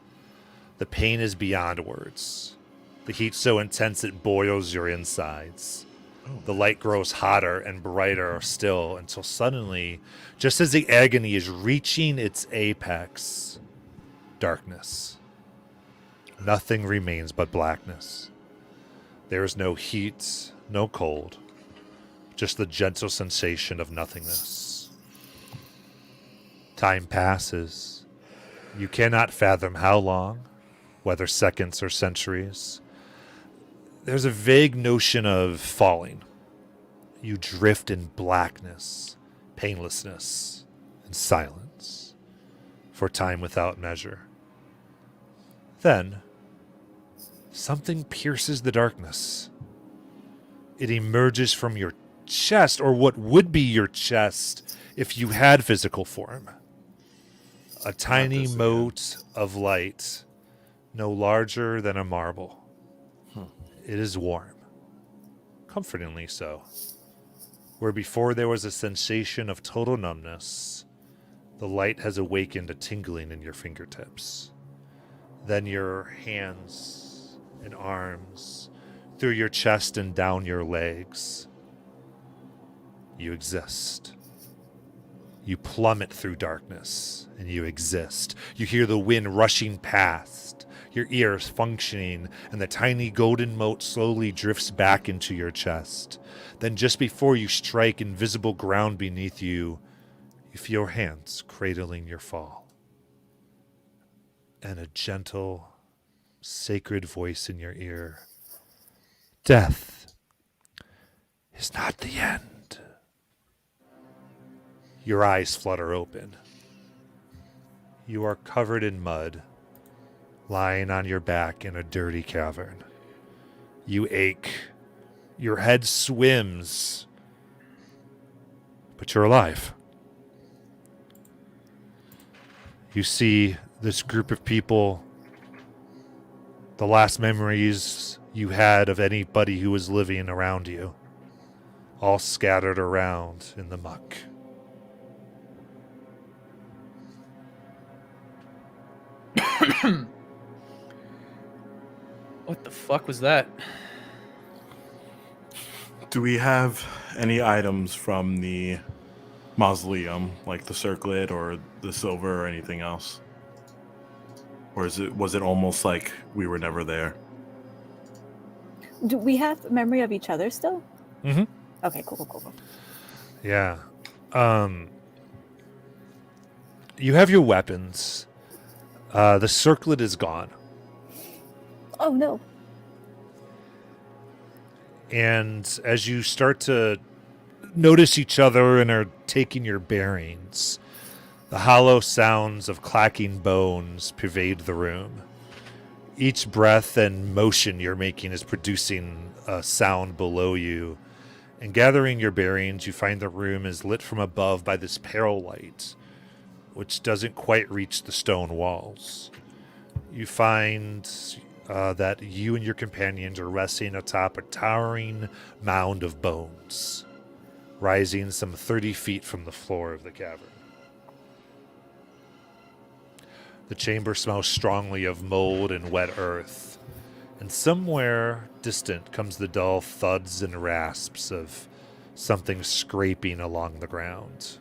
The pain is beyond words. The heat so intense it boils your insides. The light grows hotter and brighter still until suddenly, just as the agony is reaching its apex, darkness. Nothing remains but blackness. There is no heat, no cold. Just the gentle sensation of nothingness. Time passes. You cannot fathom how long, whether seconds or centuries. There's a vague notion of falling. You drift in blackness, painlessness, and silence for time without measure. Then, something pierces the darkness. It emerges from your chest, or what would be your chest if you had physical form. A tiny this again. mote of light, no larger than a marble. It is warm, comfortingly so. Where before there was a sensation of total numbness, the light has awakened a tingling in your fingertips. Then your hands and arms, through your chest and down your legs. You exist. You plummet through darkness, and you exist. You hear the wind rushing past, your ears functioning, and the tiny golden mote slowly drifts back into your chest. Then just before you strike invisible ground beneath you, you feel your hands cradling your fall. And a gentle, sacred voice in your ear. Death is not the end. Your eyes flutter open. You are covered in mud, lying on your back in a dirty cavern. You ache. Your head swims. But you're alive. You see this group of people, the last memories you had of anybody who was living around you, all scattered around in the muck. What the fuck was that? Do we have any items from the mausoleum, like the circlet or the silver or anything else? Or was it almost like we were never there? Do we have memory of each other still? Mm-hmm. Okay, cool. Yeah. You have your weapons. The circlet is gone. Oh no. And as you start to notice each other and are taking your bearings, the hollow sounds of clacking bones pervade the room. Each breath and motion you're making is producing a sound below you. And gathering your bearings, you find the room is lit from above by this pale light, which doesn't quite reach the stone walls. You find that you and your companions are resting atop a towering mound of bones, rising some 30 feet from the floor of the cavern. The chamber smells strongly of mold and wet earth, and somewhere distant comes the dull thuds and rasps of something scraping along the ground.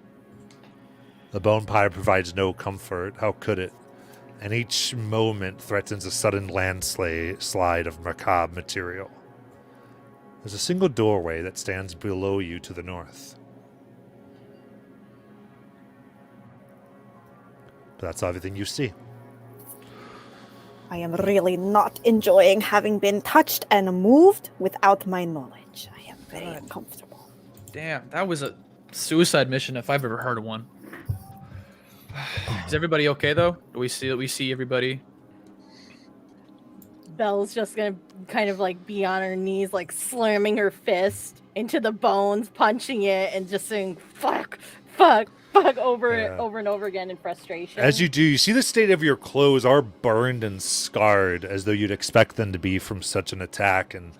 The bone pile provides no comfort, how could it? And each moment threatens a sudden landslide of macabre material. There's a single doorway that stands below you to the north. But that's everything you see. I am really not enjoying having been touched and moved without my knowledge. I am very God. uncomfortable. Damn, that was a suicide mission if I've ever heard of one. Is everybody okay though? Do we see everybody? Belle's just gonna kind of like be on her knees, like slamming her fist into the bones, punching it, and just saying "fuck" over it over and over again in frustration. As you do, you see the state of your clothes are burned and scarred, as though you'd expect them to be from such an attack, and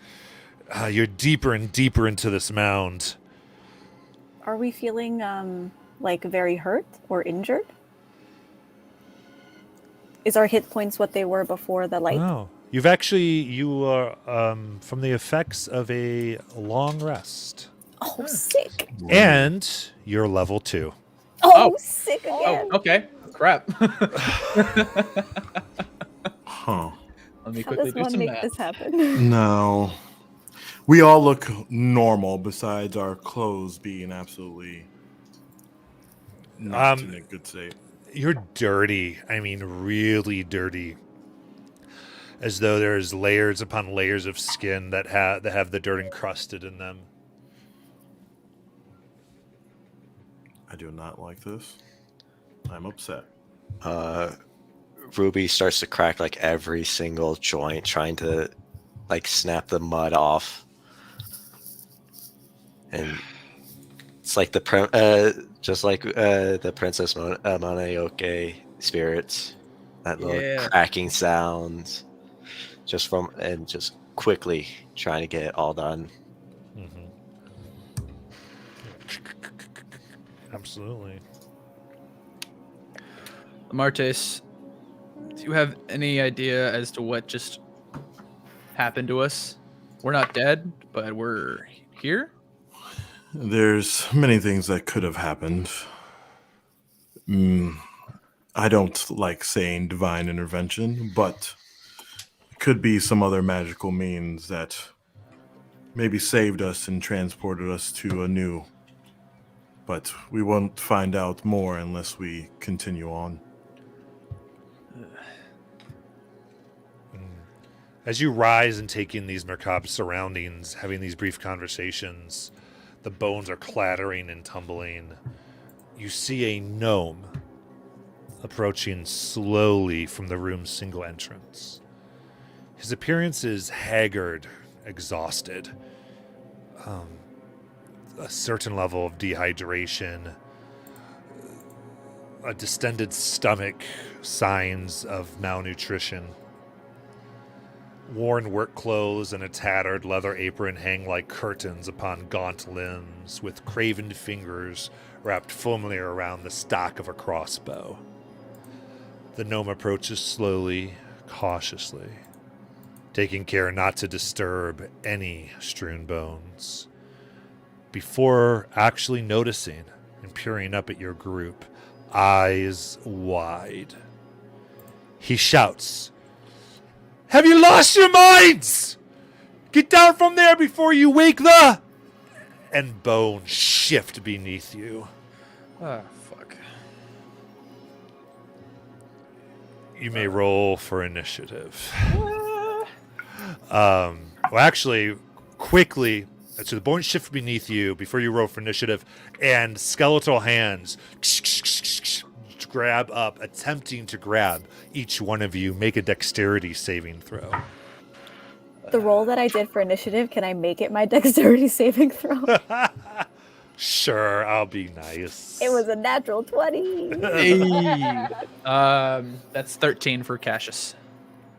you're deeper and deeper into this mound. Are we feeling like very hurt or injured? Is our hit points what they were before the light? No. You are from the effects of a long rest. Oh, sick. And you're level 2. Oh, sick again. Oh, okay. Crap. Huh. Let me How quickly does do one some make math. this happen? No. We all look normal besides our clothes being absolutely not in a good state. You're dirty. I mean, really dirty. As though there's layers upon layers of skin that have the dirt encrusted in them. I do not like this. I'm upset. Ruby starts to crack like every single joint, trying to like snap the mud off. And it's like just like the Princess Mononoke spirits, that little cracking sound, just quickly trying to get it all done. Mm-hmm. Absolutely. Martes, do you have any idea as to what just happened to us? We're not dead, but we're here? There's many things that could have happened. I don't like saying divine intervention, but it could be some other magical means that maybe saved us and transported us to a new. But we won't find out more unless we continue on. As you rise and take in these macabre surroundings, having these brief conversations, the bones are clattering and tumbling. You see a gnome approaching slowly from the room's single entrance. His appearance is haggard, exhausted. A certain level of dehydration, a distended stomach, signs of malnutrition. Worn work clothes and a tattered leather apron hang like curtains upon gaunt limbs, with craven fingers wrapped firmly around the stock of a crossbow. The gnome approaches slowly, cautiously, taking care not to disturb any strewn bones. Before actually noticing and peering up at your group, eyes wide, he shouts, "Have you lost your minds? Get down from there before you wake the..." And bones shift beneath you. Oh, fuck. You may roll for initiative. Well, actually, quickly, so the bones shift beneath you before you roll for initiative, and skeletal hands grab up, attempting to grab each one of you. Make a dexterity saving throw. The roll that I did for initiative, can I make it my dexterity saving throw? Sure, I'll be nice. It was a natural 20. Hey. That's 13 for Cassius.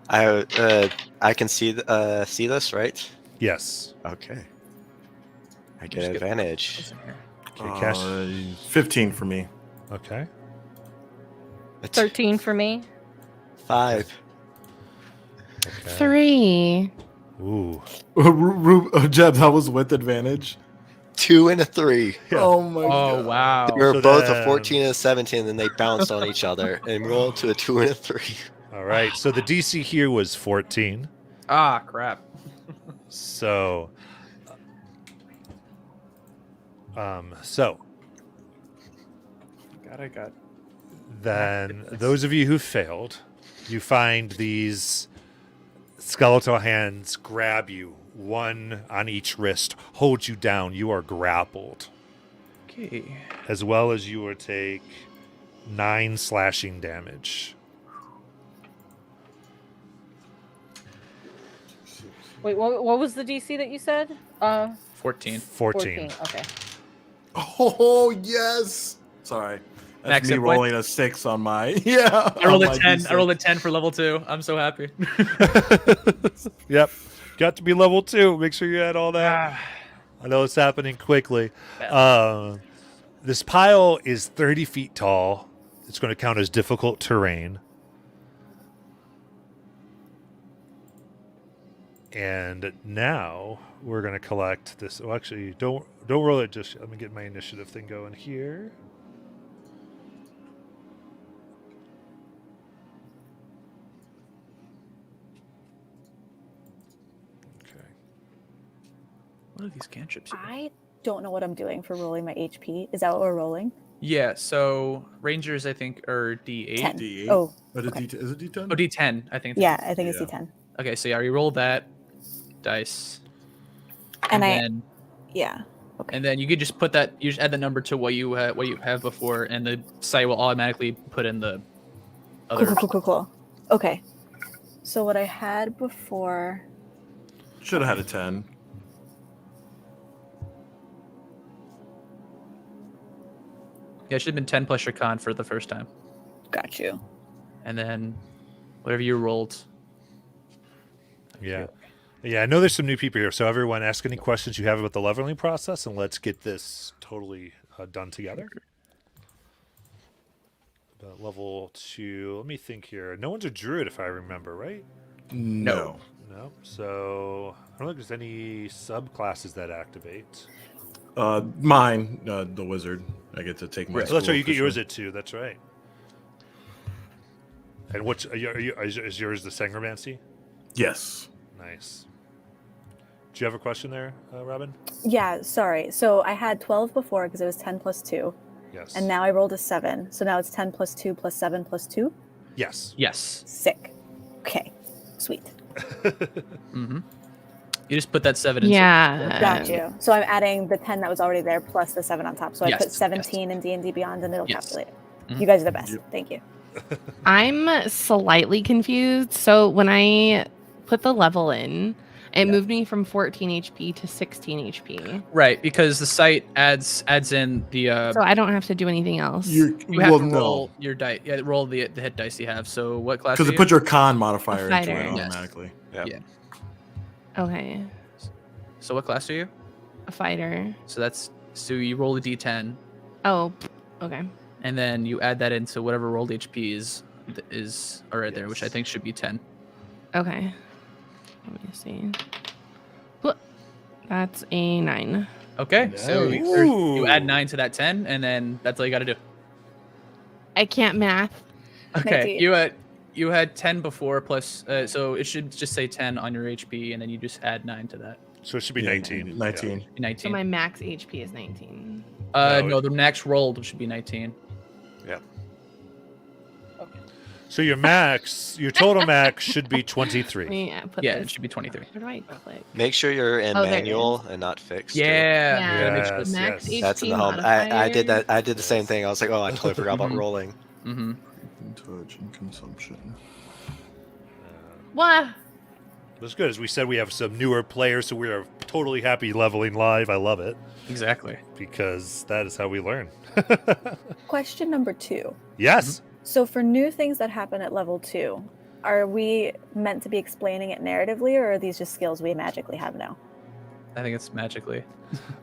I can see this, right? Yes. Okay. I Just get get- advantage. Listen here. Okay, Cash. 15 for me. Okay. 13 for me. 5. Okay. 3. Ooh. Jeb, that was with advantage. 2 and a 3. Yeah. Oh my Oh, god. wow. We were So both then- a 14 and a 17, and they bounced on each other and rolled to a 2 and a 3. All right. So the DC here was 14. Ah, crap. So, God, I got. then those of you who failed, you find these skeletal hands grab you, one on each wrist, hold you down. You are grappled, Okay. as well as you will take 9 slashing damage. Wait, what was the DC that you said? 14. 14. Okay. Oh yes. Sorry. That's Max me hit point? rolling a 6 on my yeah. I rolled on a my 10. D6. I rolled a 10 for level 2. I'm so happy. Yep. Got to be level 2. Make sure you had all that. Ah, I know it's happening quickly. This pile is 30 feet tall. It's going to count as difficult terrain. And now we're going to collect this. Oh, actually, don't roll it. Just let me get my initiative thing going here. Okay. what are these cantrips? here? I don't know what I'm doing for rolling my HP. Is that what we're rolling? Yeah, so Rangers, I think, are D8. 10. D8. Oh, Is okay. it D10? Oh, D10, I think. Yeah, I think it's Yeah. D10. Okay, so yeah, you roll that dice. And then, Yeah. Okay. and then you could just put that, you just add the number to what you have before, and the site will automatically put in the other. Cool. Okay. So what I had before. Should have had a 10. Yeah, it should have been 10 plus your con for the first time. Got you. And then whatever you rolled. Yeah. Yeah, I know there's some new people here, so everyone ask any questions you have about the leveling process, and let's get this totally done together. About level 2, let me think here. No one's a druid, if I remember, right? No. No. So I don't think there's any subclasses that activate. Mine, the wizard. I get to take my. Oh, that's right. You get officially. yours at 2. That's right. And what's is yours the Sangromancy? Yes. Nice. Do you have a question there, Robin? Yeah, sorry. So I had 12 before because it was 10 plus 2. Yes. And now I rolled a 7. So now it's 10 plus 2 plus 7 plus 2. Yes. Yes. Sick. Okay. Sweet. Mm-hmm. You just put that 7 in. Yeah. Got you. So I'm adding the 10 that was already there plus the 7 on top. So I Yes, put 17 in D&D Beyond and it'll Yes. calculate it. Mhm. You guys are the best. Yep. Thank you. I'm slightly confused. So when I put the level in, it moved me from 14 HP to 16 HP. Right, because the site adds in the. So I don't have to do anything else. You have well, to no, roll your dice. Yeah, roll the hit dice you have. So what class? because are it you? puts your con modifier into Fighter. it Yes. automatically. Yeah. Okay. So what class are you? A fighter. So you roll a d10, Oh, okay. and then you add that into whatever rolled HP is right there, which I think should be 10. Okay. Let me see. Whoop. That's a 9. Okay, so Nice. you add Ooh. 9 to that 10, and then that's all you got to do. I can't math. Okay, 19. you had 10 before plus, so it should just say 10 on your HP, and then you just add 9 to that. So it should be Yeah, 19. 19. 19. So my max HP is 19. No, No, the max rolled should be 19. So your total max should be 23. Let me put Yeah, this. it should be 23. Where do I click? Make sure you're in Oh, there it manual and not fixed. too. Yeah. Yeah. Make sure Yes, Max yes. That's in the HP home. I did that. modifiers. I did the same thing. I was like, oh, I totally forgot about Mhm. rolling. Mm-hmm. Touch and consumption. What? That's good. As we said, we have some newer players, so we are totally happy leveling live. I love it Exactly. because that is how we learn. Question number 2. Yes. So for new things that happen at level 2, are we meant to be explaining it narratively, or are these just skills we magically have now? I think it's magically.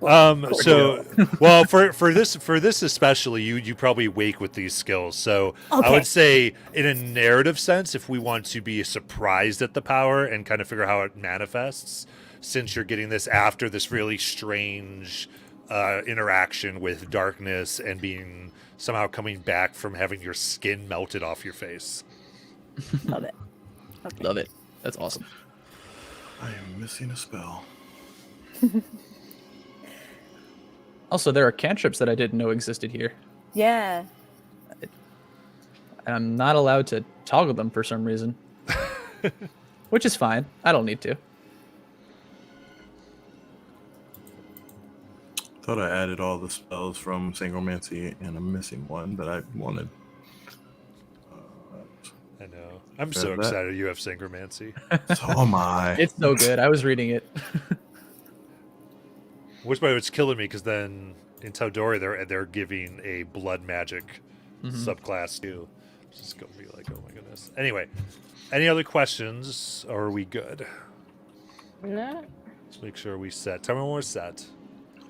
Cool. So, well, for this especially, you probably wake with these skills. So I Okay. would say, in a narrative sense, if we want to be surprised at the power and kind of figure out how it manifests, since you're getting this after this really strange interaction with darkness and being somehow coming back from having your skin melted off your face. Love it. Okay. Love it. That's awesome. I am missing a spell. Also, there are cantrips that I didn't know existed here. Yeah. And I'm not allowed to toggle them for some reason. Which is fine. I don't need to. Thought I added all the spells from Sangromancy, and I'm missing one that I wanted. I know. I'm so That- excited you have Synchromancy. So am I. It's so good. I was reading it. Which, by the way, it's killing me because then in Taudori they're giving a blood magic subclass too. It's just gonna be like, oh my goodness. Anyway, any other questions? Or are we good? No. Let's make sure we set. Tell me when we're set.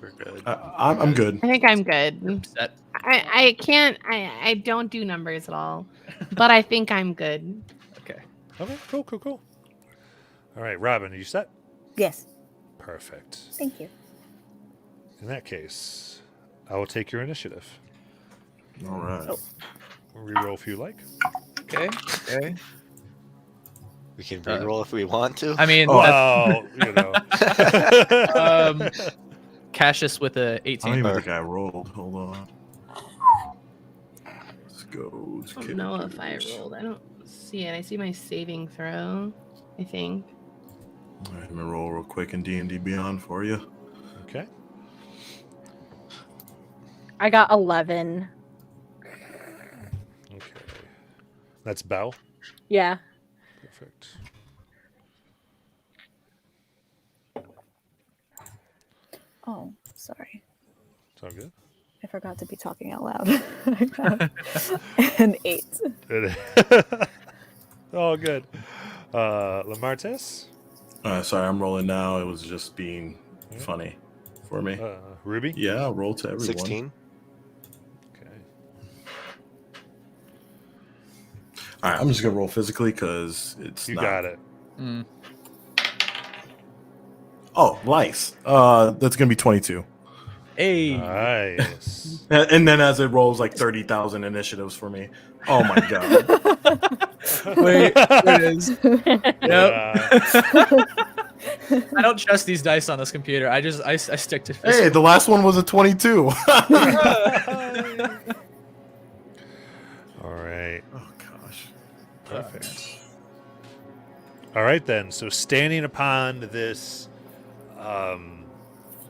We're good. I'm good. I think I'm good. Set. I can't. I don't do numbers at all, but I think I'm good. Okay. Okay, cool. All right, Robin, are you set? Yes. Perfect. Thank you. In that case, I will take your initiative. All right. Oh. Reroll if you like. Okay. We can reroll if we want to. I mean, Well, you know. Cassius with a I don't 18. even think I rolled. Hold on. Let's go. I don't know if I rolled. I don't see it. I see my saving throw. I think. All right, I'm gonna roll real quick in D&D Beyond for you. Okay. I got 11. Okay. That's Bell. Yeah. Perfect. Oh, sorry. Sound good? I forgot to be talking out loud. I got an 8. Oh, good. Lamartis? Sorry, I'm rolling now. It was just being funny for me. Ruby? Yeah, I'll roll to everyone. 16. Okay. All right, I'm just gonna roll physically because it's You not... got it. Mm. Oh, nice. That's gonna be 22. Hey. Nice. And then as it rolls, like 30,000 initiatives for me. Oh my god. Wait, there it is. Yep. Yeah. I don't trust these dice on this computer. I stick to. Hey, the last one was a 22. All right. Oh gosh. Perfect. All right then. So standing upon this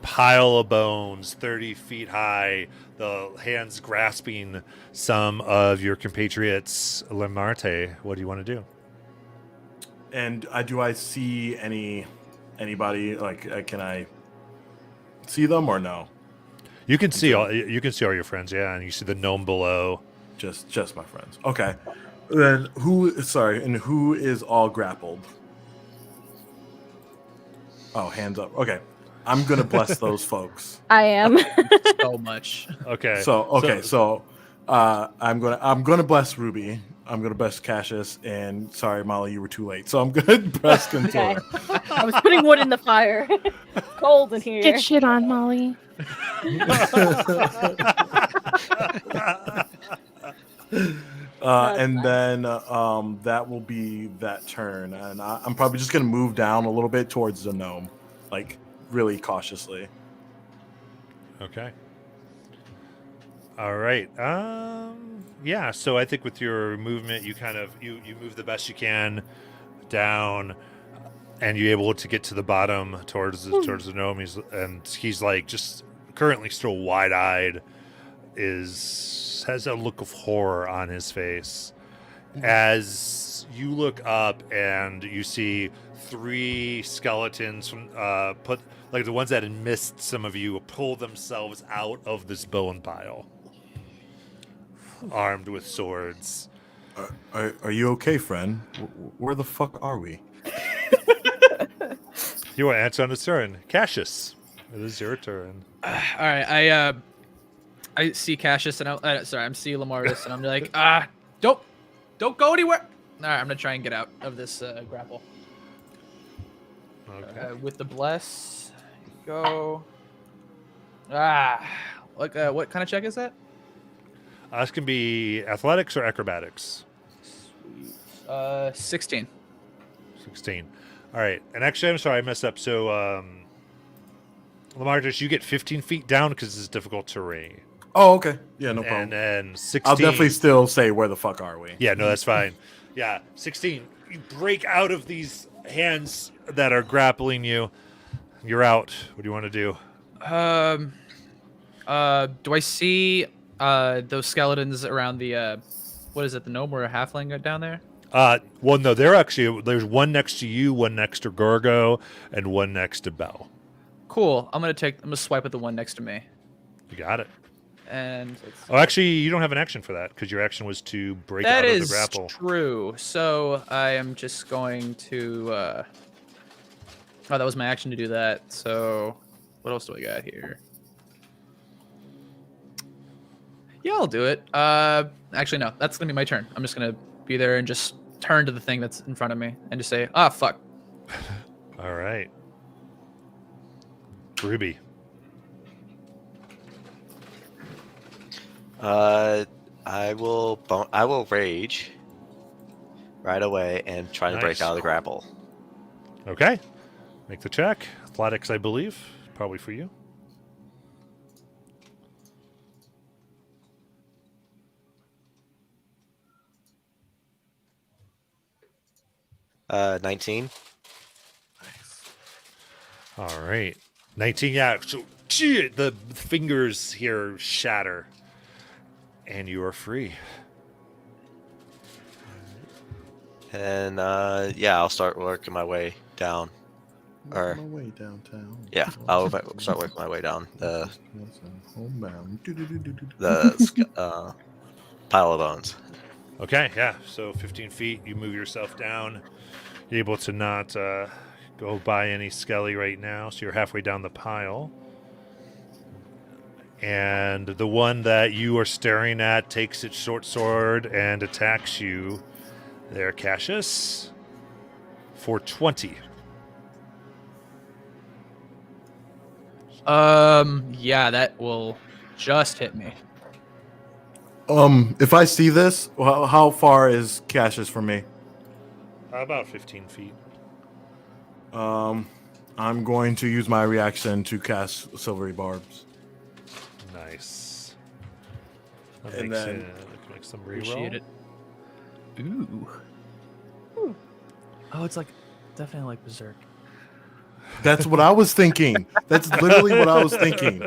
pile of bones, 30 feet high, the hands grasping some of your compatriots, Lemarte. What do you want to do? And do I see anybody? Like, can I see them or no? You can see all your friends, yeah, and you see the gnome below. Just my friends. Okay. Then who is all grappled? Oh, hands up. Okay. I'm gonna bless those folks. I am. So much. Okay. So I'm gonna bless Ruby. I'm gonna bless Cassius, and sorry, Molly, you were too late. So I'm gonna bless Contour. Okay. I was putting wood in the fire. It's cold in here. Get shit on, Molly. And then that will be that turn, and I'm probably just gonna move down a little bit towards the gnome, like really cautiously. Okay. All right. Yeah. So I think with your movement, you kind of you move the best you can down, and you're able to get to the bottom towards the gnome. He's like just currently still wide-eyed, has a look of horror on his face as you look up and you see 3 skeletons from put like the ones that had missed some of you pull themselves out of this bone pile, armed with swords. Are you okay, friend? Where the fuck are we? You want to answer on his turn, Cassius. It is your turn. All right, I see Cassius and I see Lamardis and I'm like, don't go anywhere. All right, I'm gonna try and get out of this grapple. Okay. With the bless, go. What kind of check is that? This can be athletics or acrobatics. 16. 16. All right. And actually, I'm sorry, I messed up. So, Lamardis, you get 15 feet down because it's difficult terrain. Oh, okay. Yeah, no problem. And then 16. I'll definitely still say, where the fuck are we? Yeah, no, that's fine. Yeah, 16. You break out of these hands that are grappling you. You're out. What do you want to do? Do I see those skeletons around the what is it, the gnome or a halfling down there? Well, no, there's one next to you, one next to Gorgo, and one next to Bell. Cool. I'm gonna swipe at the one next to me. You got it. And Oh, actually, you don't have an action for that because your action was to break out of the grapple. That is true. So I am just going to. Oh, that was my action to do that. So what else do I got here? Yeah, I'll do it. Actually, no, that's gonna be my turn. I'm just gonna be there and just turn to the thing that's in front of me and just say, fuck. All right. Ruby. I will rage right away and try to break Nice. out of the grapple. Okay. Make the check. Athletics, I believe. Probably for you. Uh, 19. All right. 19, yeah. So the fingers here shatter. And you are free. And yeah, I'll start working my way down. Or my way downtown. yeah, I'll start working my way down the Homebound. pile of bones. Okay, yeah. So 15 feet, you move yourself down. You're able to not go by any Skelly right now, so you're halfway down the pile. And the one that you are staring at takes its short sword and attacks you there, Cassius, for 20. Yeah, that will just hit me. If I see this, how far is Cassius from me? About 15 feet. I'm going to use my reaction to cast Silvery Barbs. Nice. And then- Make some Appreciate reroll. it. Ooh. Oh, it's like definitely like Berserk. That's what I was thinking. That's literally what I was thinking.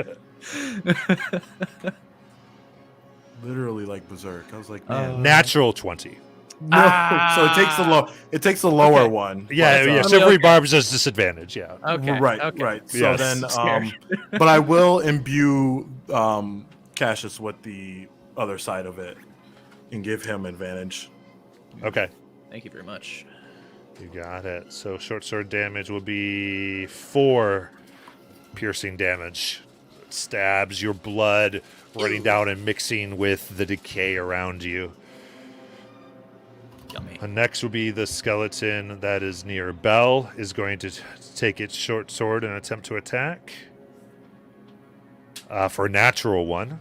Literally like Berserk. I was like, man. Natural 20. No. So it takes the lower Okay. one. Yeah, but, yeah. Silvery Barbs has disadvantage. Yeah. Okay. Right, Okay. right. So Yes. then, Scared. but I will imbue Cassius with the other side of it and give him advantage. Okay. Thank you very much. You got it. So short sword damage will be 4 piercing damage. It stabs your blood running down and mixing with the decay around you. Yummy. And next will be the skeleton that is near Bell, is going to take its short sword and attempt to attack. For a natural 1.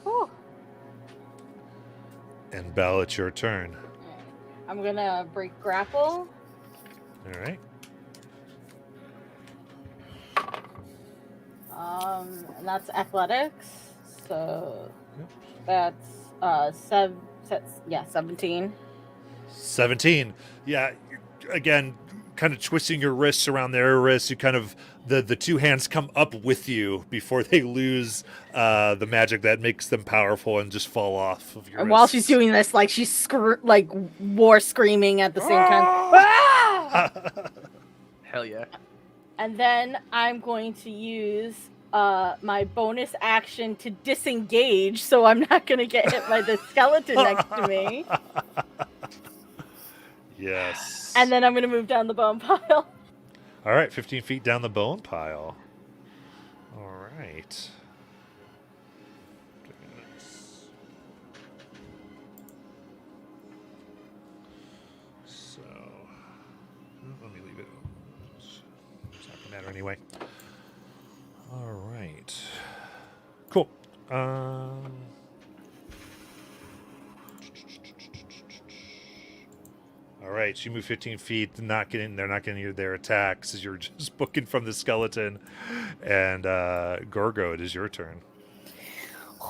Whew. And Bell, it's your turn. I'm gonna break grapple. All right. And that's athletics. So Yep. that's 17. 17. Yeah, again, kind of twisting your wrists around their wrists. You kind of the two hands come up with you before they lose the magic that makes them powerful and just fall off of your And while wrists. she's doing this, like she's like war screaming at the same time. Ah! Hell yeah. And then I'm going to use my bonus action to disengage, so I'm not going to get hit by the skeleton next to me. Yes. And then I'm going to move down the bone pile. All right, 15 feet down the bone pile. All right. So, let me leave it. It's not going to matter anyway. All right. Cool. All right, so you move 15 feet. They're not getting their attacks as you're just booking from the skeleton. And Gorgo, it is your turn.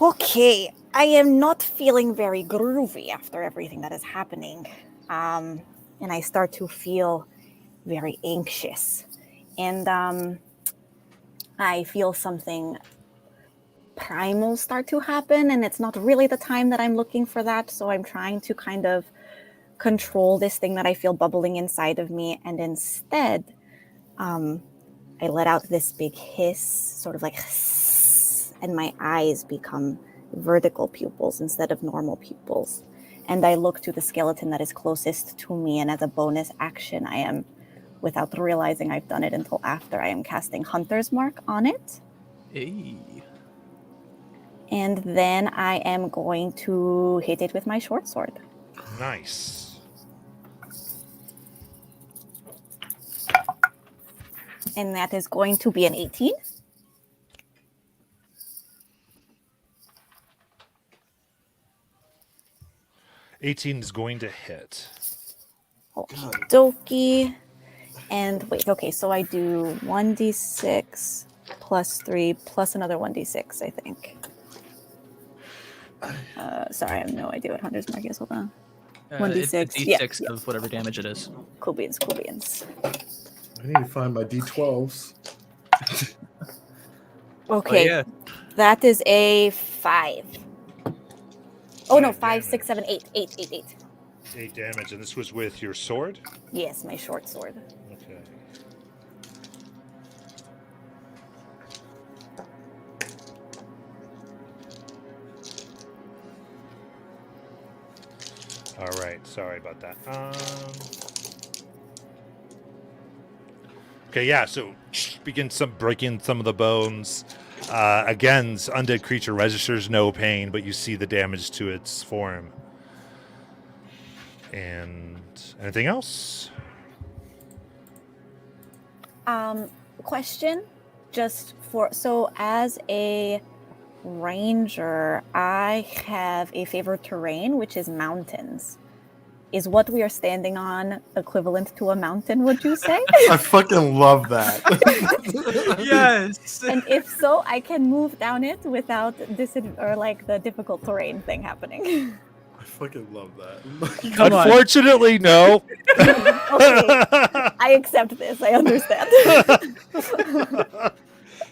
Okay, I am not feeling very groovy after everything that is happening. And I start to feel very anxious. And I feel something primal start to happen, and it's not really the time that I'm looking for that, so I'm trying to kind of control this thing that I feel bubbling inside of me, and instead, I let out this big hiss, sort of like hiss, and my eyes become vertical pupils instead of normal pupils. And I look to the skeleton that is closest to me, and as a bonus action, I am, without realizing I've done it until after, I am casting Hunter's Mark on it. Hey. And then I am going to hit it with my short sword. Nice. And that is going to be an 18. $18 is going to hit. Okie dokie. And wait, okay, so I do 1d6 plus 3 plus another 1d6, I think. Sorry, I have no idea what Hunter's Mark is. Hold on. 1d6, It's a yeah, D6 yeah. of whatever damage it is. Cool beans, cool beans. I need to find my D12s. Okay, yeah. that is a 5. Oh no, 5, Five 6, 7, 8. 8. 8 damage, and this was with your sword? Yes, my short sword. Okay. All right, sorry about that. Okay, yeah. So begin breaking some of the bones. Again, this undead creature registers no pain, but you see the damage to its form. And anything else? Question, just for so as a ranger, I have a favorite terrain, which is mountains. Is what we are standing on equivalent to a mountain, would you say? I fucking love that. Yes. And if so, I can move down it without the difficult terrain thing happening. I fucking love that. Come on. Unfortunately, no. Okay, I accept this. I understand.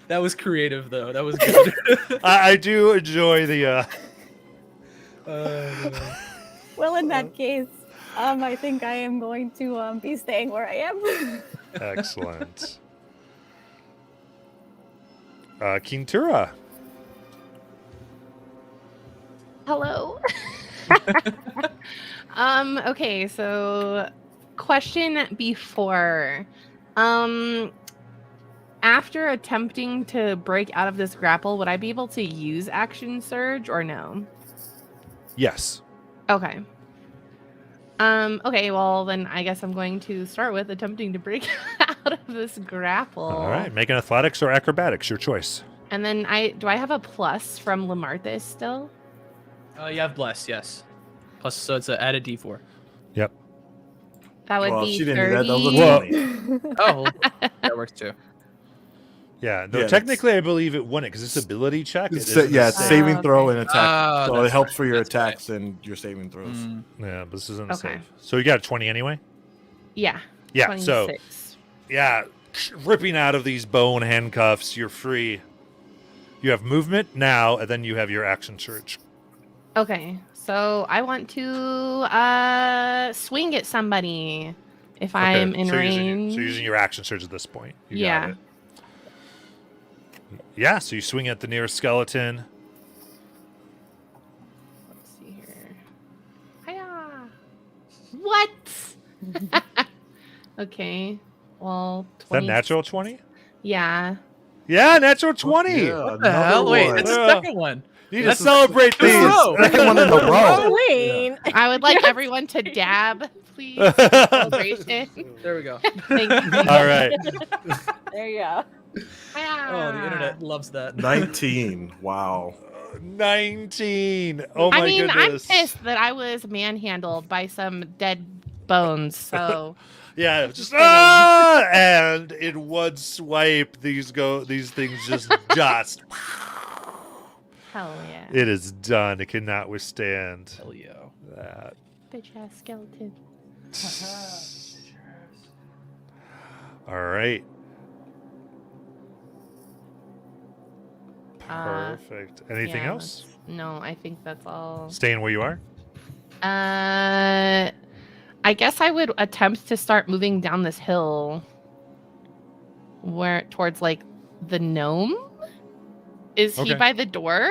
That was creative, though. That was good. I do enjoy the. Well, in that case, I think I am going to be staying where I am. Excellent. Kintura. Hello. Okay, so question before. After attempting to break out of this grapple, would I be able to use action surge or no? Yes. Okay. Okay, well then I guess I'm going to start with attempting to break out of this grapple. All right. Make an athletics or acrobatics, your choice. And then do I have a plus from Lamarthus still? You have bless, yes. Plus, so it's an added D4. Yep. That would Well, be she didn't 30. do that. That was a Well, 20. Oh, that works too. Yeah. No, Yeah, technically, I believe it wouldn't because it's ability check. It's isn't yeah, a it's save. saving Oh, throw okay. and attack. Oh, So it that's helps right, for your that's right. attacks and your saving throws. Mm. Yeah, but this isn't a Okay. save. So you got a 20 anyway? Yeah. Yeah. 26. So, yeah, ripping out of these bone handcuffs, you're free. You have movement now, and then you have your action surge. Okay, so I want to swing at somebody if I'm in so range. You're using your action surge at this point. You Yeah. got it. Yeah, so you swing at the nearest skeleton. Let's see here. Hiya! What? Okay. Well, 20. Is that natural 20? Yeah. Yeah, natural 20. Yeah, What the hell? Wait, that's the Yeah. second one. You need to That's celebrate two in a these. row. Second one in a row. Wayne. I would like everyone to dab, please. Celebration. There we go. Thank you. All right. There you go. Hiya. Oh, the internet loves that. 19. Wow. 19. Oh my I mean, goodness. I'm pissed that I was manhandled by some dead bones. So Yeah, just and in one swipe, these things just hell yeah, It is done. It cannot withstand Hell yeah. that. bitch ass skeleton. All right. Uh, Perfect. Anything Yeah, else? No, I think that's all. Staying where you are? I guess I would attempt to start moving down this hill, towards like the gnome. Is he Okay. by the door,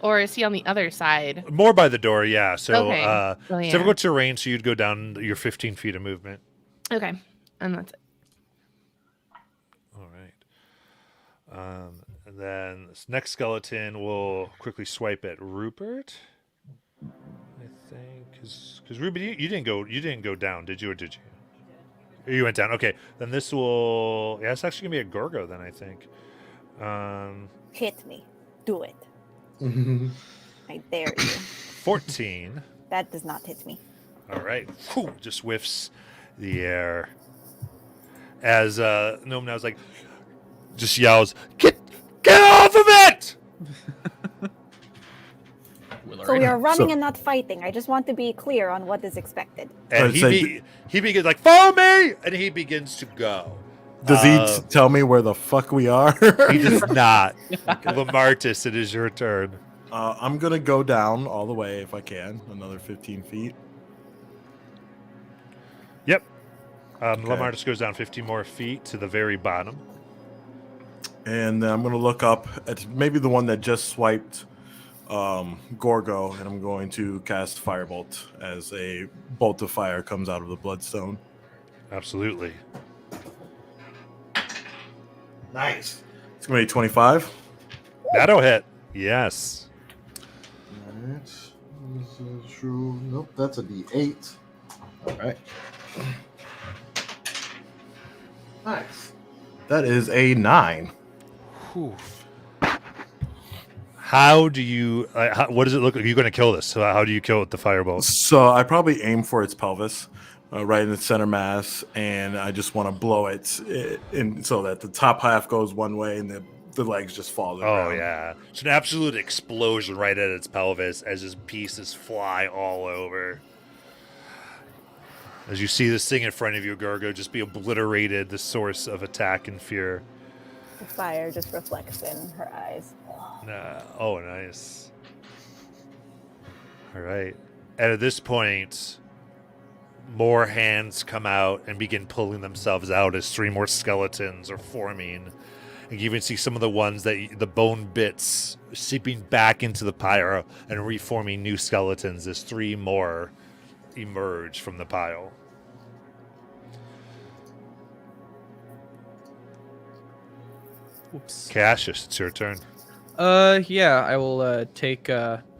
or is he on the other side? More by the door, yeah. So Okay. Oh, it's yeah. difficult terrain, so you'd go down your 15 feet of movement. Okay, and that's it. All right. And then this next skeleton will quickly swipe at Rupert. I think because Rupert, you didn't go down, did you, or did you? You went down. Okay, then this will. Yeah, it's actually gonna be a Gorgo then, I think. Hit me. Do it. I dare you. 14. That does not hit me. All right. Whew, just whiffs the air. As Gnome Now's like, just yells, Get off of it! So we are running and not fighting. I just want to be clear on what is expected. And I'd say- he begins like, follow me! And he begins to go. Does he tell me where the fuck we are? He does not. Lamartis, it is your turn. I'm going to go down all the way if I can. Another 15 feet. Yep. Okay. Lamartis goes down 15 more feet to the very bottom. And then I'm going to look up at maybe the one that just swiped Gorgo, and I'm going to cast Firebolt as a bolt of fire comes out of the Bloodstone. Absolutely. Nice. It's going to be 25. That'll hit. Yes. All right. This is true. Nope, that's a D8. All right. Nice. That is a 9. Whew. How do you? What does it look like? You're going to kill this. So how do you kill it with the firebolt? So I probably aim for its pelvis, right in the center mass, and I just want to blow it in so that the top half goes one way and the legs just fall to the Oh ground. yeah, it's an absolute explosion right at its pelvis as his pieces fly all over. As you see this thing in front of you, Gorgo, just be obliterated, the source of attack and fear. The fire just reflects in her eyes. Oh, nice. All right. And at this point, more hands come out and begin pulling themselves out as 3 more skeletons are forming. And you even see some of the ones the bone bits seeping back into the pyre and reforming new skeletons as 3 more emerge from the pile. Oops. Cassius, it's your turn. Yeah, I will take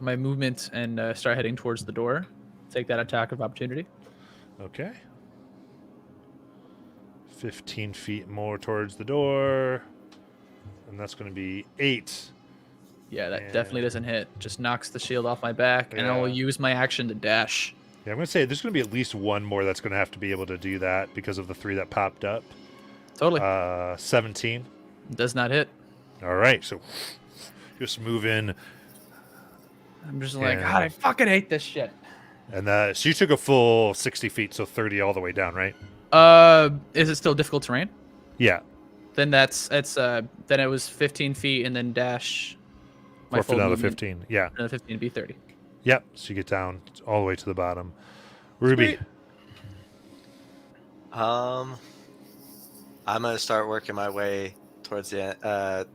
my movement and start heading towards the door. Take that attack of opportunity. Okay. 15 feet more towards the door. And that's going to be 8. Yeah, that Yeah. definitely doesn't hit. Just knocks the shield off my back, and I will Yeah. use my action to dash. Yeah, I'm going to say there's going to be at least 1 more that's going to have to be able to do that because of the 3 that popped up. Totally. 17. Does not hit. All right, so just move in. I'm just like, Yeah. God, I fucking hate this shit. And so you took a full 60 feet, so 30 all the way down, right? Is it still difficult terrain? Yeah. Then then it was 15 feet and then dash. Or full another movement. 15. Yeah. Another 15 would be 30. Yep. So you get down all the way to the bottom. Ruby. Sweet. I'm gonna start working my way towards the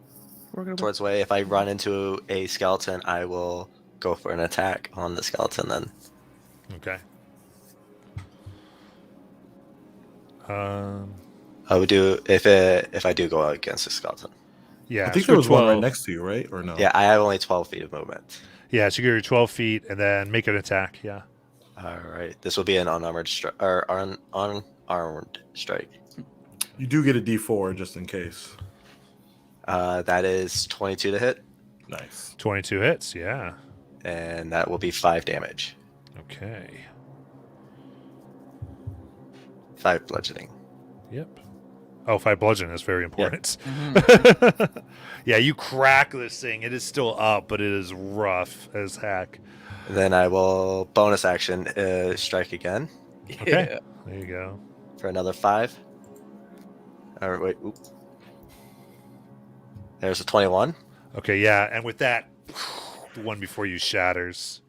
towards way. If I run into a skeleton, I will go for an attack on the skeleton. Then Okay. I would do if I do go out against a skeleton. Yeah. I think so there was one right 12. next to you, right? Or no? Yeah, I have only 12 feet of movement. Yeah, so you get your 12 feet and then make an attack. Yeah. All right, this will be an unarmored or unarmed strike. You do get a D4 just in case. That is 22 to hit, Nice. 22 hits. Yeah. and that will be 5 damage, Okay. 5 bludgeoning. Yep. Oh, 5 bludgeon is very important. Mhm. Yeah, you crack this thing. It is still up, but it is rough as heck. Then I will bonus action strike again Okay. Yeah. There you go. for another 5. Or wait, oop. There's a 21. Okay, yeah, and with that, the one before you shatters.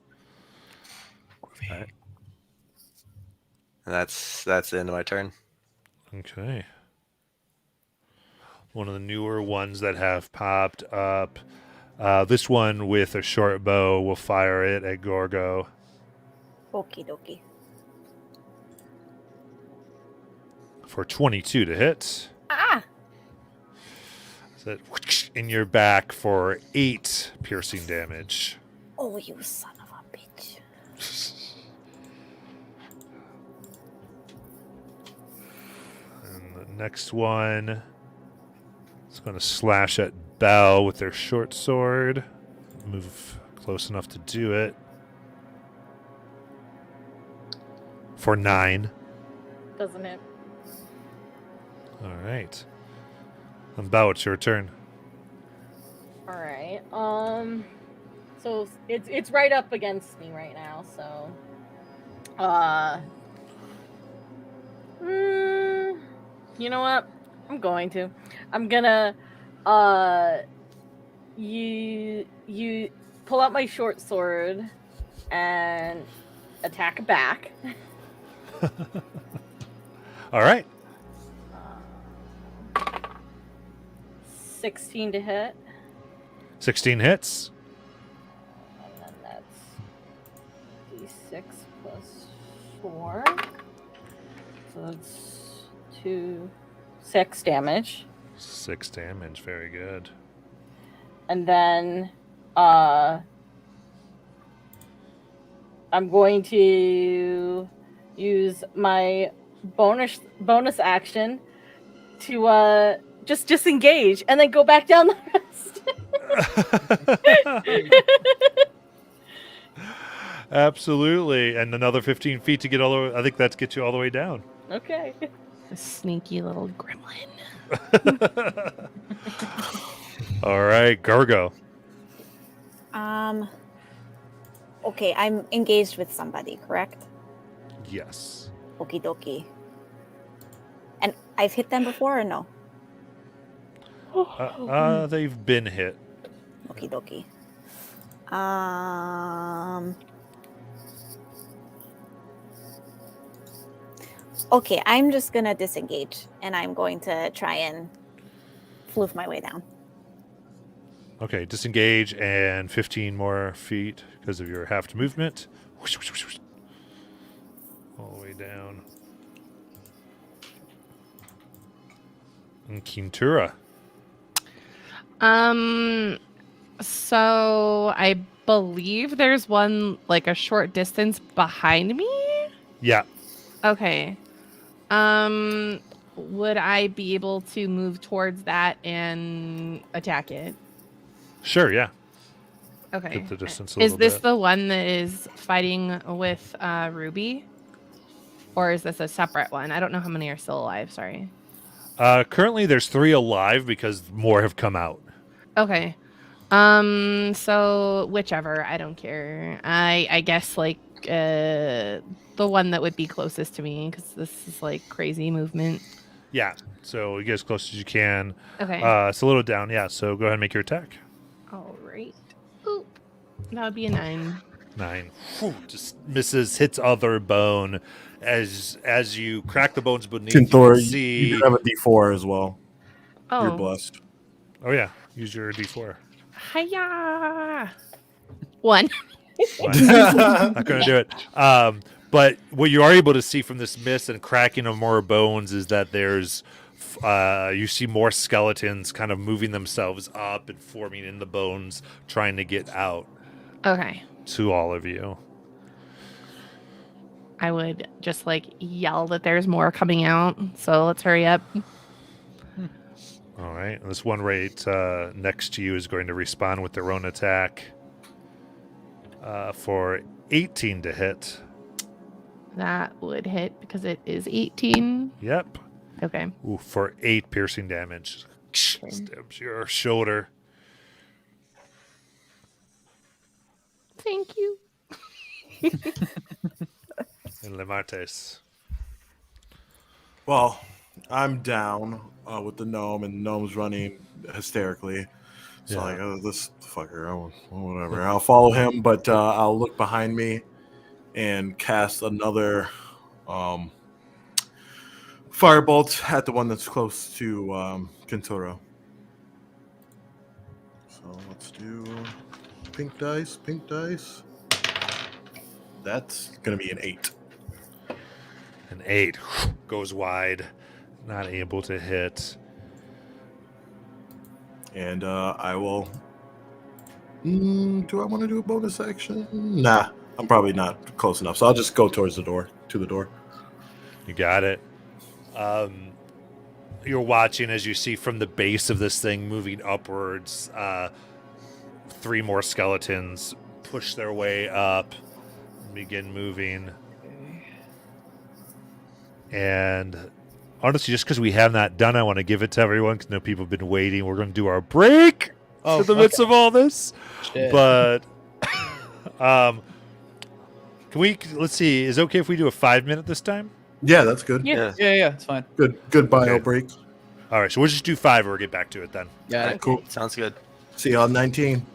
And that's the end of my turn. Okay. One of the newer ones that have popped up. This one with a short bow will fire it at Gorgo. Okie dokie. For 22 to hit. Ah! So that in your back for 8 piercing damage. Oh, you son of a bitch. And the next one is going to slash at Bell with their short sword. Move close enough to do it. For 9. Doesn't it? All right. And Bell, it's your turn. All right. So it's right up against me right now. So, you know what? I'm gonna, you pull out my short sword and attack back. All right. 16 to hit. 16 hits. And then that's d6 plus 4. So that's 6 damage. 6 damage. Very good. And then I'm going to use my bonus action to just disengage and then go back down the rest. Absolutely. And another 15 feet to get all the way. I think that gets you all the way down. Okay. A sneaky little gremlin. All right, Gargo. Okay, I'm engaged with somebody, correct? Yes. Okie dokie. And I've hit them before or no? They've been hit. Okie dokie. Okay, I'm just gonna disengage and I'm going to try and floof my way down. Okay, disengage and 15 more feet because of your halved movement. All the way down. And Kintura. So I believe there's one like a short distance behind me. Yeah. Okay. Would I be able to move towards that and attack it? Sure, yeah. Okay. Get the distance a Is little this bit. the one that is fighting with Ruby? Or is this a separate one? I don't know how many are still alive, sorry. Currently there's 3 alive because more have come out. Okay. So whichever, I don't care. I guess like the one that would be closest to me because this is like crazy movement. Yeah. So you get as close as you can. Okay. It's a little down, yeah. So go ahead and make your attack. All right. Oop. That would be a 9. 9. Whew, just misses, hits other bone. As you crack the bones beneath, you Tinthor, can you see. do have a D4 as well. Oh. You're blessed. Oh yeah, use your D4. Hiya. 1. Not going to do it. But what you are able to see from this mist and cracking of more bones is that there's, you see more skeletons kind of moving themselves up and forming in the bones, trying to get out Okay. to all of you. I would just like yell that there's more coming out. So let's hurry up. All right. This one right next to you is going to respond with their own attack for 18 to hit. That would hit because it is 18. Yep. Okay. Ooh, for 8 piercing damage. Okay. Stabs your shoulder. Thank you. And Lemartes. Well, I'm down with the gnome, and the gnome's running hysterically. So Yeah. like, oh, this fucker, whatever. I'll follow him, but I'll look behind me and cast another firebolt at the one that's close to Kinturo. So let's do pink dice. That's going to be an 8. An 8 goes wide. Not able to hit. And I will. Do I want to do a bonus action? Nah, I'm probably not close enough. So I'll just go towards the door. To the door. You got it. You're watching as you see from the base of this thing moving upwards. 3 more skeletons push their way up, begin moving. And honestly, just because we have not done, I want to give it to everyone because I know people have been waiting. We're going to do our break in the midst of all this. Shit. But can we? Let's see. Is it okay if we do a 5-minute this time? Yeah, that's good. Yeah. Yeah, it's fine. Good bio Okay. break. All right, so we'll just do 5 and we'll get back to it then. Got Alright, it. Cool. Sounds good. See you on 19.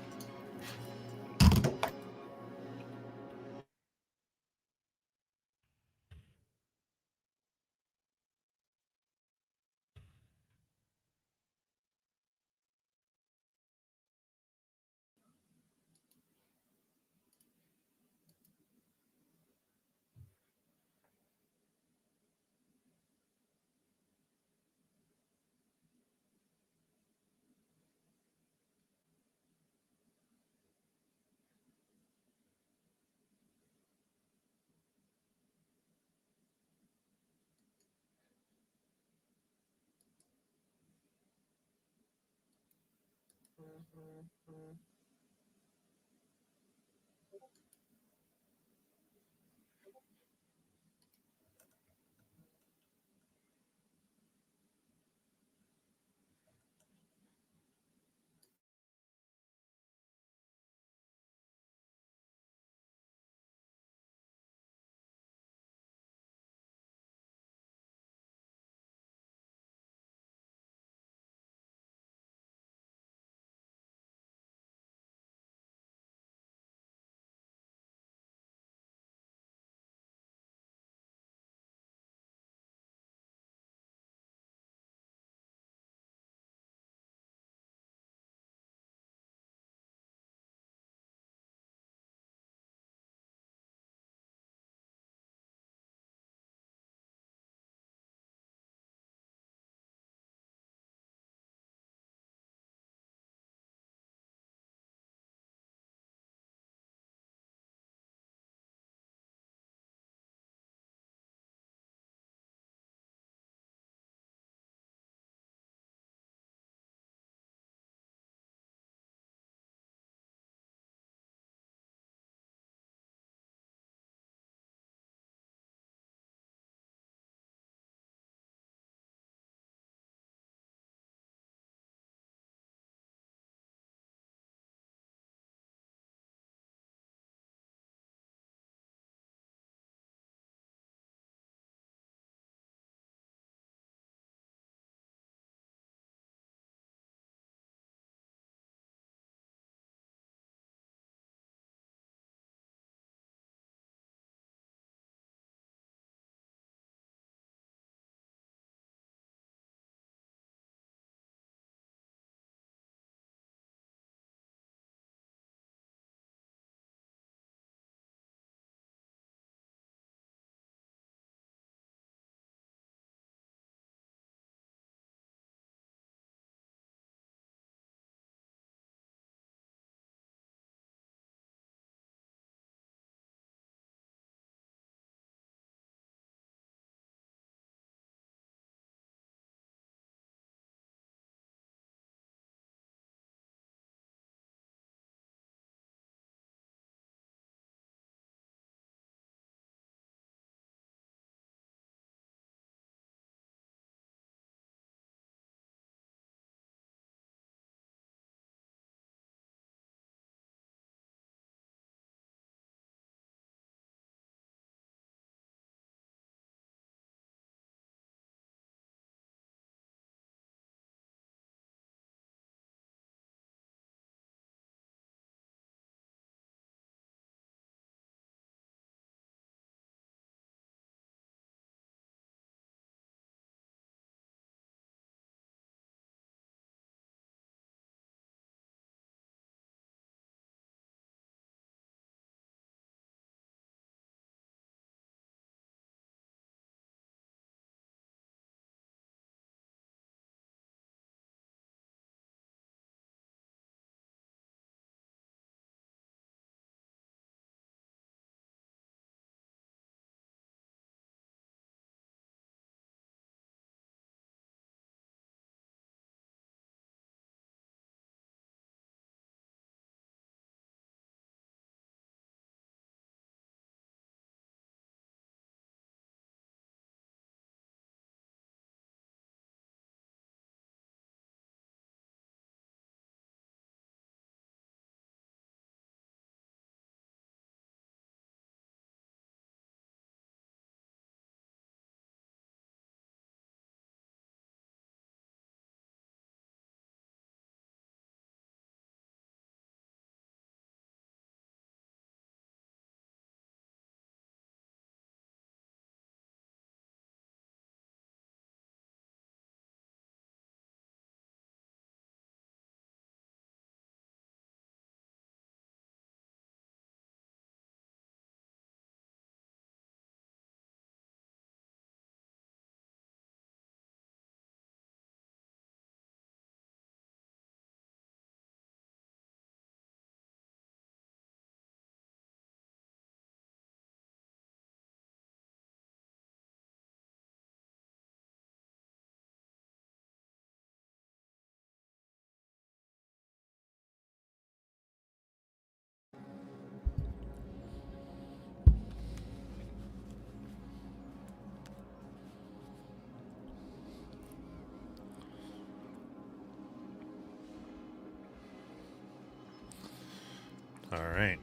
All right.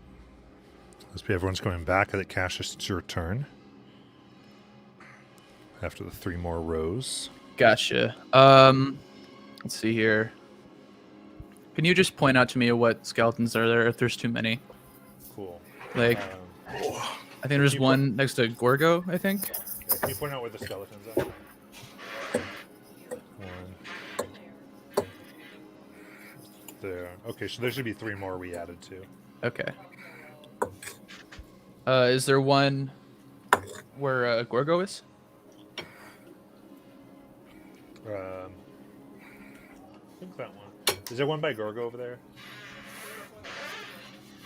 Must be everyone's coming back. I think Cassius, it's your turn. After the 3 more rows. Gotcha. Let's see here. Can you just point out to me what skeletons are there if there's too many? Cool. Like, I think there's one next to Gorgo, I think. Yeah, can you point out where the skeletons are? 1. There. Okay, so there should be 3 more we added to. Okay. Is there one where Gorgo is? I think that one. Is there one by Gorgo over there?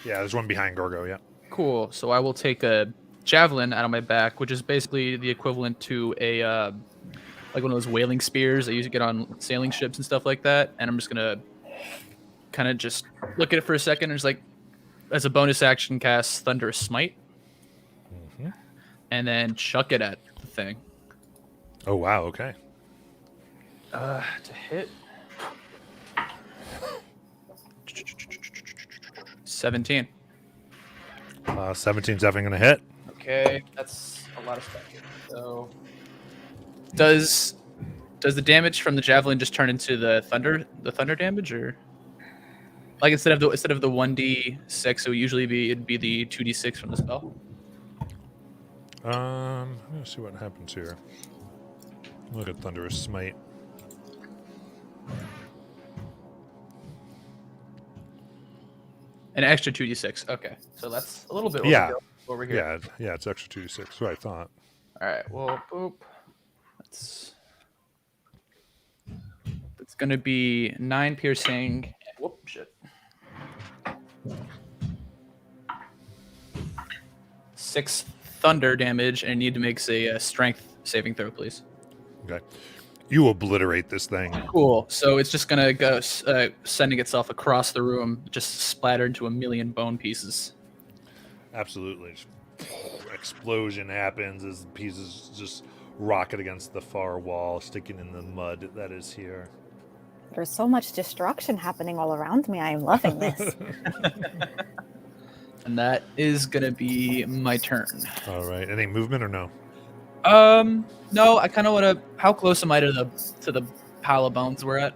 Yeah, there's one behind Gorgo, yeah. Cool. So I will take a javelin out of my back, which is basically the equivalent to a like one of those whaling spears that you get on sailing ships and stuff like that. And I'm just gonna kind of just look at it for a second and just like, as a bonus action, cast Thunderous Smite, and then chuck it at the thing. Oh, wow, okay. To hit. 17. 17's definitely going to hit. Okay, that's a lot of stuff. So, does the damage from the javelin just turn into the thunder damage, or like instead of the 1d6, it would usually it'd be the 2d6 from the spell? Let's see what happens here. Look at Thunderous Smite. An extra 2d6. Okay, so that's a little bit Yeah. over here. Yeah, it's extra 2d6. What I thought. All right. Well, boop. It's gonna be 9 piercing. Whoop, shit. 6 thunder damage, and I need to make a strength saving throw, please. Okay. You obliterate this thing. Cool. So it's just gonna go sending itself across the room, just splatter into a million bone pieces. Absolutely. Explosion happens as pieces just rocket against the far wall, sticking in the mud that is here. There's so much destruction happening all around me. I am loving this. And that is gonna be my turn. All right. Any movement or no? No. I kind of want to. How close am I to the pile of bones we're at?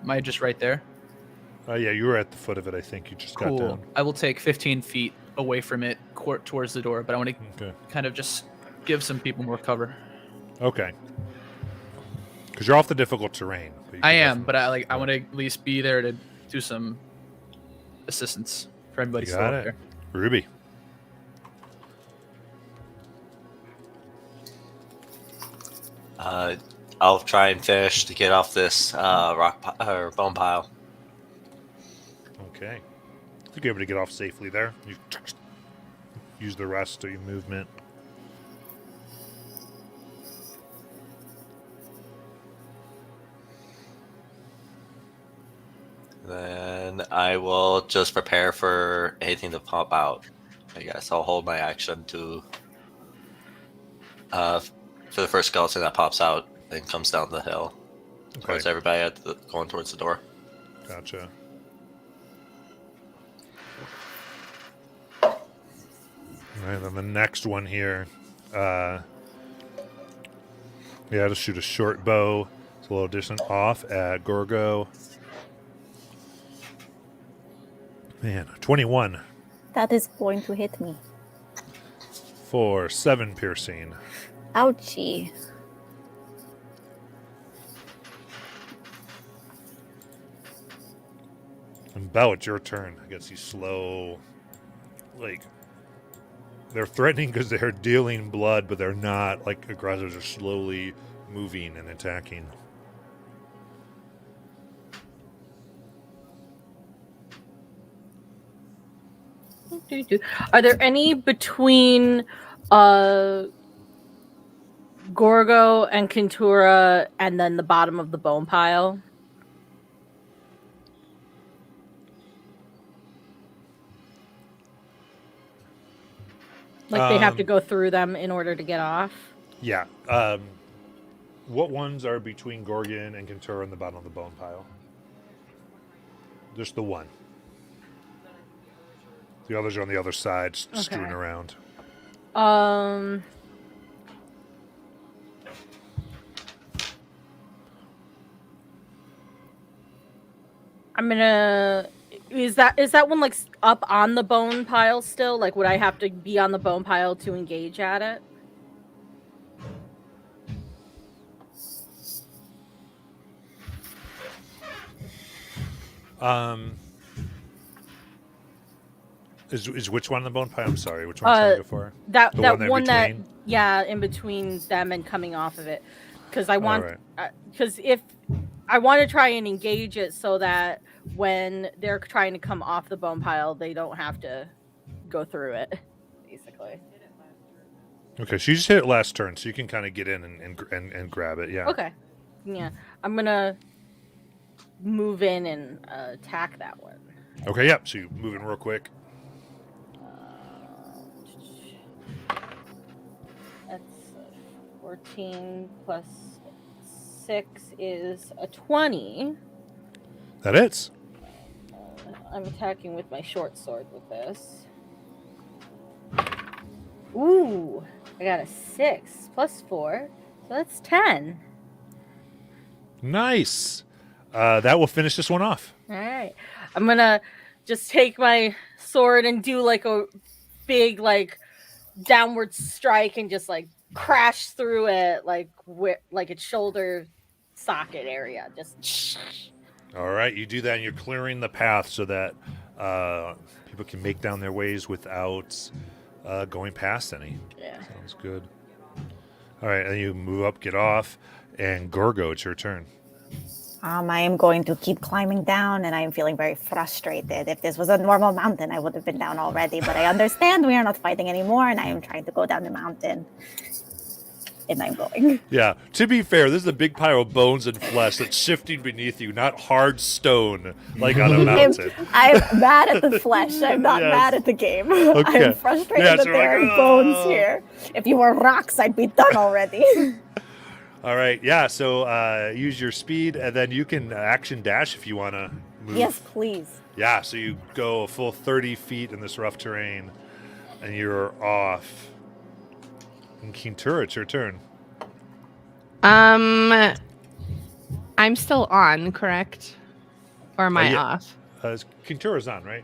Am I just right there? Yeah, you were at the foot of it. I think you just got Cool. down. I will take 15 feet away from it, towards the door, but I want to Okay. kind of just give some people more cover. Okay. Because you're off the difficult terrain. But I am, but I want to at least be there to do some assistance for everybody still Got out it. there. Ruby. I'll try and finish to get off this or bone pile. Okay. I think you're able to get off safely there. You use the rest of your movement. Then I will just prepare for anything to pop out. I guess I'll hold my action to for the first skeleton that pops out and comes down the hill towards Okay. everybody going towards the door. Gotcha. All right, then the next one here. Yeah, just shoot a short bow. It's a little distant off at Gorgo. Man, 21 That is going to hit me. for 7 piercing. Ouchie. And Belle, it's your turn. I guess you slow. Like, they're threatening because they're dealing blood, but they're not like aggressive. They're slowly moving and attacking. Are there any between Gorgo and Kentura and then the bottom of the bone pile? Like they have to go through them in order to get off? Yeah. What ones are between Gorgon and Kentura in the bottom of the bone pile? Just the one. The others are on the other side, strewn around. I'm gonna. Is that one like up on the bone pile still? Like, would I have to be on the bone pile to engage at it? Is which one on the bone pile? I'm sorry, which one are you for? That The that one one in that between? yeah, in between them and coming off of it, because I want Alright. because if I want to try and engage it so that when they're trying to come off the bone pile, they don't have to go through it. Basically. Okay, so you just hit it last turn, so you can kind of get in and grab it. Yeah. Okay. Yeah, I'm gonna move in and attack that one. Okay. Yep. So you move in real quick. That's 14 plus 6 is a 20. That hits. I'm attacking with my short sword with this. Ooh, I got a 6 plus 4, so that's 10. Nice. That will finish this one off. All right, I'm gonna just take my sword and do like a big like downward strike and just like crash through it like its shoulder socket area. Just All right, you do that, and you're clearing the path so that people can make down their ways without going past any. yeah. Sounds good. All right, and you move up, get off, and Gorgo, it's your turn. I am going to keep climbing down, and I am feeling very frustrated. If this was a normal mountain, I would have been down already, but I understand we are not fighting anymore, and I am trying to go down the mountain. And I'm going. Yeah, to be fair, this is a big pile of bones and flesh that's shifting beneath you, not hard stone like on a mountain. I'm mad at the flesh. I'm not Yes. mad at the game. Okay. I'm frustrated Yeah, that so there like, are bones "Oh." here. If you were rocks, I'd be done already. All right, yeah, so use your speed, and then you can action dash if you want to move. Yes, please. Yeah, so you go a full 30 feet in this rough terrain, and you're off. And Kintura, it's your turn. I'm still on, correct? Or am I yeah. off? Kintura's on, right?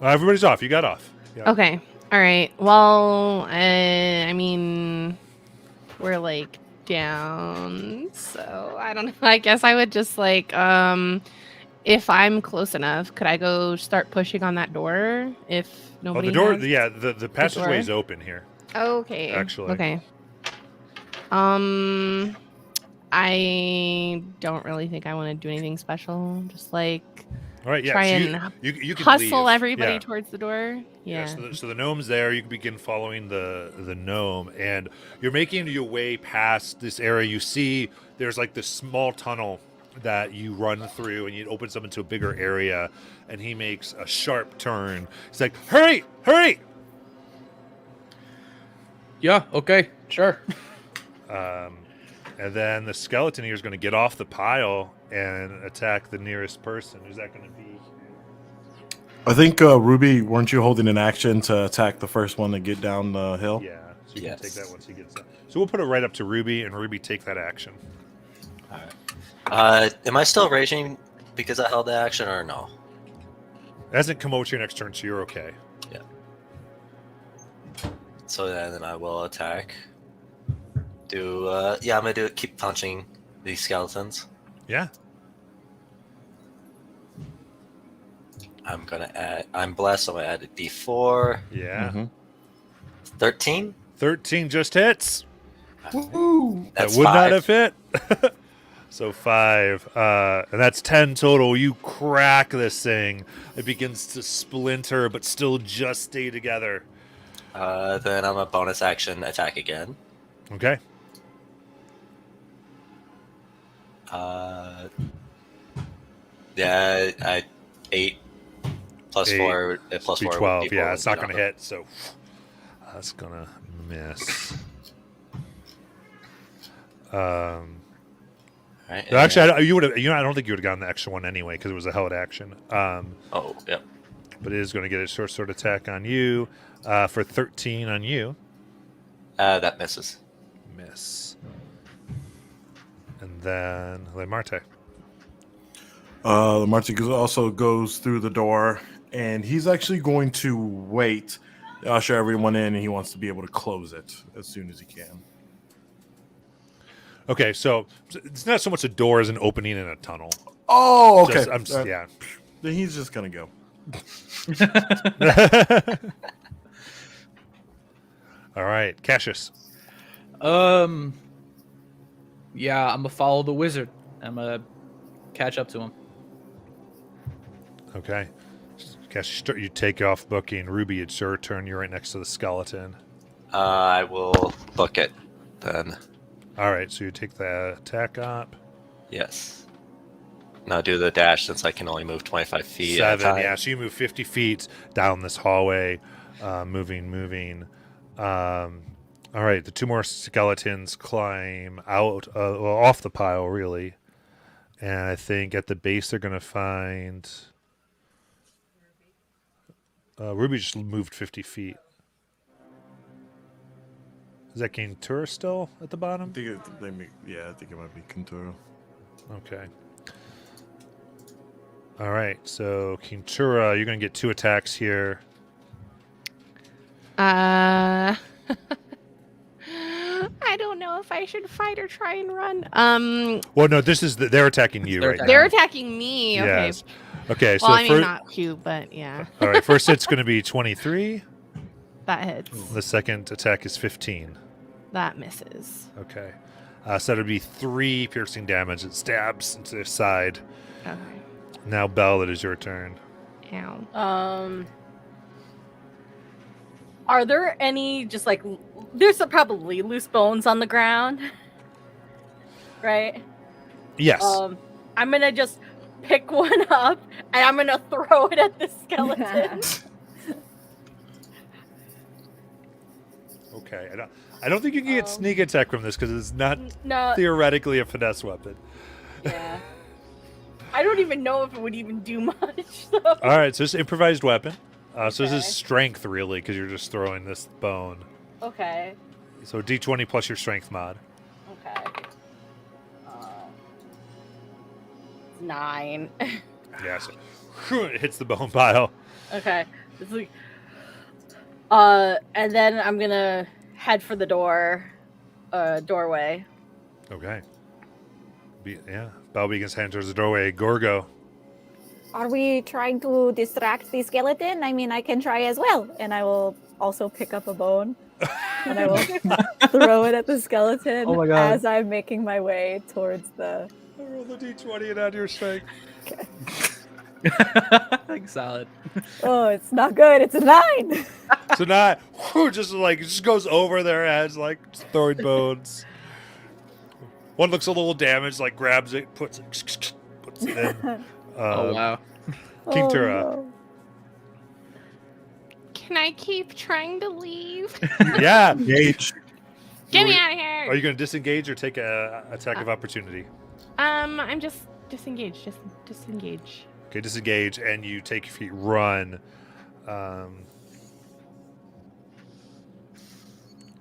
No, everybody's off. You got off. Yeah. Okay. All right. Well, I mean, we're like down, so I don't know. I guess I would just like, if I'm close enough, could I go start pushing on that door if nobody? the door, has yeah, the passageway is door? open here. Okay. Actually. Okay. I don't really think I want to do anything special. Just like All right, yeah. try so and you can hustle leave. everybody Yeah. towards the door. Yeah, Yeah. so the gnome's there. You can begin following the gnome, and you're making your way past this area. You see there's like this small tunnel that you run through, and it opens up into a bigger area, and he makes a sharp turn. He's like, hurry, hurry! Yeah. Okay. Sure. And then the skeleton here is going to get off the pile and attack the nearest person. Who's that going to be? I think, Ruby, weren't you holding an action to attack the first one to get down the hill? Yeah, so you Yes. can take that once he gets up. So we'll put it right up to Ruby, and Ruby take that action. Am I still raging because I held the action or no? It hasn't come over to your next turn, so you're okay. So then I will attack. I'm gonna do it. Keep punching these skeletons. Yeah. I'm gonna add. I'm blessed, so I add a D4. Yeah. Mhm. 13. 13 just hits. That's That would not have hit. So 5. And that's 10 total. You crack this thing. It begins to splinter, but still just stay together. Then I'm a bonus action attack again. Okay. I 8 plus 8 4 plus Be 4 12. would be Yeah, 4 it's not going to would be hit, so that's going to miss. Right, Actually, I don't think you would have gotten the extra one anyway because it was a held action. oh, yep. but it is going to get a short sword attack on you for 13 on you. That misses. Miss. And then Lemarte. Lemarte also goes through the door, and he's actually going to wait, usher everyone in, and he wants to be able to close it as soon as he can. Okay, so it's not so much a door as an opening in a tunnel. Oh, okay. Yeah. Then he's just going to go. All right, Cassius. Yeah, I'm gonna follow the wizard. I'm gonna catch up to him. Okay. Cassius, you take off booking. Ruby, it's your turn. You're right next to the skeleton. I will book it then. All right, so you take the attack up. Yes. Now do the dash since I can only move 25 feet. 7, yeah. So you move 50 feet down this hallway, moving. All right, the 2 more skeletons climb out, off the pile, really. And I think at the base they're going to find... Ruby just moved 50 feet. Is that Kentura still at the bottom? I think it might be Kenturo. Okay. All right, so Kentura, you're going to get 2 attacks here. I don't know if I should fight or try and run. Well, no, this is they're attacking you right They're now. attacking me. Okay. Yes. Okay, so Well, I mean, first, not cute, but yeah, all right, first hit's going to be 23. that hits. The second attack is 15. That misses. Okay. So that'll be 3 piercing damage. It stabs into their side. Okay. Now, Belle, it is your turn. Ow. Are there any just like there's probably loose bones on the ground, right? Yes. I'm gonna just pick one up and I'm gonna throw it at the skeleton. Okay. I don't think you can get sneak attack from this because it's not No, theoretically a finesse weapon. yeah. I don't even know if it would even do much. So. All right, so it's improvised weapon. So this Okay. is strength, really, because you're just throwing this bone. Okay. So D20 plus your strength mod. Okay. 9. Yeah, so it hits the bone pile. Okay. It's like, and then I'm gonna head for the doorway. Okay. Belle begins heading towards the doorway. Gorgo. Are we trying to distract the skeleton? I mean, I can try as well. And I will also pick up a bone. And I will throw it at the skeleton Oh my God. as I'm making my way towards the... Roll the D20 and add your strength. Solid. Oh, it's not good. It's a 9. So now, it just goes over their heads, like just throwing bones. One looks a little damaged, like grabs it, puts it in. Oh wow. King Oh, Tura. no. Can I keep trying to leave? Yeah. Engage. Get me out of here. Are you going to disengage or take a attack of opportunity? I'm just disengaged. Just disengage. Okay, disengage, and you take your feet, run. All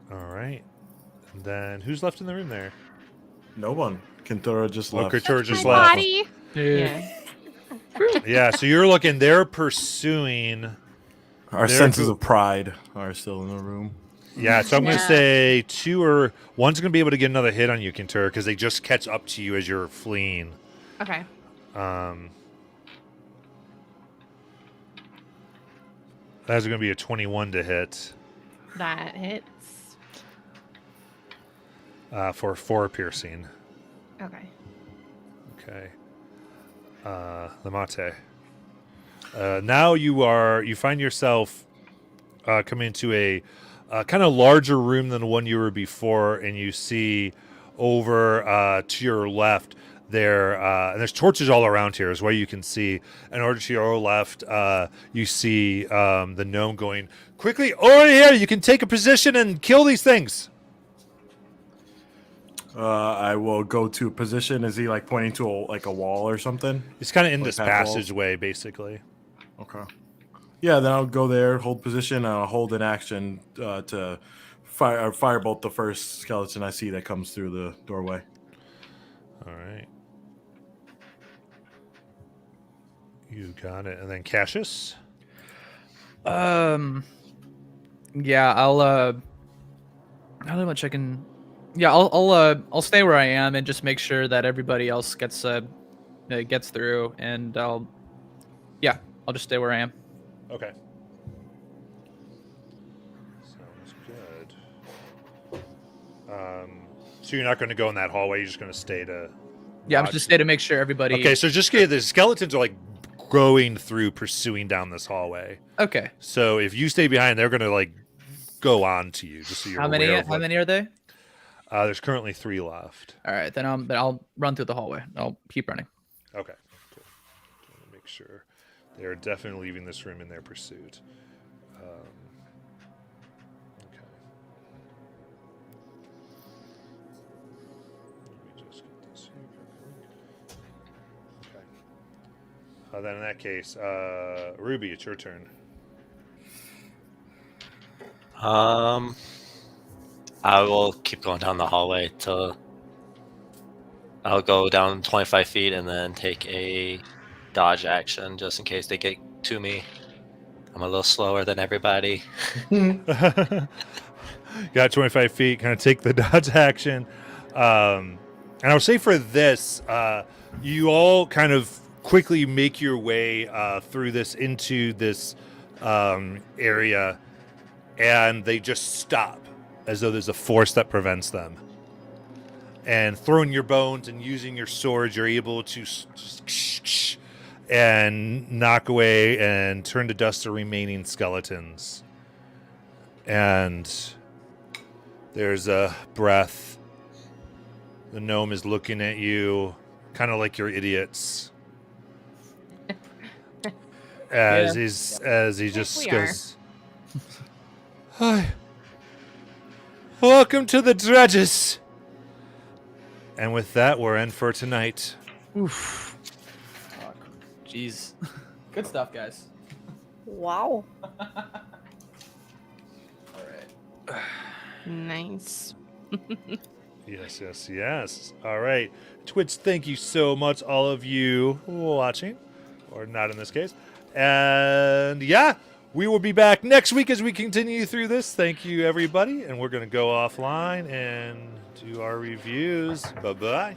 right. And then who's left in the room there? No one. Kenturo just left. Couture just My left. body. Yeah. Yeah, so you're looking. They're pursuing. Our There senses go- of pride are still in the room. Yeah, so I'm going to Yeah. say one's going to be able to get another hit on you, Kintur, because they just catch up to you as you're fleeing. Okay. That's going to be a 21 to hit That hits. for 4 piercing. Okay. Okay. Lamate. Now you find yourself coming into a kind of larger room than the one you were before, and you see over to your left there, and there's torches all around here is what you can see. And over to your left, you see the gnome going, quickly, over here, you can take a position and kill these things. I will go to a position. Is he like pointing to a wall or something? It's kind of in Like this past walls? passageway, basically. Okay. Yeah, then I'll go there, hold position, and I'll hold an action to firebolt the first skeleton I see that comes through the doorway. All right. You got it. And then Cassius? Yeah, how much I can. Yeah, I'll stay where I am and just make sure that everybody else gets through, and I'll just stay where I am. Okay. Sounds good. So you're not going to go in that hallway. You're just going to stay to. Yeah, I'm watch? just stay to make sure everybody. Okay, so just get the skeletons are like going through, pursuing down this hallway. Okay. So if you stay behind, they're going to like go on to you. Just so you're How many? aware of How many are they? There's currently 3 left. All right, then I'll run through the hallway. I'll keep running. Okay, cool. Just want to make sure they're definitely leaving this room in their pursuit. Okay. Let me just get this here. Okay. Then in that case, Ruby, it's your turn. I will keep going down the hallway till I'll go down 25 feet and then take a dodge action just in case they get to me. I'm a little slower than everybody. Got 25 feet, kind of take the dodge action. And I would say for this, you all kind of quickly make your way through this into this area, and they just stop as though there's a force that prevents them. And throwing your bones and using your sword, you're able to and knock away and turn to dust the remaining skeletons. And there's a breath. The gnome is looking at you, kind of like you're idiots. As he just goes, "Hi. Welcome to the dredges." And with that, we're in for tonight. Oof. Oh, jeez. Good stuff, guys. Wow. All right. Nice. Yes. All right. Twitch, thank you so much, all of you watching, or not in this case. And yeah, we will be back next week as we continue through this. Thank you, everybody. And we're going to go offline and do our reviews. Bye-bye.